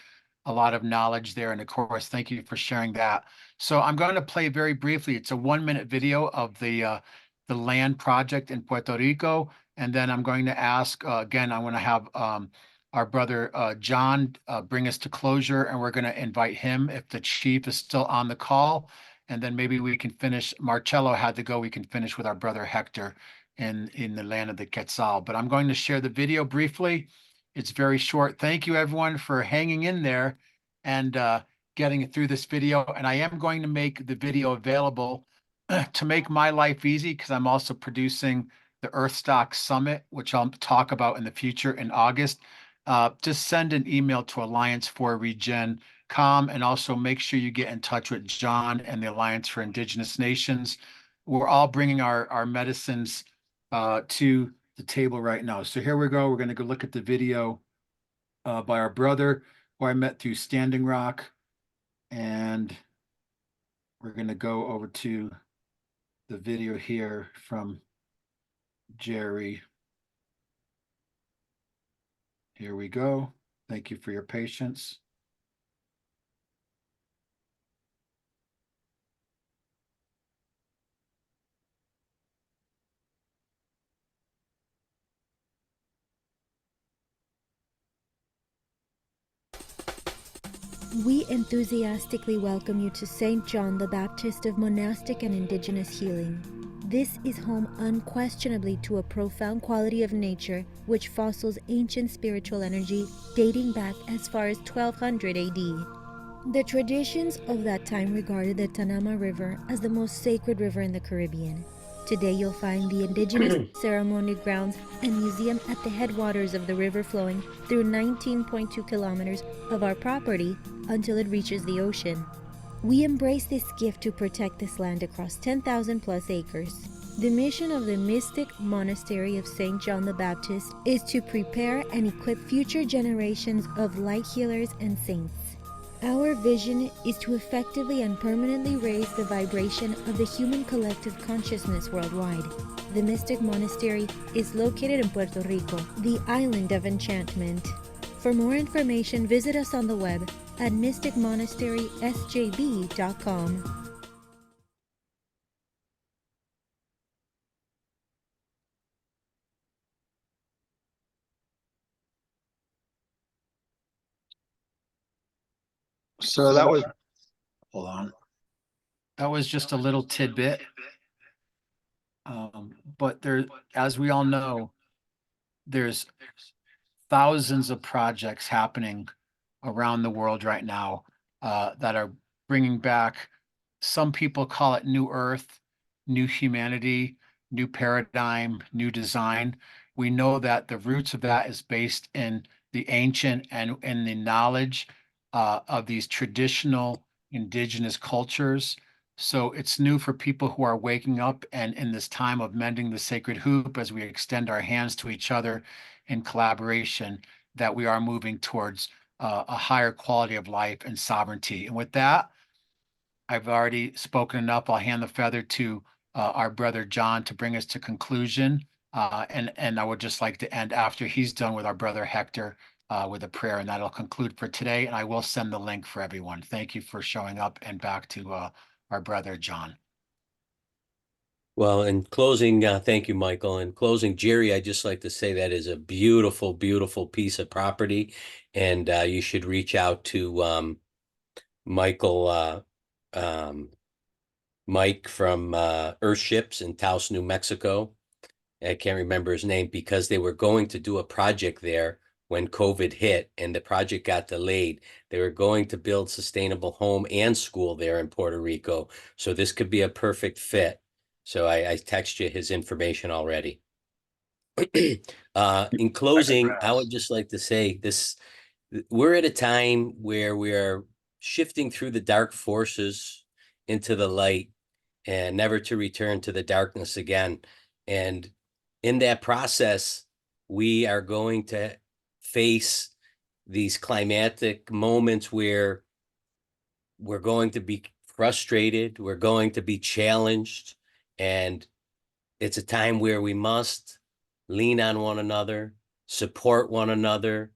a lot of knowledge there. And of course, thank you for sharing that. So I'm going to play very briefly. It's a 1-minute video of the land project in Puerto Rico. And then I'm going to ask, again, I want to have our brother John bring us to closure, and we're going to invite him if the chief is still on the call. And then maybe we can finish. Marcello had to go. We can finish with our brother Hector in the land of the Quetzal. But I'm going to share the video briefly. It's very short. Thank you, everyone, for hanging in there and getting through this video. And I am going to make the video available to make my life easy, because I'm also producing the Earthstock Summit, which I'll talk about in the future in August. Just send an email to Alliance for Regen.com, and also make sure you get in touch with John and the Alliance for Indigenous Nations. We're all bringing our medicines to the table right now. So here we go. We're going to go look at the video by our brother, who I met through Standing Rock. And we're going to go over to the video here from Jerry. Here we go. Thank you for your patience. We enthusiastically welcome you to St. John the Baptist of Monastic and Indigenous Healing. This is home unquestionably to a profound quality of nature which fossils ancient spiritual energy dating back as far as 1200 AD. The traditions of that time regarded the Tanama River as the most sacred river in the Caribbean. Today you'll find the indigenous ceremony grounds and museum at the headwaters of the river, flowing through 19.2 kilometers of our property until it reaches the ocean. We embrace this gift to protect this land across 10,000 plus acres. The mission of the mystic monastery of St. John the Baptist is to prepare and equip future generations of light healers and saints. Our vision is to effectively and permanently raise the vibration of the human collective consciousness worldwide. The Mystic Monastery is located in Puerto Rico, the island of enchantment. For more information, visit us on the web at mysticmonasтерysjb.com. So that was, hold on. That was just a little tidbit. But there, as we all know, there's thousands of projects happening around the world right now that are bringing back, some people call it New Earth, new humanity, new paradigm, new design. We know that the roots of that is based in the ancient and in the knowledge of these traditional indigenous cultures. So it's new for people who are waking up, and in this time of mending the sacred hoop, as we extend our hands to each other in collaboration, that we are moving towards a higher quality of life and sovereignty. And with that, I've already spoken enough. I'll hand the feather to our brother John to bring us to conclusion. And I would just like to end after he's done with our brother Hector with a prayer, and that'll conclude for today. And I will send the link for everyone. Thank you for showing up, and back to our brother John. Well, in closing, thank you, Michael. In closing, Jerry, I'd just like to say that is a beautiful, beautiful piece of property, and you should reach out to Michael, Mike from Earthships in Taos, New Mexico. I can't remember his name, because they were going to do a project there when COVID hit and the project got delayed. They were going to build sustainable home and school there in Puerto Rico. So this could be a perfect fit. So I text you his information already. In closing, I would just like to say this: we're at a time where we are shifting through the dark forces into the light, and never to return to the darkness again. And in that process, we are going to face these climatic moments where we're going to be frustrated, we're going to be challenged, and it's a time where we must lean on one another, support one another,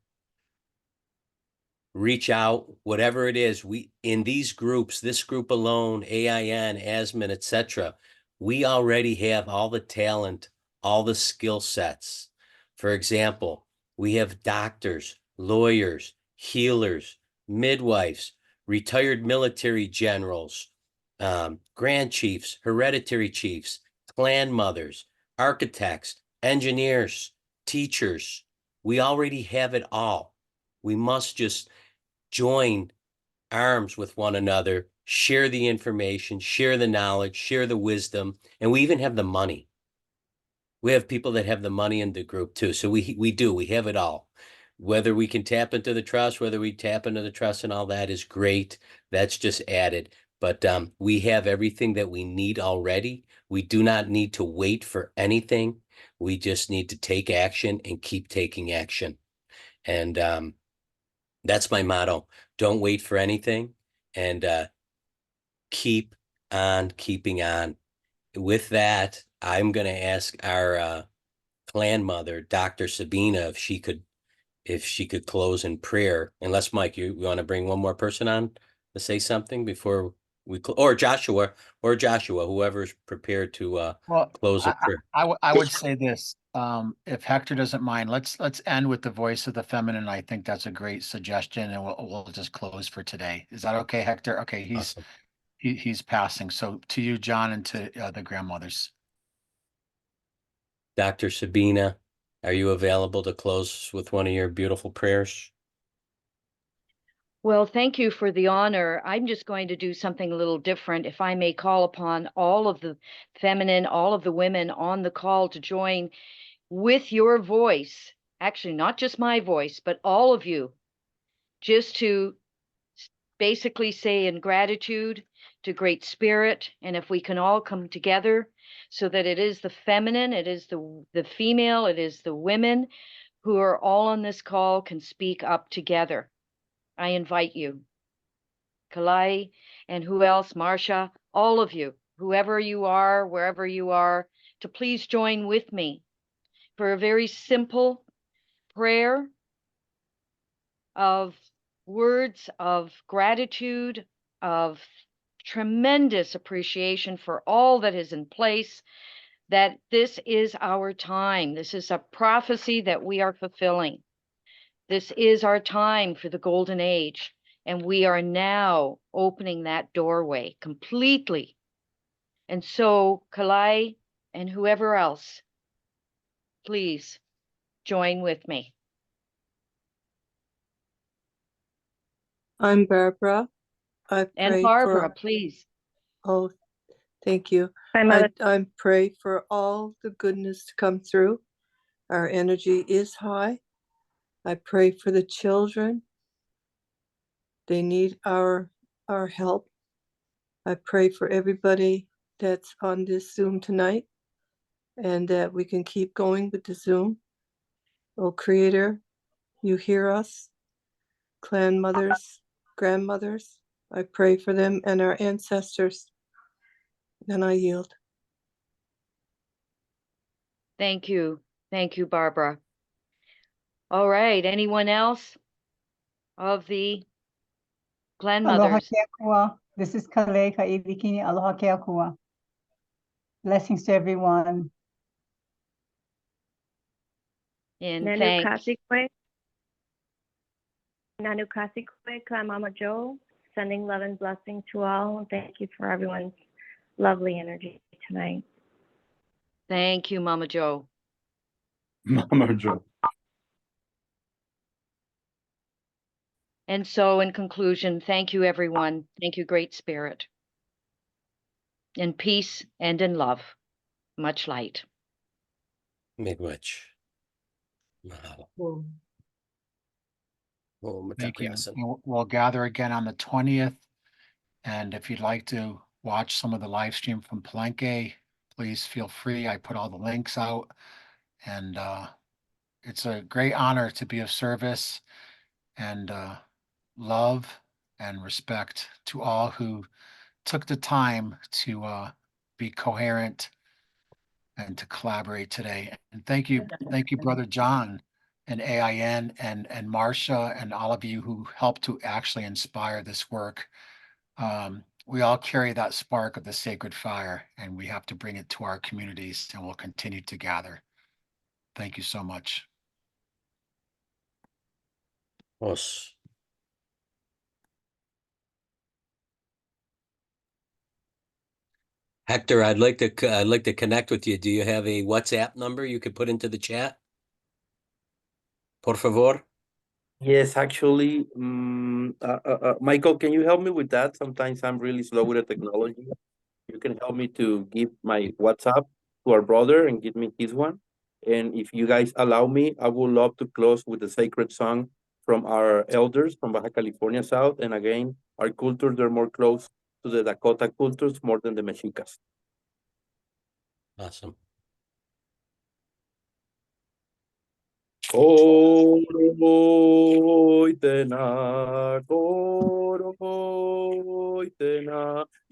reach out, whatever it is. We, in these groups, this group alone, AIN, ASMN, etc., we already have all the talent, all the skill sets. For example, we have doctors, lawyers, healers, midwives, retired military generals, grand chiefs, hereditary chiefs, clan mothers, architects, engineers, teachers. We already have it all. We must just join arms with one another, share the information, share the knowledge, share the wisdom, and we even have the money. We have people that have the money in the group too. So we have it all. Whether we can tap into the trust, whether we tap into the trust and all that is great. That's just added. But we have everything that we need already. We do not need to wait for anything. We just need to take action and keep taking action. And that's my motto. Don't wait for anything, and keep on keeping on. With that, I'm going to ask our clan mother, Dr. Sabina, if she could close in prayer. Unless, Mike, you want to bring one more person on to say something before we or Joshua, whoever's prepared to close in prayer. I would say this, if Hector doesn't mind, let's end with the voice of the feminine. I think that's a great suggestion, and we'll just close for today. Is that okay, Hector? Okay, Awesome. he's passing. So to you, John, and to the grandmothers. Dr. Sabina, are you available to close with one of your beautiful prayers? Well, thank you for the honor. I'm just going to do something a little different. If I may call upon all of the feminine, all of the women on the call to join with your voice, actually, not just my voice, but all of you, just to basically say in gratitude to Great Spirit. And if we can all come together so that it is the feminine, it is the female, it is the women who are all on this call can speak up together. I invite you, Kalai, and who else, Marcia, all of you, whoever you are, wherever you are, to please join with me for a very simple prayer of words of gratitude, of tremendous appreciation for all that is in place, that this is our time. This is a prophecy that we are fulfilling. This is our time for the golden age, and we are now opening that doorway completely. And so, Kalai and whoever else, please join with me. I'm Barbara. And Barbara, please. Oh, thank you. Hi, Mother. I pray for all the goodness to come through. Our energy is high. I pray for the children. They need our help. I pray for everybody that's on this Zoom tonight, and that we can keep going with the Zoom. Oh, Creator, you hear us, clan mothers, grandmothers. I pray for them and our ancestors. And I yield. Thank you. Thank you, Barbara. All right. Anyone else of the clan Aloha mothers? keakua. This is Kale Ka'ilikini. Aloha keakua. Blessings to everyone. And Nanu thank Kasikwe. Nanu Kasikwe, Clan Mama Joe. Sending love and blessing to all. And thank you for everyone's lovely energy tonight. thank you, Mama Joe. Mama Joe. And so in conclusion, thank you, everyone. Thank you, Great Spirit. In peace and in love. Much light. Miigwech. Mahalo. Oh, Thank you. matapriasan. We'll gather again on the 20th. And if you'd like to watch some of the live stream from Palenque, please feel free. I put all the links out. And it's a great honor to be of service and love and respect to all who took the time to be coherent and to collaborate today. And thank you, Brother John and AIN and Marcia and all of you who helped to actually inspire this work. We all carry that spark of the sacred fire, and we have to bring it to our communities, and we'll continue to gather. Thank you so much. Os. Hector, I'd like to connect with you. Do you have a WhatsApp number you could put into the chat? Por favor. Yes, actually, Michael, can you help me with that? Sometimes I'm really slow with the technology. You can help me to give my WhatsApp to our brother and give me his one. And if you guys allow me, I would love to close with a sacred song from our elders from Baja California South. And again, our cultures, they're more close to the Dakota cultures more than the Mexicas. Awesome. Koroitena, koroitena,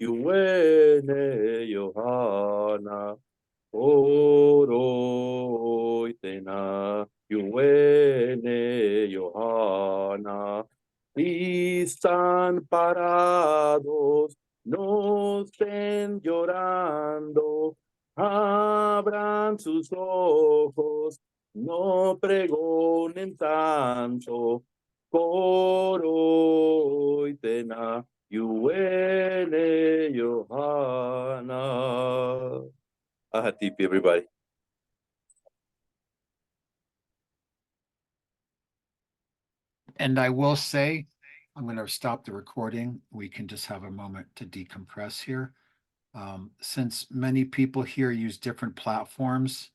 yuene Johanna. Koroitena, yuene Johanna. Están parados, no estén llorando, abran sus ojos. No pregonen tanto, Koroitena, Yuene Johanna. Ahatipi, everybody. And I will say, I'm going to stop the recording. We can just have a moment to decompress here. Since many people here use different platforms,